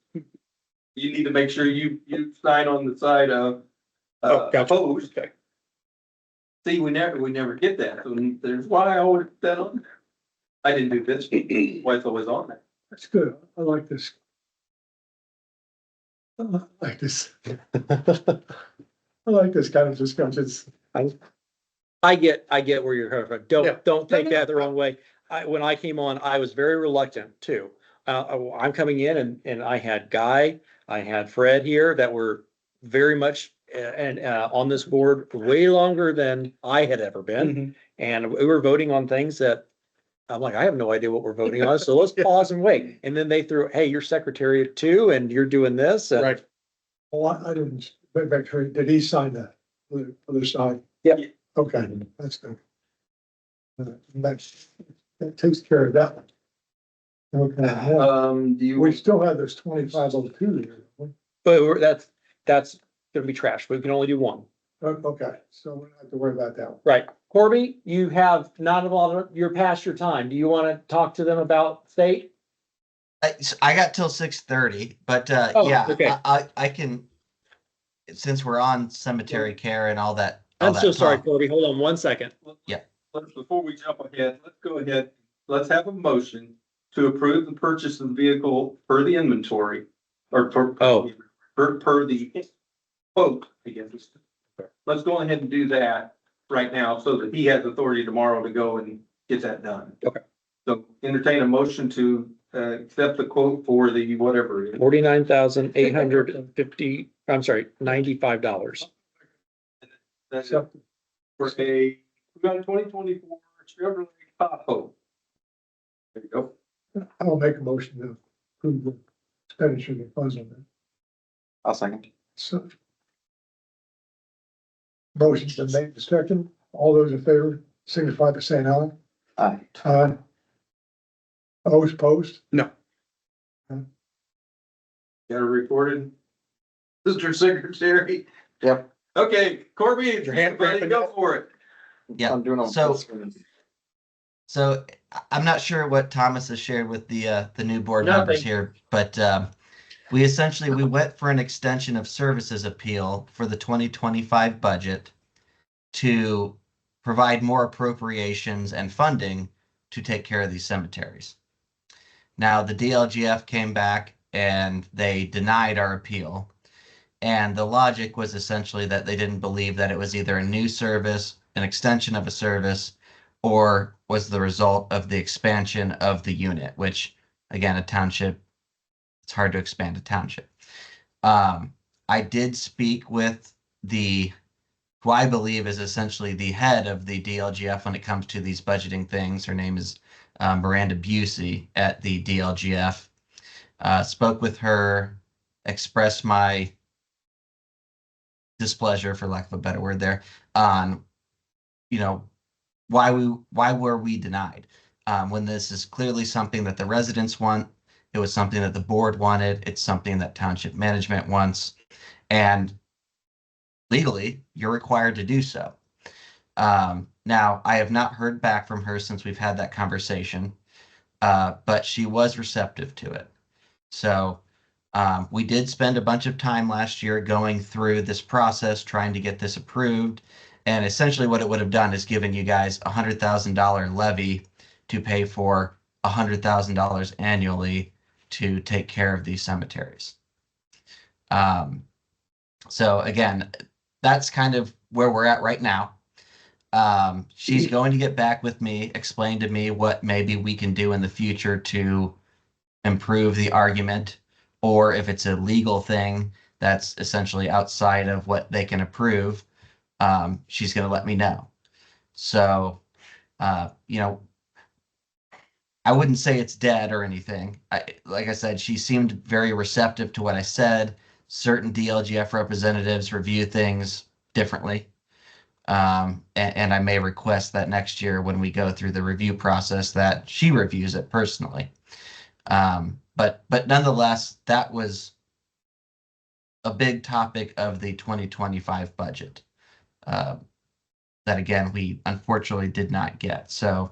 You need to make sure you sign on the side of oh, gotcha. opposed. Okay. See, we never get that. So there's why I always put that on there. I didn't do this, why it's always on there. That's good. I like this. I like this. I like this kind of discussions. I get where you're coming from. Yeah. Don't take that the wrong way. When I came on, I was very reluctant too. I'm coming in and I had Guy, I had Fred here that were very much on this board way longer than I had ever been. And we were voting on things that I'm like, I have no idea what we're voting on, so let's pause and wait. And then they threw, hey, you're secretary too, and you're doing this. And Right. Well, I didn't, back to, did he sign that? The other side? Yep. Okay, that's good. That takes care of that one. Okay, now, Do you? we still have this 2502 here. But that's gonna be trash. We can only do one. Okay, so we don't have to worry about that one. Right. Corby, you have not a lot of, you're past your time. Do you want to talk to them about state? I got till 6:30, but Oh, yeah, okay. I can, since we're on cemetery care and all that. I'm so that sorry, talk. Corby. Hold on one second. Before we jump ahead, let's go ahead, let's have a motion to approve the purchase of the vehicle per the inventory. Or per the quote, I guess. Let's go ahead and do that right now so that he has authority tomorrow to go and get that done. Okay. So entertain a motion to accept the quote for the whatever it is. $49,850, I'm sorry, $95. That's for we got a 2024 Chevrolet Tahoe. There you go. I'll make a motion to approve the expenditure of the funds on that. I'll second. So. Motion's been made to second. All those in favor signify by saying aye. Aye. Aye. Opposed? Got it recorded. Mr. Secretary. Yep. Okay, Corby, Your hand ready to cramping go yet? for it. Yeah. I'm doing all So- this. So I'm not sure what Thomas has shared with the new board members here, but we went for an extension of services appeal for the 2025 budget to provide more appropriations and funding to take care of these cemeteries. Now, the DLGF came back and they denied our appeal. And the logic was essentially that they didn't believe that it was either a new service, an extension of a service, or was the result of the expansion of the unit, which again, a township, it's hard to expand a township. I did speak with who I believe is essentially the head of the DLGF when it comes to these budgeting things. Her name is Miranda Busey at the DLGF. Spoke with her, expressed my displeasure, for lack of a better word there, on, why were we denied? When this is clearly something that the residents want, it was something that the board wanted, it's something that township management wants, and legally, you're required to do so. Now, I have not heard back from her since we've had that conversation, but she was receptive to it. So we did spend a bunch of time last year going through this process, trying to get this approved. And essentially what it would have done is given you guys $100,000 levy to pay for $100,000 annually to take care of these cemeteries. So again, that's kind of where we're at right now. She's going to get back with me, explain to me what maybe we can do in the future to improve the argument, or if it's a legal thing that's essentially outside of what they can approve, she's going to let me know. So, I wouldn't say it's dead or anything. Like I said, she seemed very receptive to what I said. Certain DLGF representatives review things differently. And I may request that next year when we go through the review process that she reviews it personally. But nonetheless, that was a big topic of the 2025 budget. That again, we unfortunately did not get. So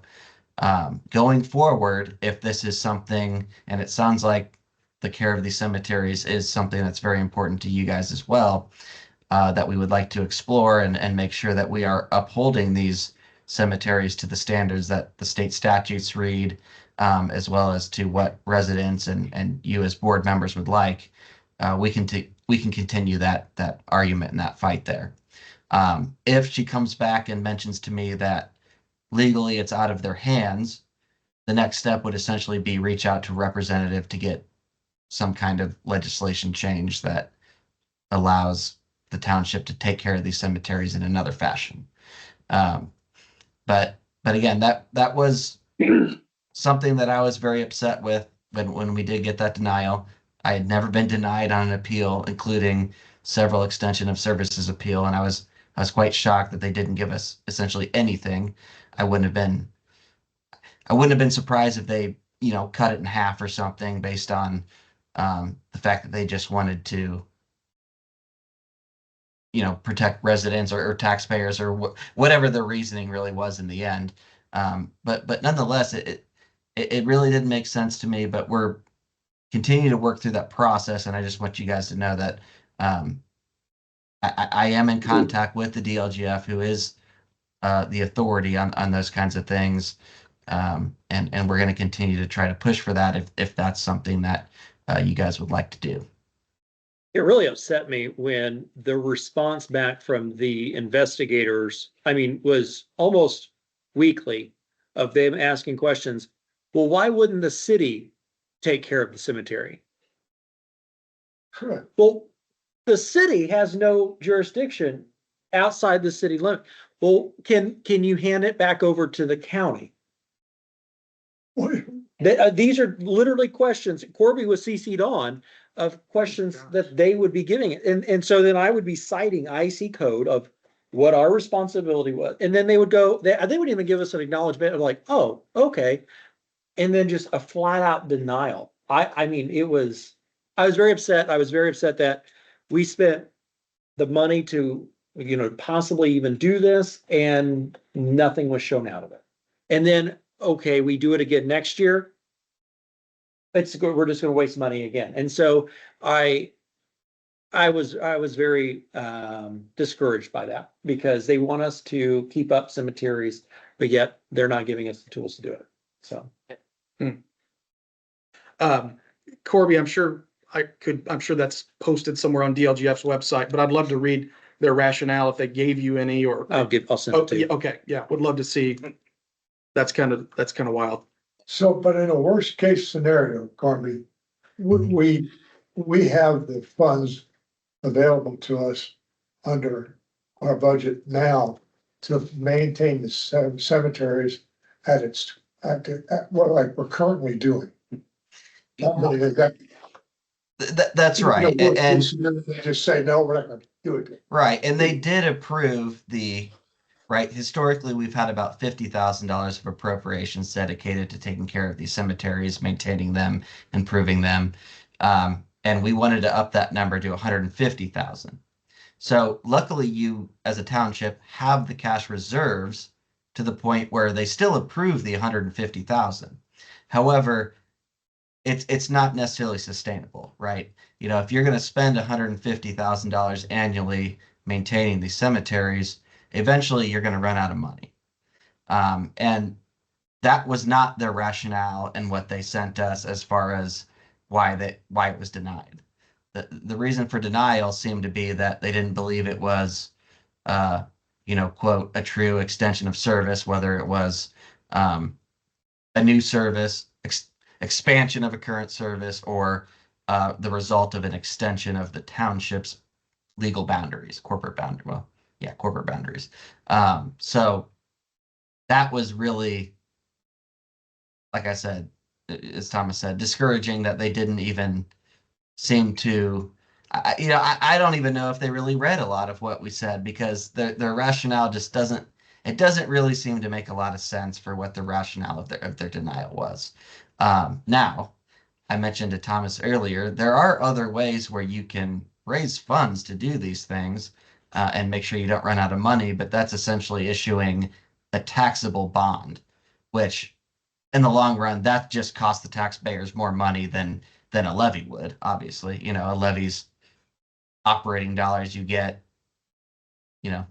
going forward, if this is something, and it sounds like the care of these cemeteries is something that's very important to you guys as well, that we would like to explore and make sure that we are upholding these cemeteries to the standards that the state statutes read, as well as to what residents and you as board members would like, we can continue that argument and that fight there. If she comes back and mentions to me that legally it's out of their hands, the next step would essentially be reach out to a representative to get some kind of legislation change that allows the township to take care of these cemeteries in another fashion. But again, that was something that I was very upset with when we did get that denial. I had never been denied on an appeal, including several extension of services appeal, and I was quite shocked that they didn't give us essentially anything. I wouldn't have been surprised if they, cut it in half or something based on the fact that they just wanted to, protect residents or taxpayers or whatever their reasoning really was in the end. But nonetheless, it really didn't make sense to me. But we're continuing to work through that process, and I just want you guys to know that I am in contact with the DLGF, who is the authority on those kinds of things. And we're going to continue to try to push for that if that's something that you guys would like to do. It really upset me when the response back from the investigators, was almost weekly of them asking questions. Well, why wouldn't the city take care of the cemetery? Correct. Well, the city has no jurisdiction outside the city limit. Well, can you hand it back over to the county? These are literally questions Corby was CC'd on of questions that they would be giving it. And so then I would be citing IC code of what our responsibility was. And then they would go, they wouldn't even give us an acknowledgement of like, oh, okay. And then just a flat out denial. I was very upset. I was very upset that we spent the money to, possibly even do this and nothing was shown out of it. And then, okay, we do it again next year. We're just going to waste money again. And so I was very discouraged by that because they want us to keep up cemeteries, but yet they're not giving us the tools to do it. So, Corby, I'm sure that's posted somewhere on DLGF's website, but I'd love to read their rationale if they gave you any, or I'll send it to you. Okay, yeah, would love to see. That's kind of wild. So, but in a worst case scenario, Carly, we have the funds available to us under our budget now to maintain the cemeteries at what like we're currently doing. Not really That's right. And they just say, no, we're not gonna do it. right. And they did approve right. Historically, we've had about $50,000 of appropriations dedicated to taking care of these cemeteries, maintaining them, improving them. And we wanted to up that number to 150,000. So luckily you as a township have the cash reserves to the point where they still approve the 150,000. However, it's not necessarily sustainable, right? If you're going to spend $150,000 annually maintaining these cemeteries, eventually you're going to run out of money. And that was not their rationale and what they sent us as far as why it was denied. The reason for denial seemed to be that they didn't believe it was, quote, a true extension of service, whether it was a new service, expansion of a current service, or the result of an extension of the township's legal boundaries, corporate boundaries. So that was really, like I said, as Thomas said, discouraging that they didn't even seem to, I don't even know if they really read a lot of what we said, because their rationale just doesn't really seem to make a lot of sense for what the rationale of their denial was. Now, I mentioned to Thomas earlier, there are other ways where you can raise funds to do these things and make sure you don't run out of money, but that's essentially issuing a taxable bond, which in the long run, that just costs the taxpayers more money than a levy would, obviously. A levy's operating dollars you get you know,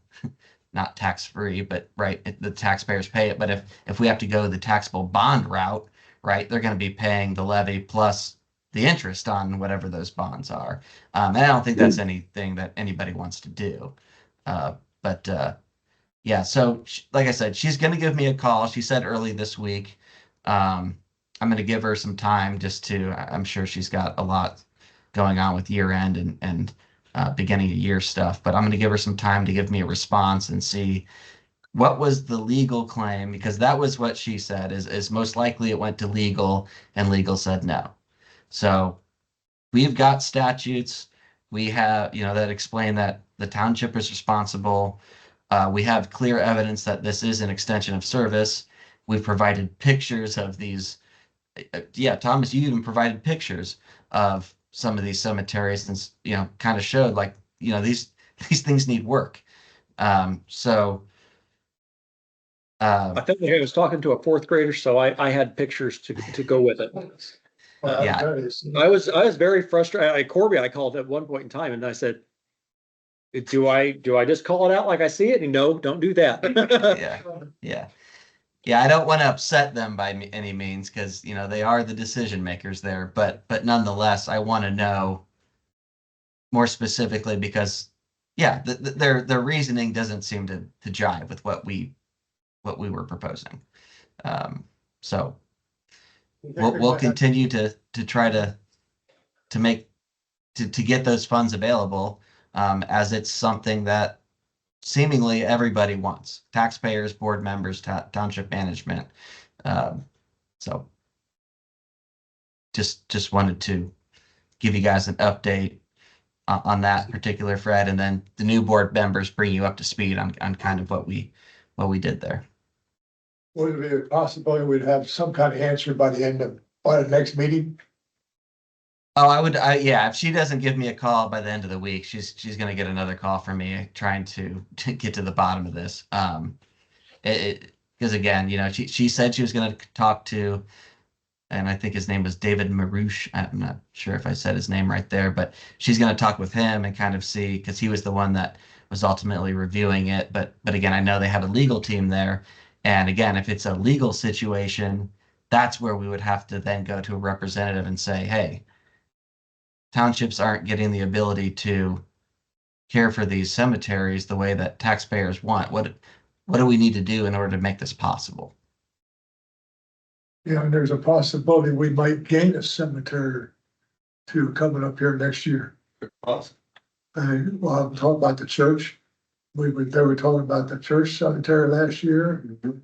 not tax-free, but right, the taxpayers pay it. But if we have to go the taxable bond route, right, they're going to be paying the levy plus the interest on whatever those bonds are. And I don't think that's anything that anybody wants to do. But yeah, so like I said, she's going to give me a call. She said early this week. I'm going to give her some time just to, I'm sure she's got a lot going on with year end and beginning of year stuff, but I'm going to give her some time to give me a response and see what was the legal claim, because that was what she said is most likely it went to legal and legal said no. So we've got statutes. We have, that explain that the township is responsible. We have clear evidence that this is an extension of service. We've provided pictures of these. Yeah, Thomas, you even provided pictures of some of these cemeteries and, kind of showed like, these things need work. So. I think I was talking to a fourth grader, so I had pictures to go with it. Yeah. I was very frustrated. Corby, I called at one point in time and I said, do I just call it out like I see it? And no, don't do that. Yeah. I don't want to upset them by any means because, they are the decision makers there, but nonetheless, I want to know more specifically because their reasoning doesn't seem to jive with what we were proposing. So we'll continue to try to get those funds available, as it's something that seemingly everybody wants: taxpayers, board members, township management. So just wanted to give you guys an update on that particular thread, and then the new board members bring you up to speed on kind of what we did there. Would it be a possibility we'd have some kind of answer by the next meeting? Oh, if she doesn't give me a call by the end of the week, she's going to get another call from me trying to get to the bottom of this. Because again, she said she was going to talk to, and I think his name was David Marouche. I'm not sure if I said his name right there, but she's going to talk with him and kind of see, because he was the one that was ultimately reviewing it. But again, I know they have a legal team there. And again, if it's a legal situation, that's where we would have to then go to a representative and say, hey, townships aren't getting the ability to care for these cemeteries the way that taxpayers want. What do we need to do in order to make this possible? Yeah, and there's a possibility we might gain a cemetery too coming up here next year. Awesome. And well, I'm talking about the church. They were talking about the church cemetery last year. And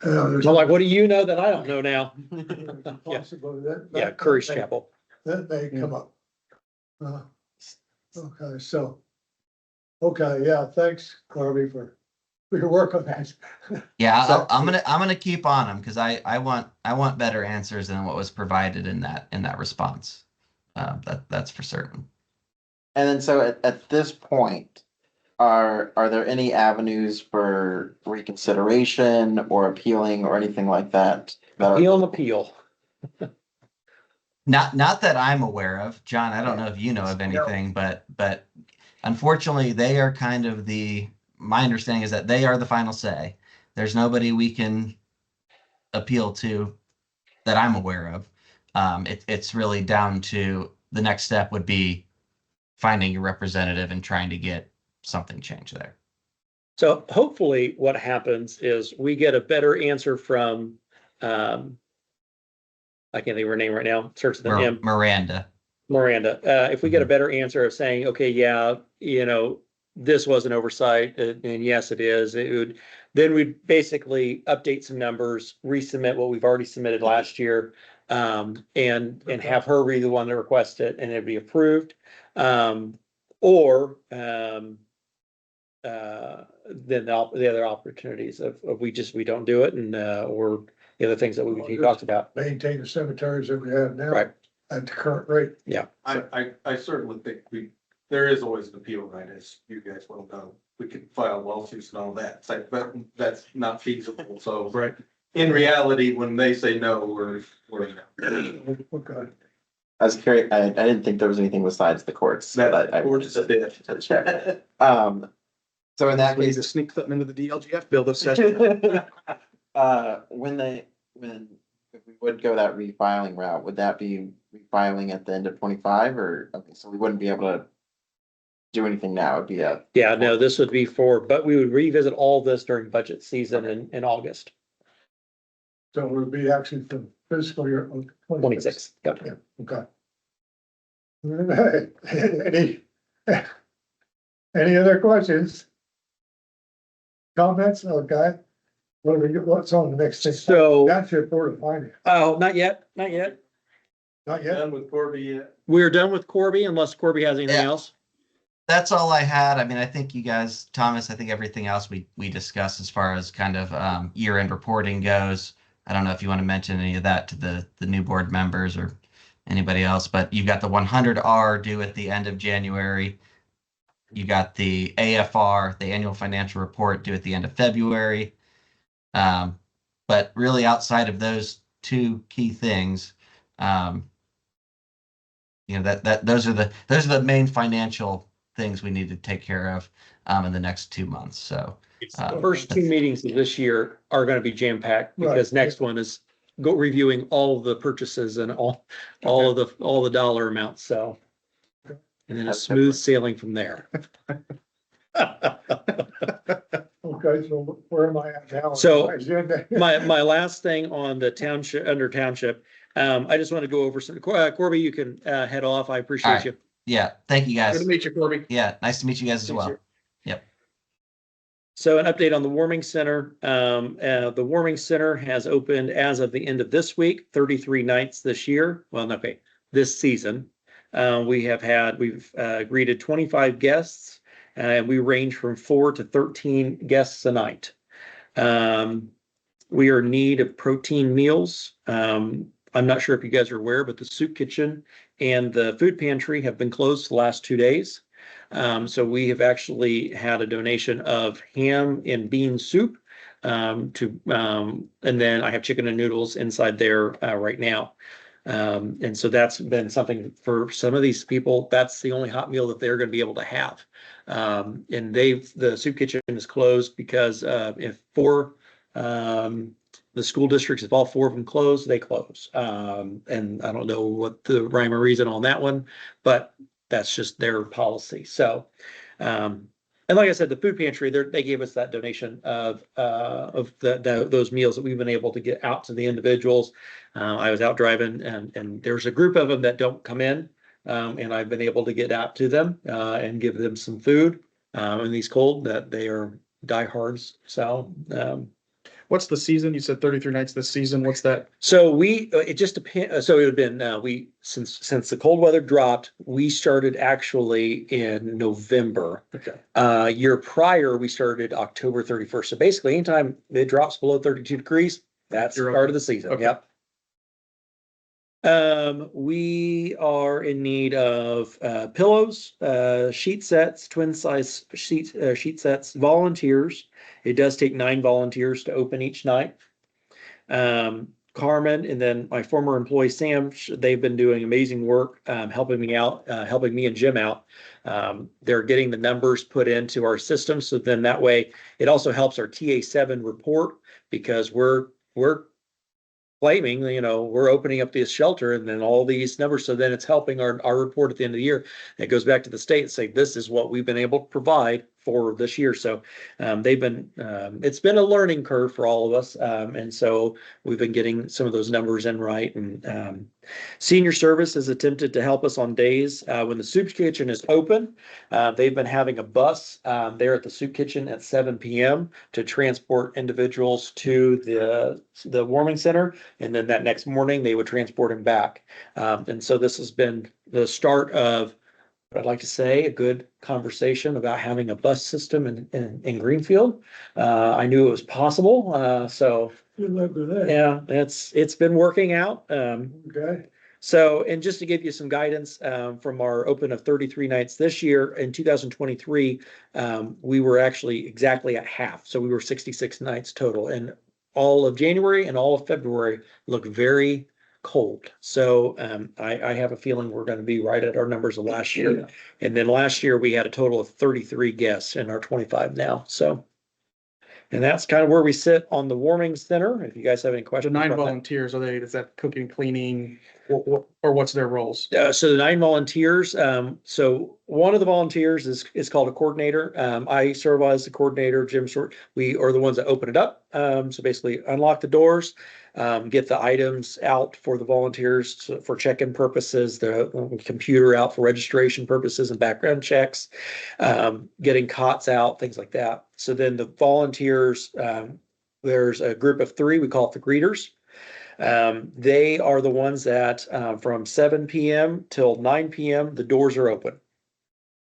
there's I'm like, what do you know that I don't know now? a possibility that. Yeah, Curry's Chapel. That may come up. Okay, yeah, thanks, Corby, for your work on that. Yeah, So- I'm gonna keep on them because I want better answers than what was provided in that response. That's for certain. And then so at this point, are there any avenues for reconsideration or appealing or anything like that? Appeal. Not that I'm aware of, John. I don't know if you know of anything, but unfortunately, they are kind of my understanding is that they are the final say. There's nobody we can appeal to that I'm aware of. It's really down to the next step would be finding a representative and trying to get something changed there. So hopefully what happens is we get a better answer from, I can't think of her name right now. Starts with an M. Miranda. If we get a better answer of saying, okay, yeah, this was an oversight, and yes, it is, then we'd basically update some numbers, resubmit what we've already submitted last year, and have her be the one to request it, and it'd be approved. Or then the other opportunities of we don't do it, and or the other things that we talked about. Maintain the cemeteries that we have now. Right. At the current rate. Yeah. I certainly think there is always an appeal, right, as you guys well know. We could file lawsuits and all that. It's like, but that's not feasible. So Right. in reality, when they say no, we're Okay. I was curious, I didn't think there was anything besides the courts. But I wanted to check. So in that We need case, to sneak something into the DLGF bill this session. if we would go that refiling route, would that be refiling at the end of 25 or, okay, so we wouldn't be able to do anything now, it'd be a. Yeah, no, this would be but we would revisit all this during budget season in August So it would be actually for fiscal year. 26th. Yep. Yeah, okay. All right. Any other questions? Comments? Okay. What's on the next thing? So, Township Board of Finance, oh, not yet, not yet. not yet. Done with Corby yet? We're done with Corby unless Corby has anything Yeah. else. That's all I had. I mean, I think you guys, Thomas, I think everything else we discussed as far as kind of year-end reporting goes. I don't know if you want to mention any of that to the new board members or anybody else, but you've got the 100R due at the end of January. You got the AFR, the annual financial report, due at the end of February. But really outside of those two key things, those are the main financial things we need to take care of in the next 2 months. So The first two meetings of this year are going to be jam-packed because Right. next one is reviewing all of the purchases and all of the dollar amounts. So, and then a smooth sailing from there. Okay, so where am I at now? So, Agenda. My last thing on the township, under township, I just want to go over some, Corby, you can head off. I appreciate Alright. you. yeah, thank you Good guys. to meet you, Corby. Yeah, nice to meet you guys as Thanks, well. sir. Yep. So an update on the warming center. The warming center has opened as of the end of this week, 33 nights this year. Well, okay, this season. We've greeted 25 guests, and we range from 4 to 13 guests a night. We are in need of protein meals. I'm not sure if you guys are aware, but the soup kitchen and the food pantry have been closed the last 2 days. So we have actually had a donation of ham and bean soup and then I have chicken and noodles inside there right now. And so that's been something for some of these people. That's the only hot meal that they're going to be able to have. And the soup kitchen is closed because if the school districts, if all 4 of them close, they close. And I don't know what the rhyme or reason on that one, but that's just their policy. So, and like I said, the food pantry, they gave us that donation of those meals that we've been able to get out to the individuals. I was out driving and there's a group of them that don't come in. And I've been able to get out to them and give them some food in these cold that they are diehards. So, What's the season? You said 33 nights this season. What's that? so it just depends. So it would have been, since the cold weather dropped, we started actually in November. Okay. Year prior, we started October 31st. So basically anytime it drops below 32 degrees, that's the You're start open. of the season. Okay. Yep. We are in need of pillows, sheet sets, twin size sheet sets, volunteers. It does take 9 volunteers to open each night. Carmen and then my former employee Sam, they've been doing amazing work, helping me out, helping me and Jim out. They're getting the numbers put into our system, so then that way it also helps our TA7 report because we're claiming, we're opening up this shelter and then all these numbers. So then it's helping our report at the end of the year. It goes back to the state and say, this is what we've been able to provide for this year. So it's been a learning curve for all of us. And so we've been getting some of those numbers in right. And senior service has attempted to help us on days when the soup kitchen is open. They've been having a bus there at the soup kitchen at 7 p.m. to transport individuals to the warming center. And then that next morning they would transport him back. And so this has been the start of, I'd like to say, a good conversation about having a bus system in Greenfield. I knew it was possible. So Good luck with that. yeah, it's been working out. Okay. So, and just to give you some guidance from our open of 33 nights this year, in 2023, we were actually exactly at half. So we were 66 nights total. And all of January and all of February look very cold. So, I have a feeling we're gonna be right at our numbers of last year. And then last year, we had a total of 33 guests in our 25 now, so. And that's kind of where we sit on the warming center. If you guys have any The questions. 9 about that. volunteers, is that cooking, cleaning, or what's their roles? So the 9 volunteers, so one of the volunteers is called a coordinator. I serve as the coordinator, Jim Short. We are the ones that open it up. So basically unlock the doors, get the items out for the volunteers for check-in purposes, the computer out for registration purposes and background checks, getting cots out, things like that. So then the volunteers, there's a group of 3, we call it the greeters. They are the ones that, from 7 PM till 9 PM, the doors are open.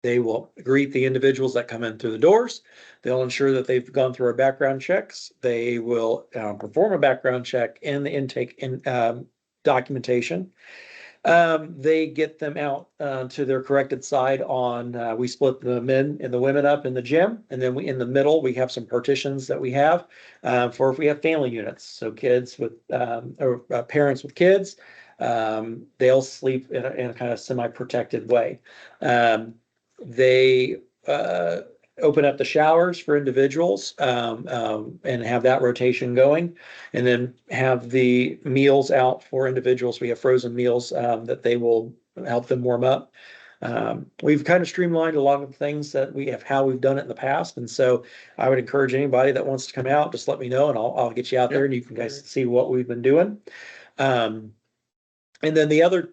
They will greet the individuals that come in through the doors. They'll ensure that they've gone through our background checks. They will, perform a background check in the intake and, documentation. They get them out, to their corrected side on, we split the men and the women up in the gym. And then in the middle, we have some partitions that we have, for if we have family units. So kids with, or parents with kids, they'll sleep in a kind of semi-protected way. They, open up the showers for individuals, and have that rotation going. And then have the meals out for individuals. We have frozen meals, that they will help them warm up. We've kind of streamlined a lot of the things that we have, how we've done it in the past. And so I would encourage anybody that wants to come out, just let me know and I'll get you out there and you can guys see what we've been doing. And then the other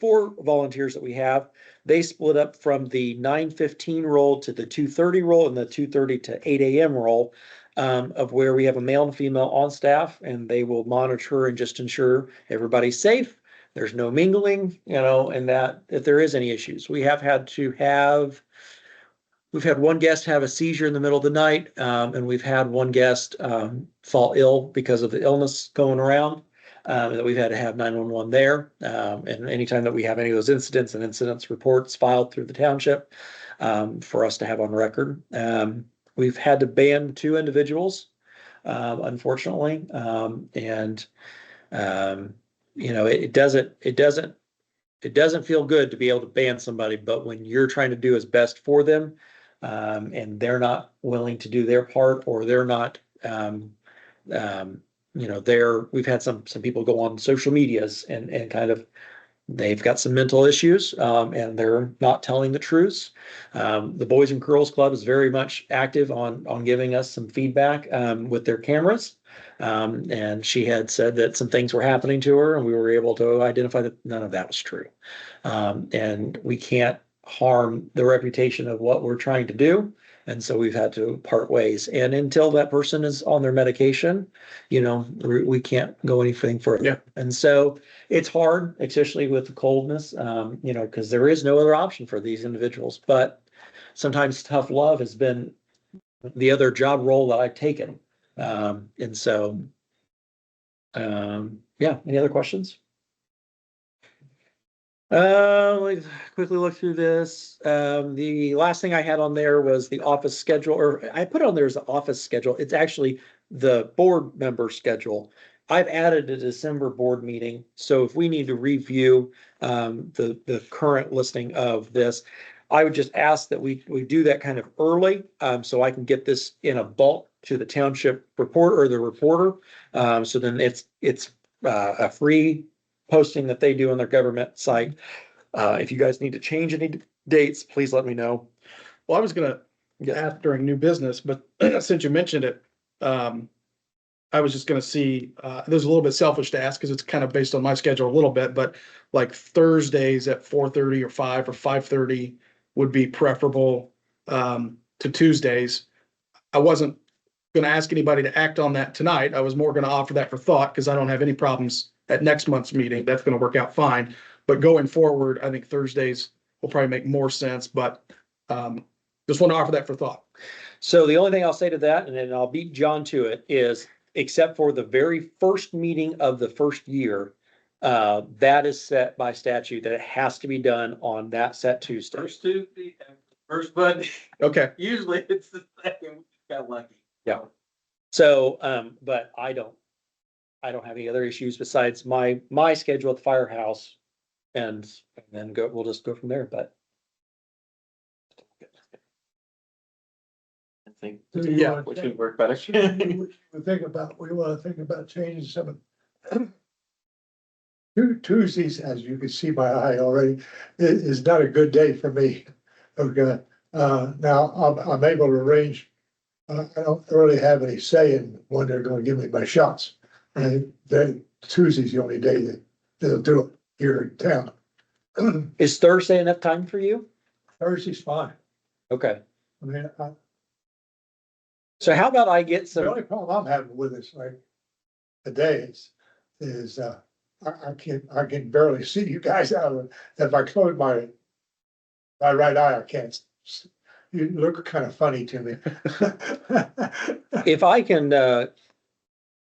4 volunteers that we have, they split up from the 9:15 roll to the 2:30 roll and the 2:30 to 8 AM roll, of where we have a male and female on staff, and they will monitor and just ensure everybody's safe. There's no mingling, and that if there is any issues, we've had one guest have a seizure in the middle of the night, and we've had one guest, fall ill because of the illness going around. That we've had to have 911 there. And anytime that we have any of those incidents and incidents reports filed through the township, for us to have on record. We've had to ban 2 individuals, unfortunately. It doesn't feel good to be able to ban somebody, but when you're trying to do what's best for them, and they're not willing to do their part, or they're not, we've had some people go on social medias and kind of, they've got some mental issues, and they're not telling the truths. The Boys and Girls Club is very much active on giving us some feedback, with their cameras. And she had said that some things were happening to her and we were able to identify that none of that was true. And we can't harm the reputation of what we're trying to do. And so we've had to part ways. And until that person is on their medication, we can't go anything further. Yeah. And so it's hard, especially with the coldness, because there is no other option for these individuals. But sometimes tough love has been the other job role that I've taken. And so, any other questions? Let me quickly look through this. The last thing I had on there was the office schedule, or I put on there as the office schedule. It's actually the board member schedule. I've added a December board meeting. So if we need to review, the current listing of this, I would just ask that we do that kind of early, so I can get this in a bulk to the township report or the reporter. So then it's a free posting that they do on their government site. If you guys need to change any dates, please let me know. Well, I was gonna ask during new business, but since you mentioned it, I was just gonna see, this is a little bit selfish to ask because it's kind of based on my schedule a little bit, but like Thursdays at 4:30 or 5 or 5:30 would be preferable, to Tuesdays. I wasn't gonna ask anybody to act on that tonight. I was more gonna offer that for thought because I don't have any problems at next month's meeting. That's gonna work out fine. But going forward, I think Thursdays will probably make more sense, but just want to offer that for thought. So the only thing I'll say to that, and then I'll beat John to it, is except for the very first meeting of the first year, that is set by statute that it has to be done on that set Tuesday. First Tuesday, first Monday. Okay. Usually it's the second. We got lucky. Yeah. So, but I don't I don't have any other issues besides my schedule at the firehouse. And then we'll just go from there, but. I think, Do you Yeah, want which to would work better. we want to think about changing some of Tuesdays, as you can see by eye already, is not a good day for me. Okay, now I'm able to arrange, I don't really have any say in when they're gonna give me my shots. And then Tuesday's the only day that they'll do it here in town. Is Thursday enough time for you? Thursday's fine. Okay, I mean, so how about I get the some, only problem I'm having with this, like, today is, I can barely see you guys out of, if I close my right eye, I can't. You look kind of funny to me. if I can,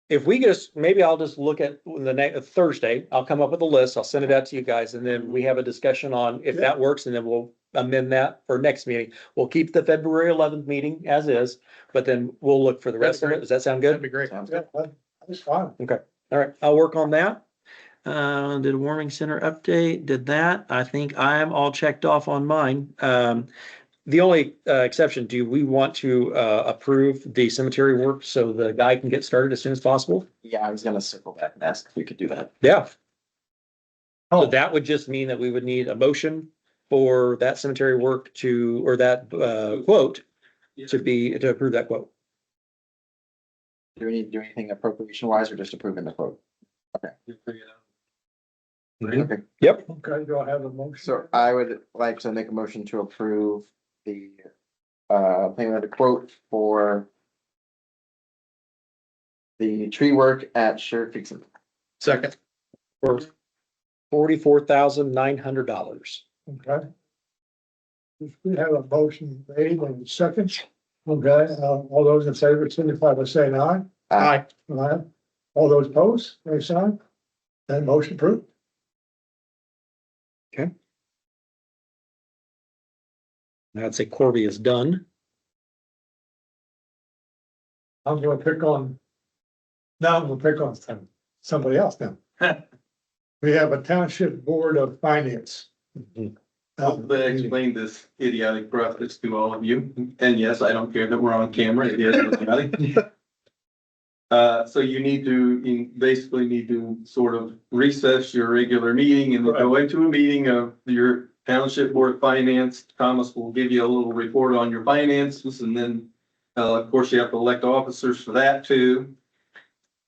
if we just, maybe I'll just look at the next Thursday, I'll come up with a list, I'll send it out to you guys, and then we have a discussion on if that works, and then we'll amend that for next meeting. We'll keep the February 11th meeting as is, but then we'll look for the rest of it. Does that sound That'd good? be great. Sounds Yeah, good. that's fine. All right, I'll work on that. Did a warming center update, did that. I think I'm all checked off on mine. The only exception, do we want to approve the cemetery work so the guy can get started as soon as possible? Yeah, I was gonna circle back and ask if we could do that. Yeah. So Oh, that would just mean that we would need a motion for that cemetery work to, or that quote to approve that quote. Do we need to do anything appropriation wise or just approving the quote? Okay. Yep. okay, do I have a motion? So I would like to make a motion to approve the payment of the quote for the tree work at Sheriff Fixon. Second. For $44,900. Okay. We have a motion made and second. Okay, all those in favor, signify by saying aye. Aye. Aye. All those opposed, same sign. That motion approved. I'd say Corby is done. I'm gonna pick on, now I'm gonna pick on somebody else now. We have a Township Board of Finance. Hopefully I explained this idiotic process to all of you, and yes, I don't care that we're on camera, it is idiotic. So you basically need to sort of recess your regular meeting and then go into a meeting of your Township Board of Finance. Thomas will give you a little report on your finances, and then, of course, you have to elect officers for that too.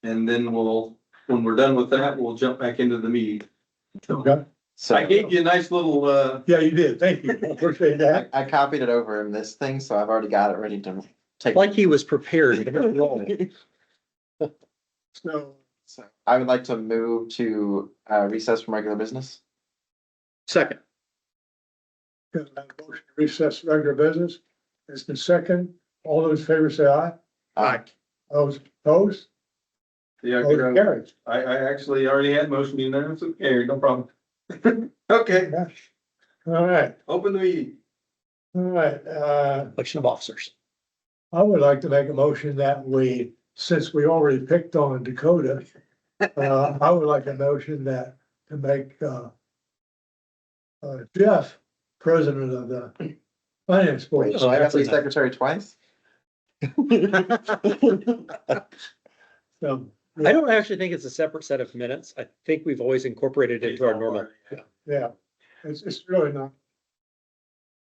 And then when we're done with that, we'll jump back into the meeting. Okay, So I gave you a nice little, yeah, you did, thank you, appreciate that. I copied it over in this thing, so I've already got it ready to take. Like he was prepared. So, So I would like to move to recess from regular business. Second. motion to recess regular business, it's been second, all those in favor say aye. Aye. Those opposed, yeah, motion carries. I actually already had motion in there, so carry, no problem. Okay, All right, open the meeting. all right, Election of officers. I would like to make a motion that we, since we already picked on Dakota, I would like a motion that to make, Jeff president of the finance board. Wait, so I got to be secretary twice? So, I don't actually think it's a separate set of minutes. I think we've always incorporated it into our normal. yeah, it's really not.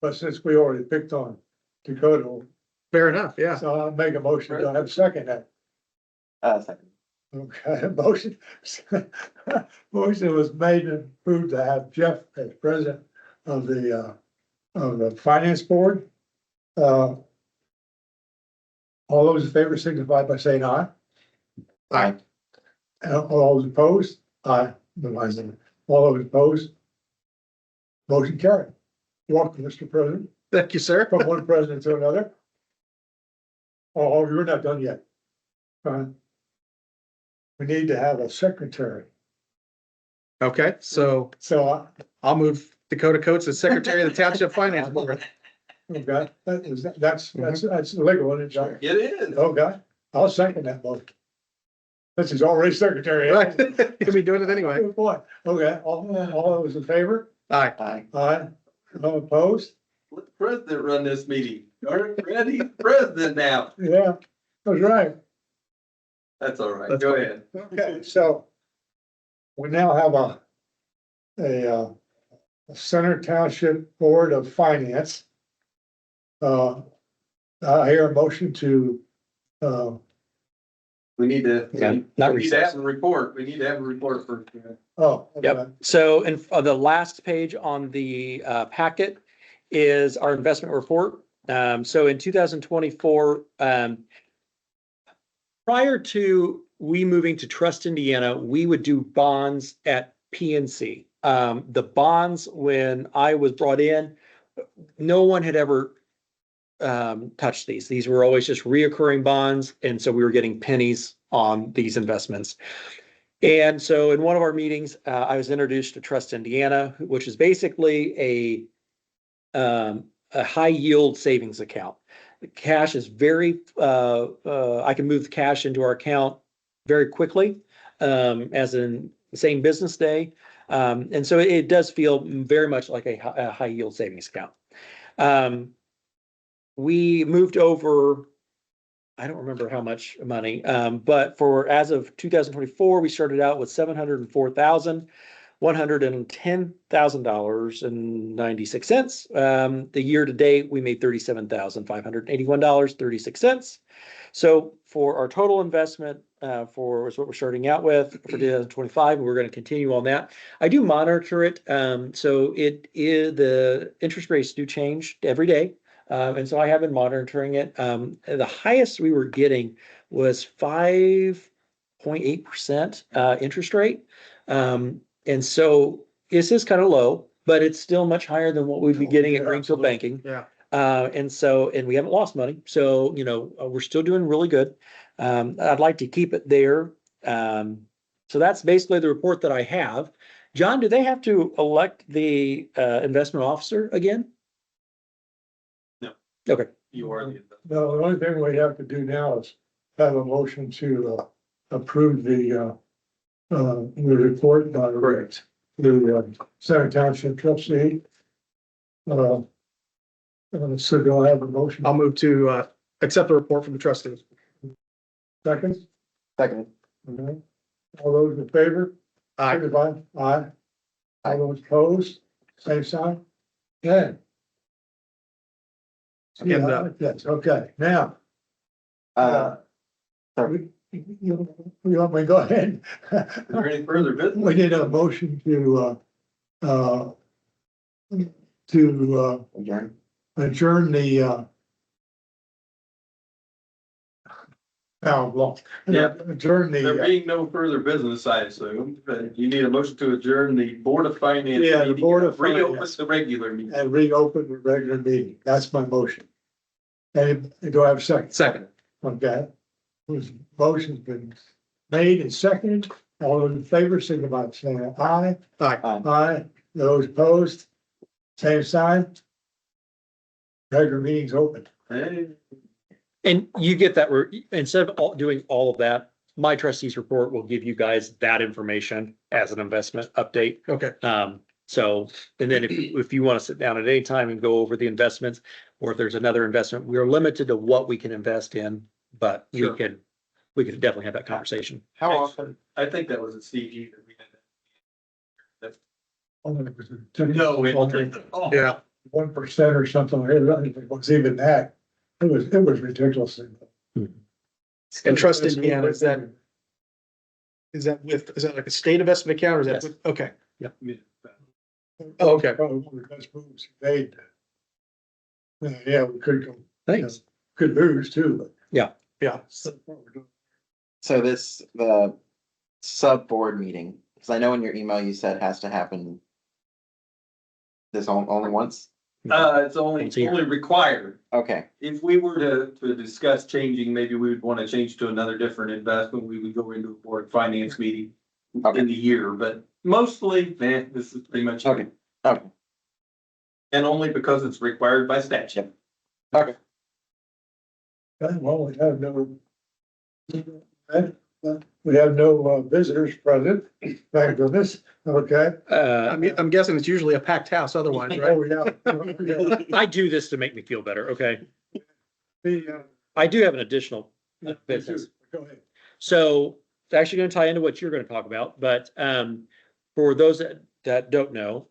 But since we already picked on Dakota, Fair enough, yeah. so I'll make a motion, do I have a second that? Second. Okay, motion. Motion was made and approved to have Jeff as president of the finance board. All those in favor signify by saying aye. Aye. And all those opposed, aye. All those opposed. Motion carried. Welcome, Mr. President, Thank you, sir. from one president to another. Oh, you're not done yet. We need to have a secretary. Okay, so So, I'll move Dakota Coates as secretary of the Township Finance Board. okay, that's legal, isn't it? It is. Okay, I'll second that motion. This is already secretary. Right, could be doing it anyway. Good point. Okay, all those in favor? Aye. Aye. Aye. No opposed? Let the president run this meeting. All right, Randy, he's president now. Yeah, that's right. That's all right. That's Go fine. ahead. Okay, so we now have a Center Township Board of Finance. I hear a motion to, We need to, Yeah, not we need to recess. have a report. We need to have a report first. oh. okay. Yep. So, and the last page on the packet is our investment report. So in 2024, prior to we moving to Trust Indiana, we would do bonds at PNC. The bonds, when I was brought in, no one had ever touched these. These were always just reoccurring bonds. And so we were getting pennies on these investments. And so in one of our meetings, I was introduced to Trust Indiana, which is basically a high yield savings account. The cash is very, I can move the cash into our account very quickly, as in the same business day. And so it does feel very much like a high yield savings account. We moved over, I don't remember how much money, but for as of 2024, we started out with $704,110,000.96. The year to date, we made $37,581.36. So for our total investment, for is what we're starting out with for 2025, we're going to continue on that. I do monitor it, so it is the interest rates do change every day. And so I have been monitoring it. The highest we were getting was 5.8% interest rate. And so this is kind of low, but it's still much higher than what we'd be getting at Greenfield Banking. Yeah. And we haven't lost money. So, we're still doing really good. I'd like to keep it there. So that's basically the report that I have. John, do they have to elect the investment officer again? Okay. You are the. No, the only thing we have to do now is have a motion to approve the report by Correct. the Center Township trustee. So do I have a motion? I'll move to accept the report from the trustees. Second? Second. Okay. All those in favor? Aye. Signify. Aye. All those opposed, same sign? Okay. And, Yeah, yes, okay, now. Sorry. You want me to go ahead? Is there any further business? We need a motion to Adjourn. adjourn the Yeah. adjourn There the, being no further business, I assume, but you need a motion to adjourn the Board of Finance. Yeah, the meeting Board and of reopen Finance. the regular meeting. and reopen the regular meeting. That's my motion. And do I have a second? Second. Okay. Whose motion's been made and seconded. All those in favor, signify by saying aye. Aye. Aye. Those opposed, same sign. Regular meeting's open. Hey, And you get that, instead of doing all of that, my trustees report will give you guys that information as an investment update. Okay. So, and then if you want to sit down at any time and go over the investments, or if there's another investment, we are limited to what we can invest in, but Sure. we could definitely have that conversation. How often? I think that was a CG that we had. No, Yeah. 1% or something. It was even that. It was ridiculous. And Trust Indiana, is that like a state investment account or is that, Yes. okay. Oh, Okay. Probably one of the best moves he made. Yeah, we could go, Thanks. good moves too, but. Yeah. So the sub-board meeting, because I know in your email you said has to happen only once? It's only Once a year. required. Okay, If we were to discuss changing, maybe we would want to change to another different investment. We would go into a board finance meeting Okay. in the year, but mostly, this is pretty much. okay, okay. And only because it's required by statute. Well, we have no. We have no visitors present, thank goodness, okay? I'm guessing it's usually a packed house otherwise, right? Oh, yeah. I do this to make me feel better, okay? The, I do have an additional business. Go ahead. So it's actually gonna tie into what you're gonna talk about, but for those that don't know,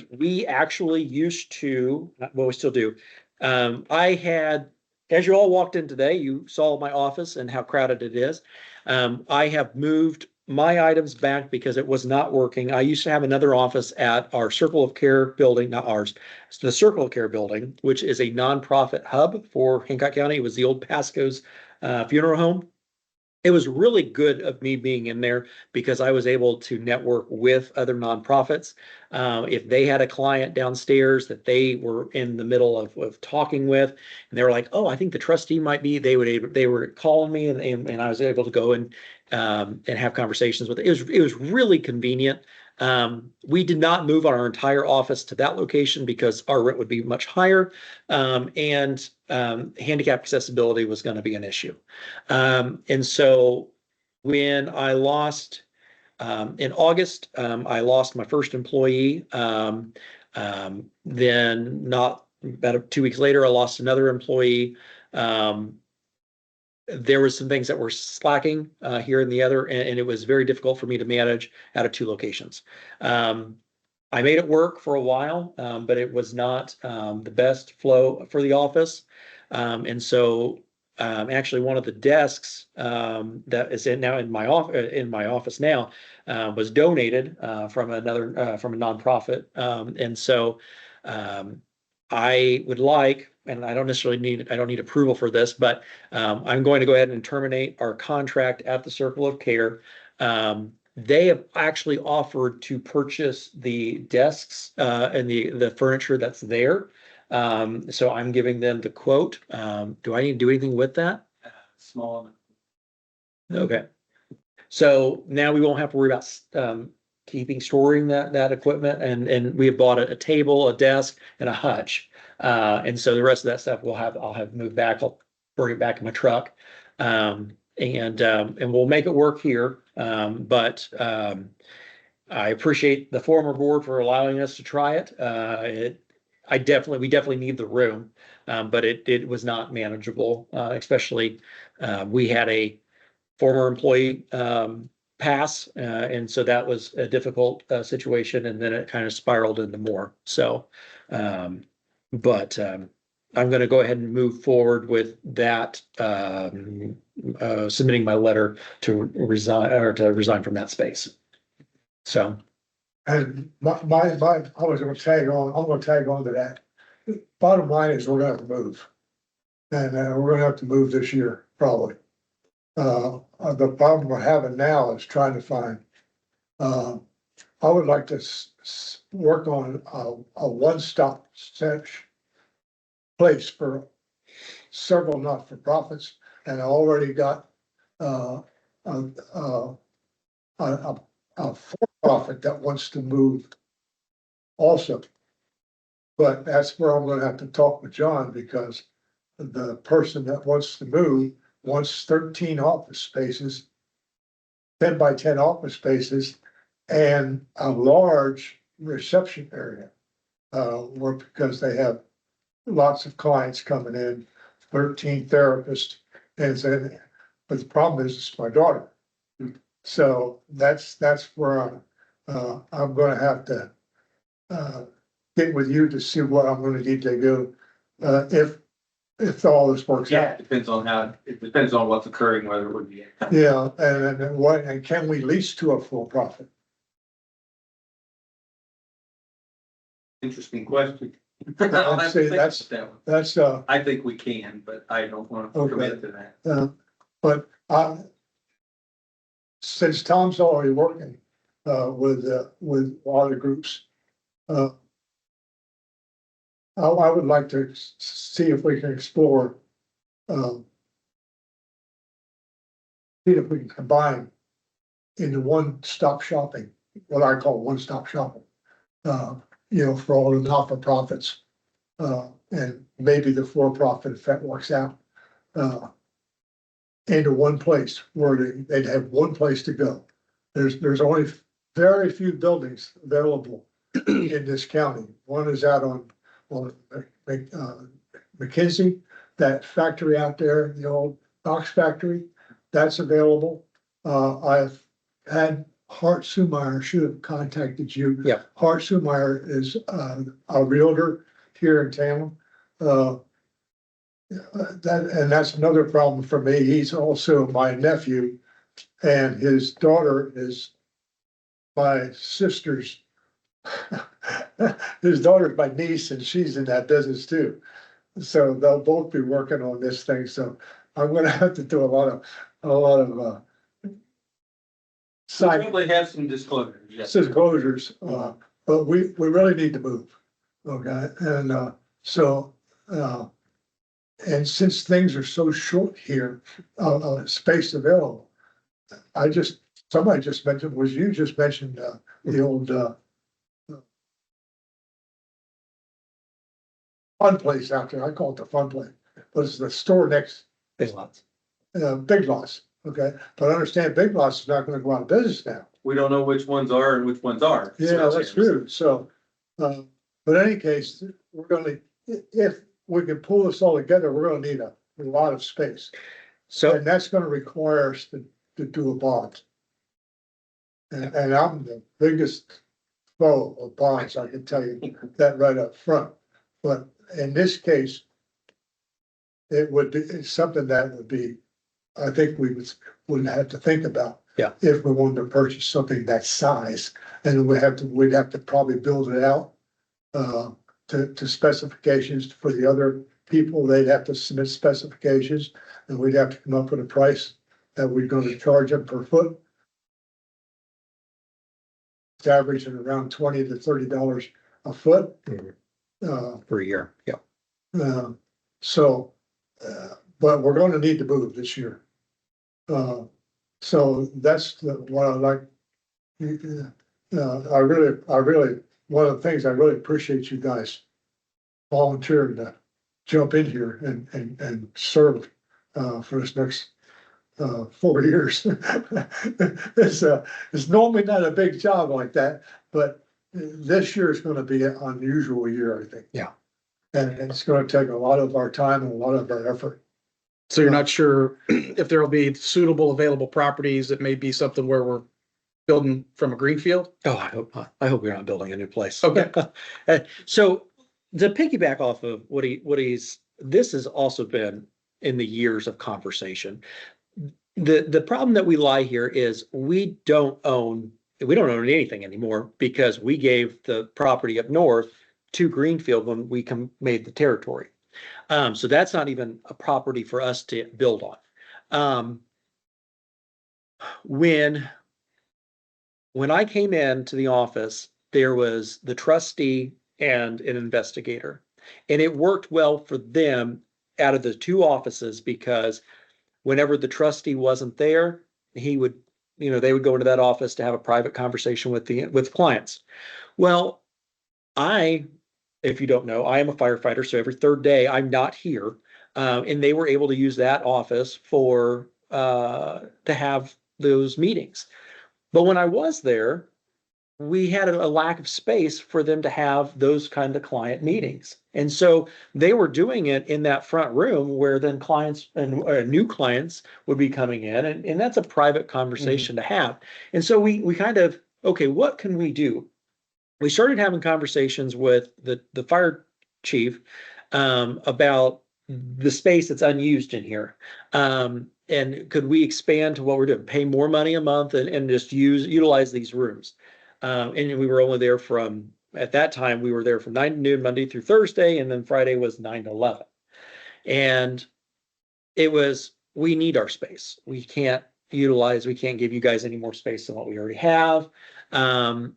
we actually used to, well, we still do. I had, as you all walked in today, you saw my office and how crowded it is. I have moved my items back because it was not working. I used to have another office at our Circle of Care building, not ours, it's the Circle of Care building, which is a nonprofit hub for Hancock County. It was the old Pasco's funeral home. It was really good of me being in there because I was able to network with other nonprofits. If they had a client downstairs that they were in the middle of talking with, and they were like, "Oh, I think the trustee might be," they were calling me, and I was able to go and have conversations with it. It was really convenient. We did not move our entire office to that location because our rent would be much higher, and handicap accessibility was going to be an issue. And so when I lost in August, I lost my first employee. Then not about 2 weeks later, I lost another employee. There was some things that were slacking here and the other, and it was very difficult for me to manage out of two locations. I made it work for a while, but it was not the best flow for the office. And so actually one of the desks that is now in my office now was donated from from a nonprofit. And so I would like, and I don't need approval for this, but I'm going to go ahead and terminate our contract at the Circle of Care. They have actually offered to purchase the desks and the furniture that's there. So I'm giving them the quote. Do I need to do anything with that? Small. Okay. So now we won't have to worry about storing that equipment, and we have bought a table, a desk, and a hutch. And so the rest of that stuff I'll have moved back. I'll bring it back in my truck. And we'll make it work here. But I appreciate the former board for allowing us to try it. We definitely need the room, but it was not manageable, especially we had a former employee pass, and so that was a difficult situation, and then it kind of spiraled into more. So, but I'm going to go ahead and move forward with that, submitting my letter to resign from that space. So, And I was gonna I'm gonna tag on to that. Bottom line is we're gonna have to move. And we're gonna have to move this year, probably. The problem we're having now is trying to find, I would like to work on a one-stop place for several not-for-profits, and I already got a for-profit that wants to move also. But that's where I'm gonna have to talk with John, because the person that wants to move wants 13 office spaces, 10 by 10 office spaces, and a large reception area. Because they have lots of clients coming in, 13 therapists, but the problem is it's my daughter. So that's where I'm gonna have to get with you to see what I'm gonna need to do, if all this works Yeah, out. it depends on what's occurring, whether it would be. Yeah, and can we lease to a for-profit? Interesting question. I'll have to See, think that's- about that one. That's, I think we can, but I don't want to Okay. commit to that. but since Tom's already working, with other groups, I would like to see if we can explore, see if we can combine into one-stop shopping, what I call one-stop shopping. For all the not-for-profits, and maybe the for-profit if that works out. into one place where they'd have one place to go. There's only very few buildings available in this county. One is out on McKinsey, that factory out there, the old box factory, that's available. I've had Hart Sumeyer should have contacted you. Yeah. Hart Sumeyer is a realtor here in town. That's another problem for me. He's also my nephew, and his daughter is my sister's. His daughter's my niece, and she's in that business too. So they'll both be working on this thing. So I'm gonna have to do a lot of side Probably have some disclosures, yes. disclosures, but we really need to move. Okay, and so, and since things are so short here, space available, somebody just mentioned, you just mentioned, the old, fun place out there. I call it the fun place, but it's the store next, Big lots. Big Lots, okay? But understand, Big Lots is not gonna go out of business now. We don't know which ones are and which ones aren't. Yeah, that's true. So, but in any case, we're gonna, if we can pull this all together, we're gonna need a lot of space. So, And that's gonna require us to do a bond. And I'm the biggest foe of bonds, I can tell you that right up front. But in this case, it's something that would be, I think would have to think about. Yeah. If we wanted to purchase something that size, and we'd have to probably build it out to specifications for the other people. They'd have to submit specifications, and we'd have to come up with a price that we're gonna charge them per foot. It's averaging around $20 to $30 a foot. per year, yeah. So, but we're gonna need to move this year. So that's what I like. I really, one of the things I really appreciate you guys volunteering to jump in here and serve for this next 4 years. It's normally not a big job like that, but this year is gonna be an unusual year, I think. Yeah. And it's gonna take a lot of our time and a lot of our effort. So you're not sure if there will be suitable available properties. It may be something where we're building from a greenfield. Oh, I hope not. I hope we're not building a new place. Okay. So to piggyback off of this has also been in the years of conversation. The problem that we lie here is we don't own anything anymore because we gave the property up north to Greenfield when we made the territory. So that's not even a property for us to build on. When I came into the office, there was the trustee and an investigator, and it worked well for them out of the two offices because whenever the trustee wasn't there, he would, they would go into that office to have a private conversation with clients. Well, if you don't know, I am a firefighter, so every third day I'm not here. And they were able to use that office to have those meetings. But when I was there, we had a lack of space for them to have those kind of client meetings. And so they were doing it in that front room where then clients and new clients would be coming in. And that's a private conversation to have. And so we kind of, okay, what can we do? We started having conversations with the fire chief about the space that's unused in here. And could we expand to what we're doing, pay more money a month and just utilize these rooms? And we were only there at that time, we were there from 9 to noon, Monday through Thursday, and then Friday was 9 to 11. And we need our space. We can't give you guys any more space than what we already have. And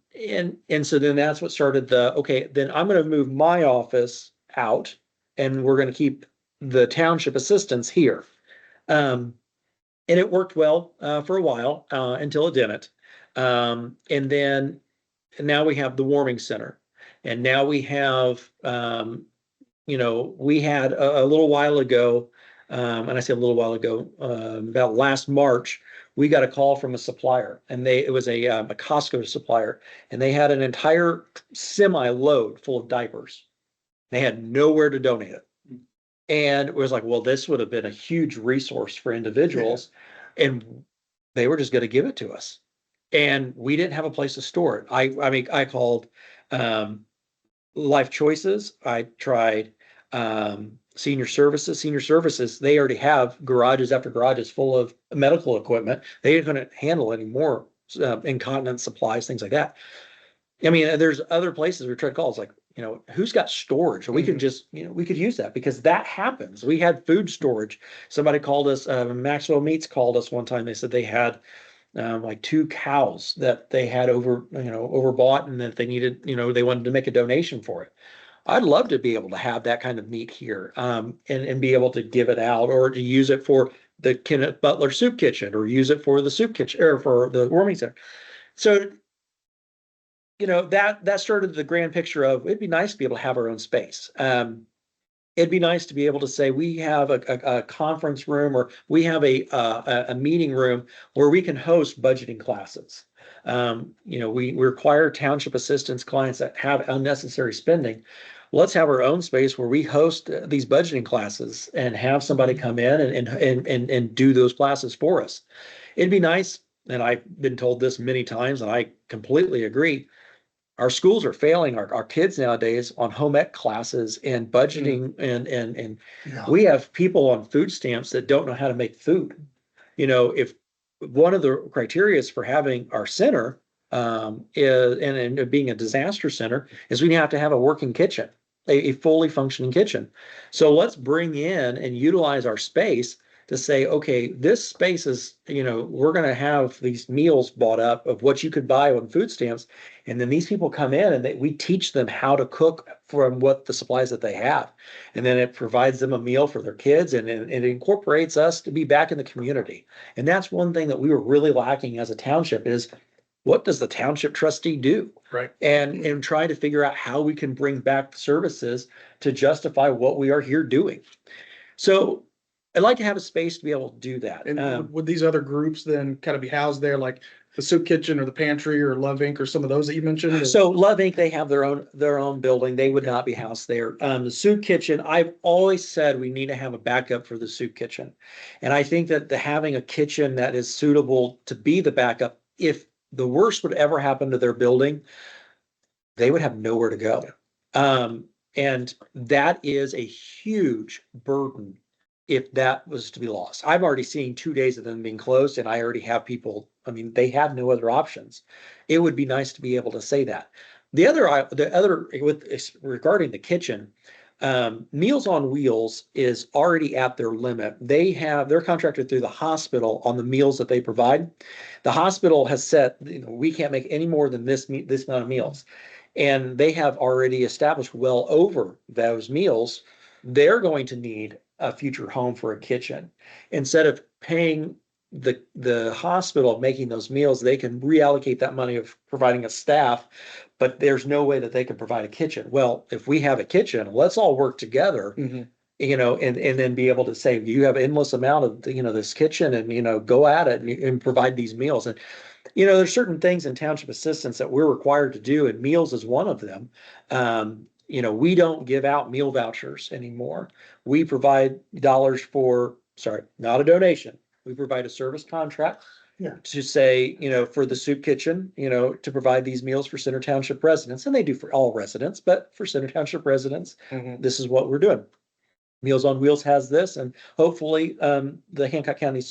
so then that's what started then I'm going to move my office out and we're going to keep the township assistants here. And it worked well for a while until it didn't. And then now we have the warming center, and now we have, we had a little while ago, and I say a little while ago, about last March, we got a call from a supplier, and it was a Costco supplier, and they had an entire semi load full of diapers. They had nowhere to donate it. And it was like, well, this would have been a huge resource for individuals. And they were just going to give it to us. And we didn't have a place to store it. I mean, I called Life Choices. I tried Senior Services. Senior Services, they already have garages after garages full of medical equipment. They couldn't handle any more incontinence supplies, things like that. I mean, there's other places we tried to call. It's like, who's got storage? We could just, we could use that because that happens. We had food storage. Somebody called us, Maxwell Meats called us one time. They said they had like 2 cows that they had overbought and that they needed, they wanted to make a donation for it. I'd love to be able to have that kind of meat here, and be able to give it out or to use it for the Kenneth Butler Soup Kitchen or use it for the soup kitchen or for the warming center. So that started the grand picture of it'd be nice to be able to have our own space. It'd be nice to be able to say we have a conference room or we have a meeting room where we can host budgeting classes. We require township assistance clients that have unnecessary spending. Let's have our own space where we host these budgeting classes and have somebody come in and do those classes for us. It'd be nice, and I've been told this many times, and I completely agree. Our schools are failing our kids nowadays on home ec classes and budgeting and we have people on food stamps that don't know how to make food. If one of the criteria for having our center is and being a disaster center is we have to have a working kitchen, a fully functioning kitchen. So let's bring in and utilize our space to say, okay, this space is, we're going to have these meals bought up of what you could buy on food stamps. And then these people come in and we teach them how to cook from what the supplies that they have. And then it provides them a meal for their kids and it incorporates us to be back in the community. And that's one thing that we were really lacking as a township is what does the township trustee do? Right. And try to figure out how we can bring back services to justify what we are here doing. So I'd like to have a space to be able to do that. And would these other groups then kind of be housed there, like the soup kitchen or the pantry or Love Inc. or some of those that you mentioned? Or? So Love Inc., they have their own building. They would not be housed there. The soup kitchen, I've always said we need to have a backup for the soup kitchen. And I think that having a kitchen that is suitable to be the backup, if the worst would ever happen to their building, they would have nowhere to go. And that is a huge burden if that was to be lost. I'm already seeing 2 days of them being closed and I already have people, they have no other options. It would be nice to be able to say that. The other regarding the kitchen, Meals on Wheels is already at their limit. They're contracted through the hospital on the meals that they provide. The hospital has said, we can't make any more than this amount of meals. And they have already established well over those meals. They're going to need a future home for a kitchen. Instead of paying the hospital making those meals, they can reallocate that money of providing a staff, but there's no way that they can provide a kitchen. Well, if we have a kitchen, let's all work together, and then be able to say, you have endless amount of, this kitchen and, go at it and provide these meals. And, there's certain things in township assistance that we're required to do, and meals is one of them. We don't give out meal vouchers anymore. We provide dollars not a donation. We provide a service contract to say, for the soup kitchen, to provide these meals for Center Township residents. And they do for all residents, but for Center Township residents, this is what we're doing. Meals on Wheels has this, and hopefully the Hancock County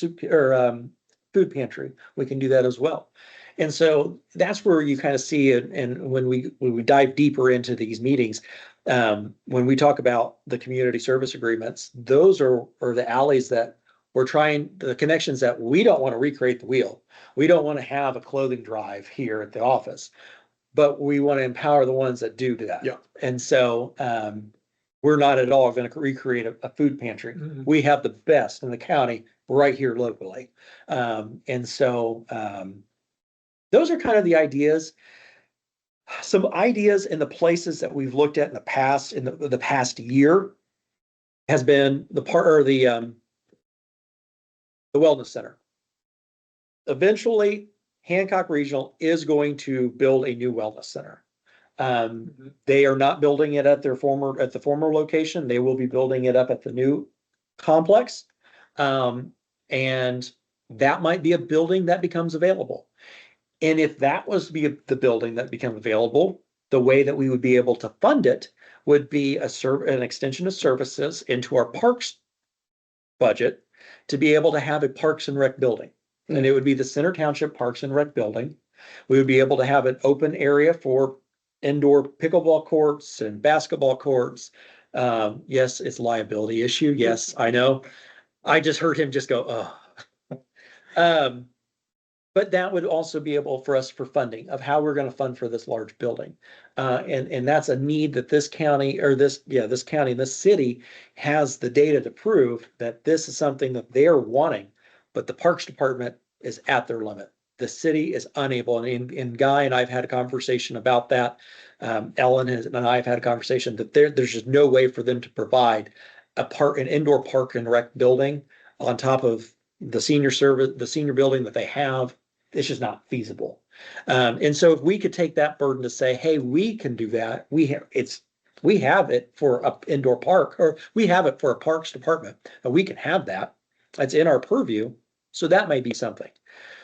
food pantry, we can do that as well. And so that's where you kind of see it. And when we dive deeper into these meetings, when we talk about the community service agreements, those are the alleys that we're trying, the connections that we don't want to recreate the wheel. We don't want to have a clothing drive here at the office, but we want to empower the ones that do that. Yeah. And so we're not at all going to recreate a food pantry. We have the best in the county right here locally. And so those are kind of the ideas. Some ideas in the places that we've looked at in the past, in the past year, has been the the wellness center. Eventually, Hancock Regional is going to build a new wellness center. They are not building it at the former location. They will be building it up at the new complex. And that might be a building that becomes available. And if that was to be the building that became available, the way that we would be able to fund it would be an extension of services into our parks budget to be able to have a Parks and Rec building. And it would be the Center Township Parks and Rec building. We would be able to have an open area for indoor pickleball courts and basketball courts. Yes, it's a liability issue. Yes, I know. I just heard him just go, oh. But that would also be able for us for funding of how we're going to fund for this large building. And that's a need that this county this county, this city has the data to prove that this is something that they're wanting, but the Parks Department is at their limit. The city is unable, and Guy and I've had a conversation about that. Ellen and I have had a conversation that there's just no way for them to provide an indoor park and rec building on top of the senior building that they have. It's just not feasible. And so if we could take that burden to say, hey, we can do that. We have it for an indoor park, or we have it for a parks department, and we can have that. That's in our purview. So that may be something.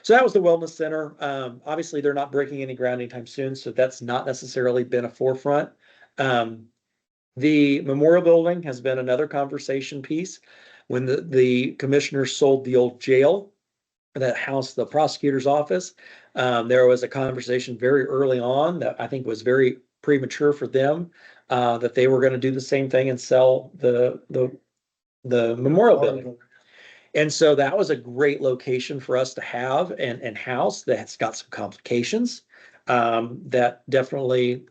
So that was the wellness center. Obviously they're not breaking any ground anytime soon. So that's not necessarily been a forefront. The memorial building has been another conversation piece. When the commissioners sold the old jail that housed the prosecutor's office, there was a conversation very early on that I think was very premature for them, that they were going to do the same thing and sell the memorial building. And so that was a great location for us to have and house. That's got some complications that definitely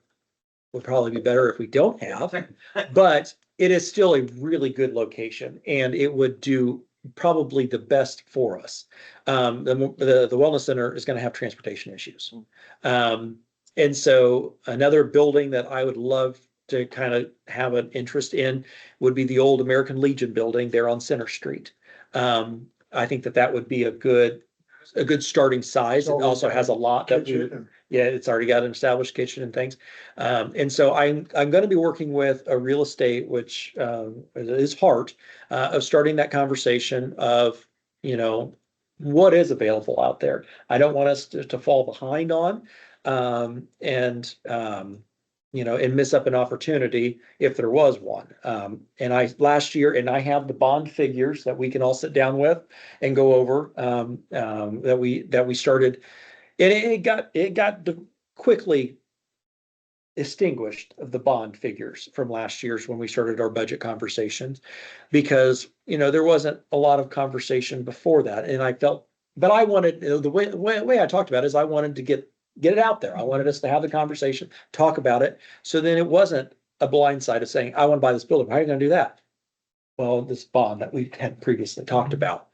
would probably be better if we don't have, but it is still a really location, and it would do probably the best for us. The wellness center is going to have transportation issues. And so another building that I would love to kind of have an interest in would be the old American Legion building there on Center Street. I think that would be a good starting size. It also has a lot that it's already got an established kitchen and things. And so I'm going to be working with a real estate, which is hard, of starting that conversation of, what is available out there. I don't want us to fall behind on, and miss up an opportunity if there was one. And last year, and I have the bond figures that we can all sit down with and go over, that we started. And it got quickly extinguished of the bond figures from last year's when we started our budget conversations, because there wasn't a lot of conversation before that, and I felt, but I wanted, the way I talked about it is I wanted to get it out there. I wanted us to have the conversation, talk about it, so then it wasn't a blindside of saying, I want to buy this building. How are you going to do that? Well, this bond that we had previously talked about.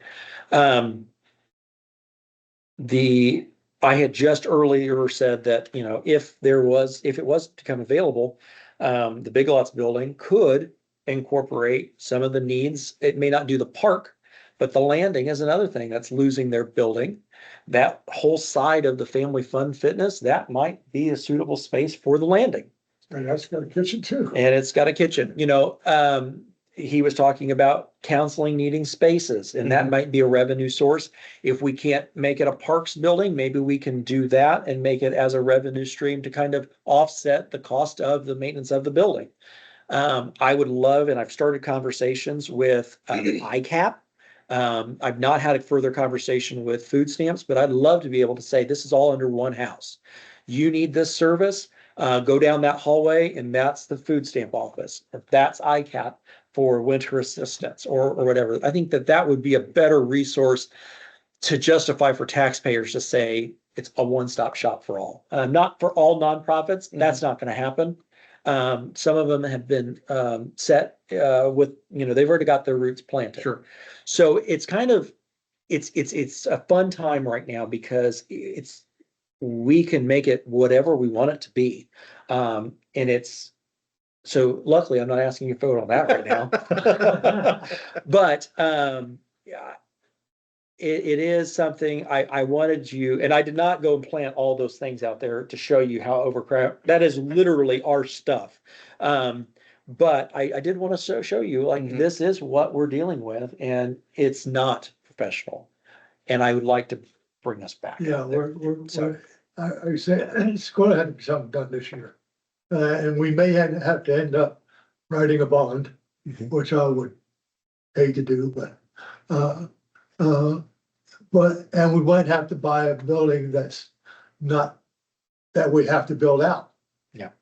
I had just earlier said that, if it was to become available, the Big Lots building could incorporate some of the needs. It may not do the park, but the landing is another thing that's losing their building. That whole side of the family fun fitness, that might be a suitable space for the landing. And that's got a kitchen too. And it's got a kitchen, he was talking about counseling needing spaces, and that might be a revenue source. If we can't make it a parks building, maybe we can do that and make it as a revenue stream to kind of offset the cost of the maintenance of the building. I would love, and I've started conversations with ICAP. I've not had a further conversation with food stamps, but I'd love to be able to say, this is all under one house. You need this service, go down that hallway, and that's the food stamp office. That's ICAP for winter assistance or whatever. I think that would be a better resource to justify for taxpayers to say it's a one-stop shop for all. Not for all nonprofits. That's not going to happen. Some of them have been set with, they've already got their roots planted. Sure. So it's kind of, it's a fun time right now because we can make it whatever we want it to be. And so luckily I'm not asking you to vote on that right now. But it is something I wanted you, and I did not go and plant all those things out there to show you how overcrowded, that is literally our stuff. But I did want to show you, like, Mhm. this is what we're dealing with, and it's not professional. And I would like to bring us back. Yeah, out there. So- I say, it's gonna have to be something done this year. And we may have to end up writing a bond, Mhm. which I would hate to do, uh, and we might have to buy a building that's not, that we have to build out. Yeah.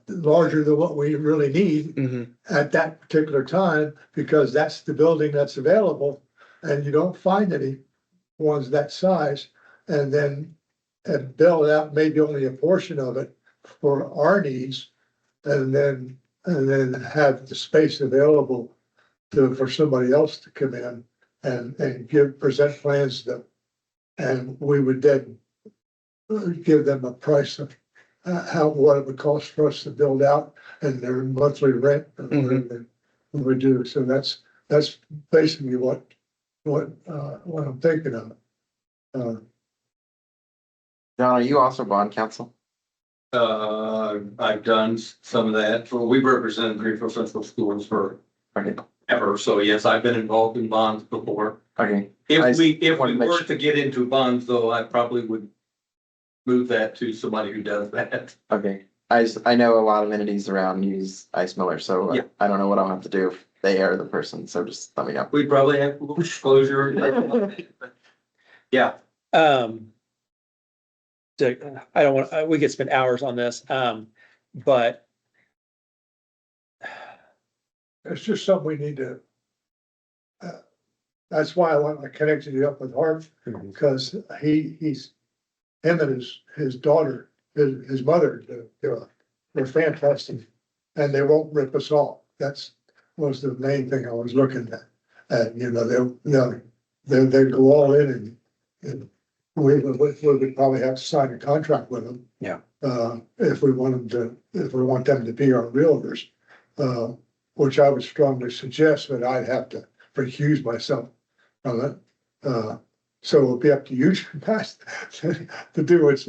Larger than what we really need Mhm. at that particular time, because that's the building that's available. And you don't find any ones that size, and then and build out maybe only a portion of it for our needs. And then have the space available for somebody else to come in and present plans to. And we would then give them a price of what it would cost for us to build out and their monthly rent or whatever we would do. So that's basically what I'm thinking of. John, are you also bond counsel? I've done some of that. Well, we've represented Greenfield Central Schools for Okay, ever. So yes, I've been involved in bonds before. okay, If I we wanted to make were sure- to get into bonds though, I probably would move that to somebody who does that. okay. I know a lot of entities around use Ice Miller, so Yeah. I don't know what I'll have to do if they are the person, so just let me know. We'd probably have full disclosure. Yeah, I don't want, we could spend hours on this, but It's just something we need to. That's why I connected you up with Hart, because he's, him and his daughter, his mother, they're fantastic. And they won't rip us off. That's was the main thing I was looking at. And, they go all in and we would probably have to sign a contract with them. Yeah. If we want them to be our realtors, which I would strongly suggest, but I'd have to recuse myself from it. So it'll be up to you guys to do what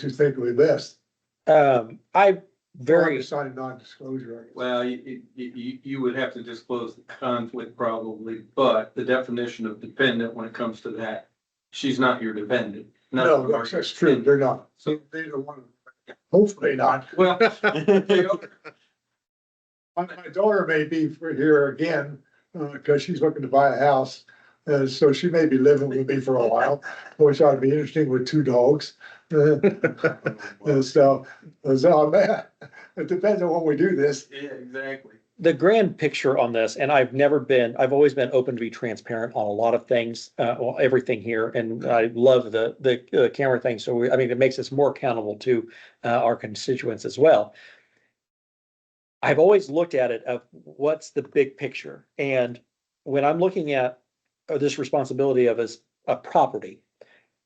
you think would be best. I very, Decided non-disclosure. I guess. well, you would have to disclose the conflict probably, but the definition of dependent when it comes to that, she's not your dependent. None of No, them are your that's true. They're not. So- Neither one of them. Hopefully not. Well, My daughter may be for here again, because she's looking to buy a house. So she may be living with me for a while, which ought to be interesting with 2 dogs. And so, man, it depends on when we do this. yeah, exactly. the grand picture on this, and I've always been open to be transparent on a lot of things, well, everything here, and I love the camera thing. So it makes us more accountable to our constituents as well. I've always looked at it of what's the big picture, and when I'm looking at this responsibility of as a property,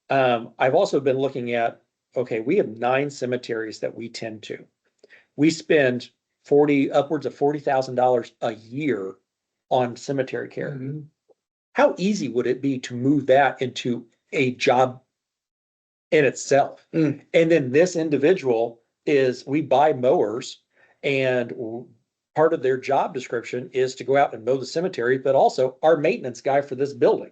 I've also been looking at, okay, we have 9 cemeteries that we tend to. We spend upwards of $40,000 a year on cemetery care. How easy would it be to move that into a job in itself? And then this individual we buy mowers, and part of their job description is to go out and mow the cemetery, but also our maintenance guy for this building.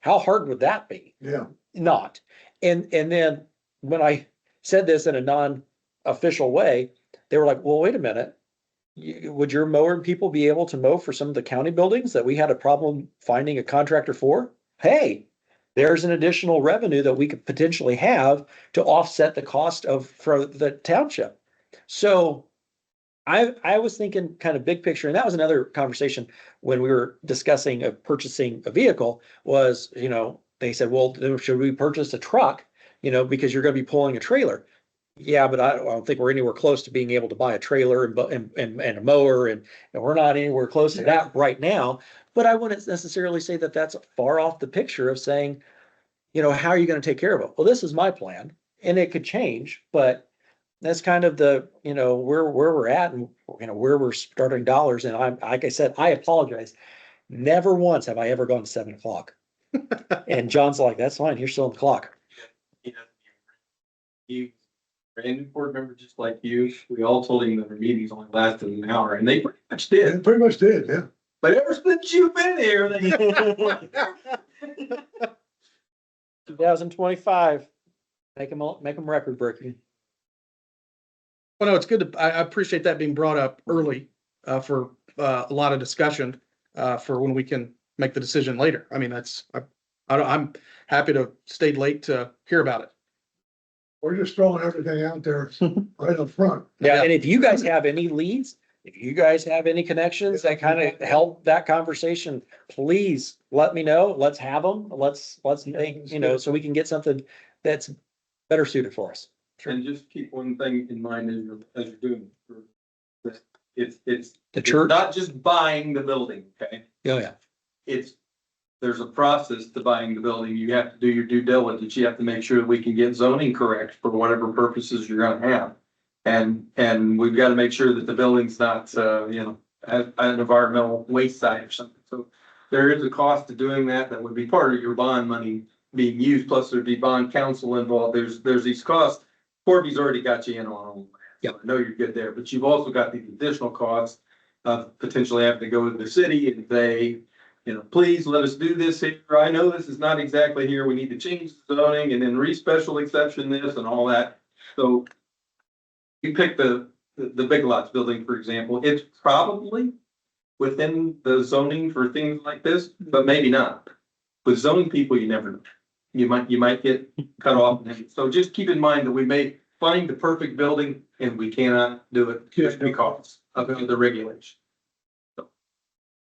How hard would that be? Yeah. Not. And then when I said this in a non-official way, they were like, well, wait a minute. Would your mower people be able to mow for some of the county buildings that we had a problem finding a contractor for? Hey, there's an additional revenue that we could potentially have to offset the cost for the township. So I was thinking kind of big picture, and that was another conversation when we were discussing purchasing a vehicle was, they said, well, should we purchase a truck? Because you're going to be pulling a trailer. Yeah, but I don't think we're anywhere close to being able to buy a trailer and a mower, and we're not anywhere close to that right now. But I wouldn't necessarily say that that's far off the picture of saying, how are you going to take care of it? Well, this is my plan, and it could change, but that's kind of the, where we're at and, where we're starting dollars. And like I said, I apologize. Never once have I ever gone to 7 o'clock. And John's like, that's fine, you're still on the clock. You, brand new board member just like you, we all told him that our meetings only lasted an hour, and they pretty much did. It pretty much did, yeah. But ever since you've been here, they. 2025, make them record breaking. Well, no, it's good to, I appreciate that being brought up early, for, a lot of discussion, for when we can make the decision later. I mean, I'm happy to stay late to hear about it. We're just throwing everything out there right up front. Yeah, and if you guys have any leads, if you guys have any connections that kind of help that conversation, please let me know. Let's have them. Let's make, so we can get something that's better suited for us. And just keep one thing in mind as you're doing this. It's The church. not just buying the building, okay? Oh, yeah. There's a process to buying the building. You have to do your due diligence. You have to make sure that we can get zoning correct for whatever purposes you're gonna have. And we've got to make sure that the building's not, an environmental waste site or something. So there is a cost to doing that. That would be part of your bond money being used. Plus there'd be bond counsel involved. There's these costs. Corby's already got you in on all of that. Yep. So I know you're good there, but you've also got the additional costs of potentially having to go to the city and say, please let us do this here. I know this is not exactly here. We need to change the zoning and then re-special exception this and all that. So you pick the Big Lots building, for example, it's probably within the zoning for things like this, but maybe not. With zoning people, you never know. You might get cut off. So just keep in mind that we may find the perfect building and we cannot do it just because of the regulation. So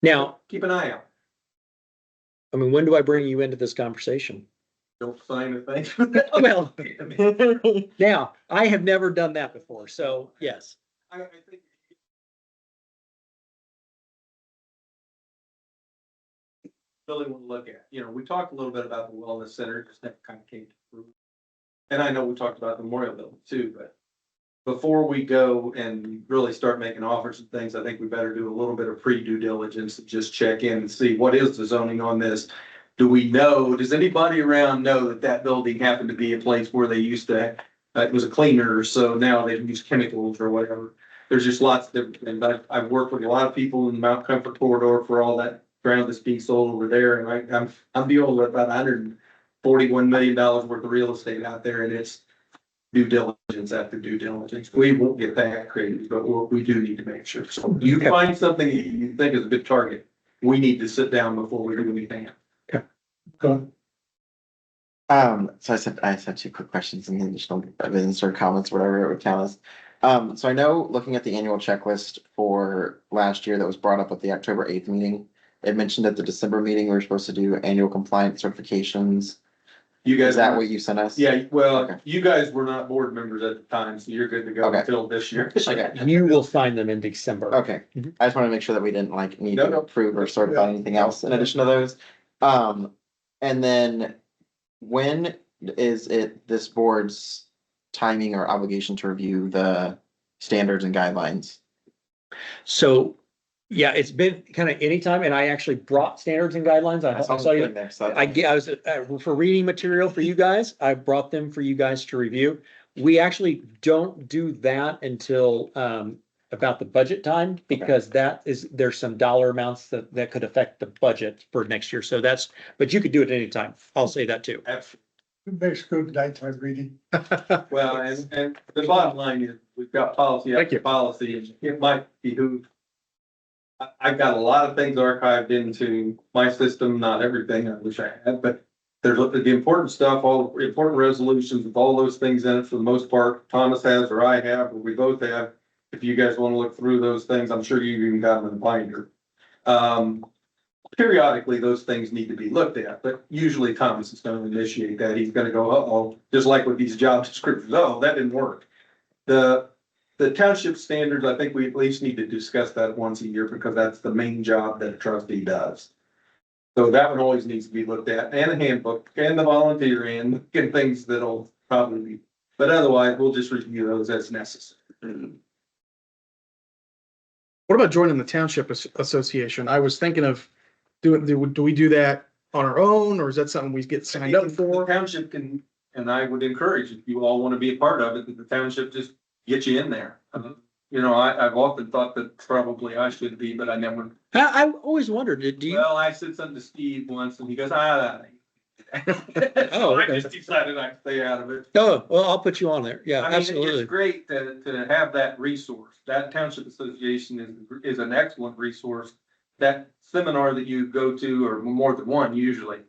Now, keep an eye out. I mean, when do I bring you into this conversation? Don't sign a thing. Well, now, I have never done that before, so yes. I think. Really want to look at, we talked a little bit about the wellness center, just never kind of came to fruition. And I know we talked about the memorial building too, but before we go and really start making offers and things, I think we better do a little bit of pre-due diligence and just check in and see what is the zoning on this. Does anybody around know that building happened to be a place where they used to, it was a cleaner, so now they use chemicals or whatever. There's just lots of different things. I've worked with a lot of people in the Mount Comfort corridor for all that ground that's being sold over there, and I'm dealing with about $141 million worth of real estate out there, and it's due diligence after due diligence. We won't get that crazy, but we do need to make sure. So you find something you think is a good target, we need to sit down before we do anything. Go So I said 2 quick questions and then additional evidence or comments, whatever it would tell us. So I know looking at the annual checklist for last year that was brought up at the October 8th meeting, it mentioned at the December meeting, we were supposed to do annual compliance certifications. You guys, Is that what you sent us? yeah, well, Okay. You guys were not board members at the time, so you're good to go Okay. until this year. Okay. You will find them in December. Okay, I just want to make sure that we didn't need No, to no. approve or certify anything else in addition to those. And then when is it this board's timing or obligation to review the standards and guidelines? So, yeah, it's been kind of anytime, and I actually brought standards and guidelines. I saw you. I was for reading material for you guys. I brought them for you guys to review. We actually don't do that until about the budget time, because there's some dollar amounts that could affect the budget for next year. So but you could do it anytime. I'll say that too. Absolutely. It makes good nighttime reading. Well, and the bottom line is, we've got policy Thank after you. policy, and it might behoove. I've got a lot of things archived into my system, not everything, I wish I had, but there's the important stuff, all the important resolutions with all those things in it for the most part. Thomas has, or I have, or we both have. If you guys want to look through those things, I'm sure you even got them in the binder. Periodically, those things need to be looked at, but usually Thomas is going to initiate that. He's going to go, uh-oh, just like with these job descriptions, oh, that didn't work. The township standards, I think we at least need to discuss that once a year, because that's the main job that a trustee does. So that one always needs to be looked at, and the handbook, and the volunteer, and things that'll probably be, but otherwise, we'll just review those as necessary. What about joining the Township Association? I was thinking of do we do that on our own, or is that something we get signed up The for? township can, and I would encourage, if you all want to be a part of it, that the township just get you in there. You know, I've often thought that probably I should be, but I never, I always wondered, do you? well, I said something to Steve once and he goes, that ain't. Oh, So I okay. just decided I'd stay out of it. Oh, well, I'll put you on there. Yeah, I mean, absolutely. it's great to have that resource. That township association is an excellent resource. That seminar that you go to, or more than one usually,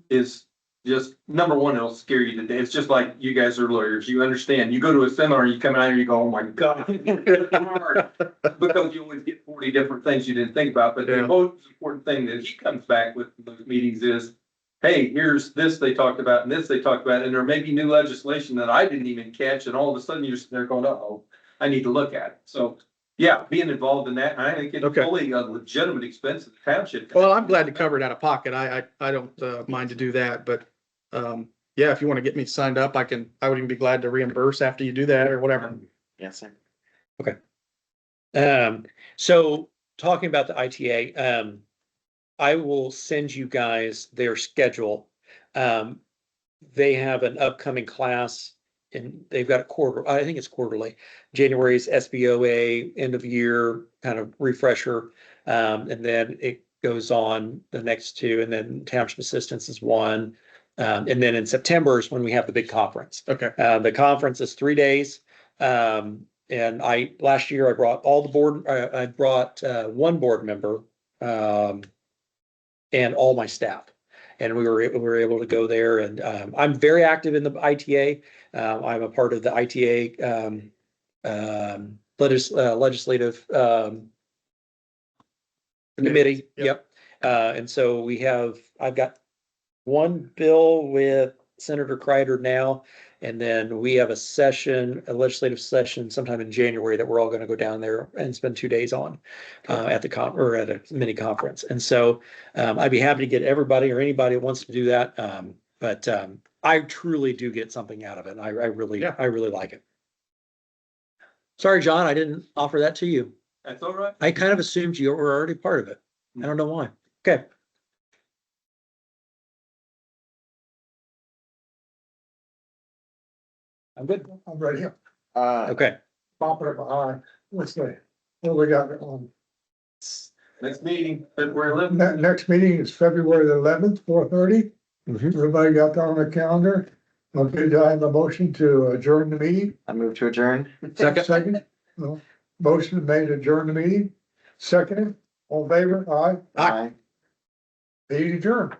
is just, number one, it'll scare you to death. It's just like you guys are lawyers. You understand. You go to a seminar, you come out here, you go, oh my God. It's hard. Because you always get 40 different things you didn't think about. But the Yeah. most important thing that he comes back with in those meetings is, hey, here's this they talked about and this they talked about, and there may be new legislation that I didn't even catch, and all of a sudden you're sitting there going, uh-oh, I need to look at it. So, yeah, being involved in that, I think it's Okay. fully a legitimate expense of the township. Well, I'm glad to cover it out of pocket. I don't mind to do that, but yeah, if you want to get me signed up, I would even be glad to reimburse after you do that or whatever. Yes, sir. So talking about the ITA, I will send you guys their schedule. They have an upcoming class and they've got I think it's quarterly. January's SBOA, end of year kind of refresher. And then it goes on the next two, and then township assistance is one. And then in September is when we have the big conference. Okay. The conference is 3 days. And last year I brought all the board, I brought one board member, and all my staff. And we were able to go there, and I'm very active in the ITA. I'm a part of the ITA legislative committee. Yep. And so I've got one bill with Senator Kreider now, and then we have a legislative session sometime in January that we're all going to go down there and spend 2 days on at a mini conference. And so I'd be happy to get everybody or anybody that wants to do that. But I truly do get something out of it. I really like it. Sorry, John, I didn't offer that to you. That's all right. I kind of assumed you were already part of it. I don't know why. Okay. I'm good. I'm right here. Okay. Bump it behind. What's that? What we got on? Next meeting, February 11th. Next meeting is February the 11th, 4:30. Mhm. Everybody got that on the calendar? Okay, do I have a motion to adjourn the meeting? I move to adjourn. Second? No. Motion made to adjourn the meeting. Seconded. All in favor? Aye. Aye. Meeting adjourned.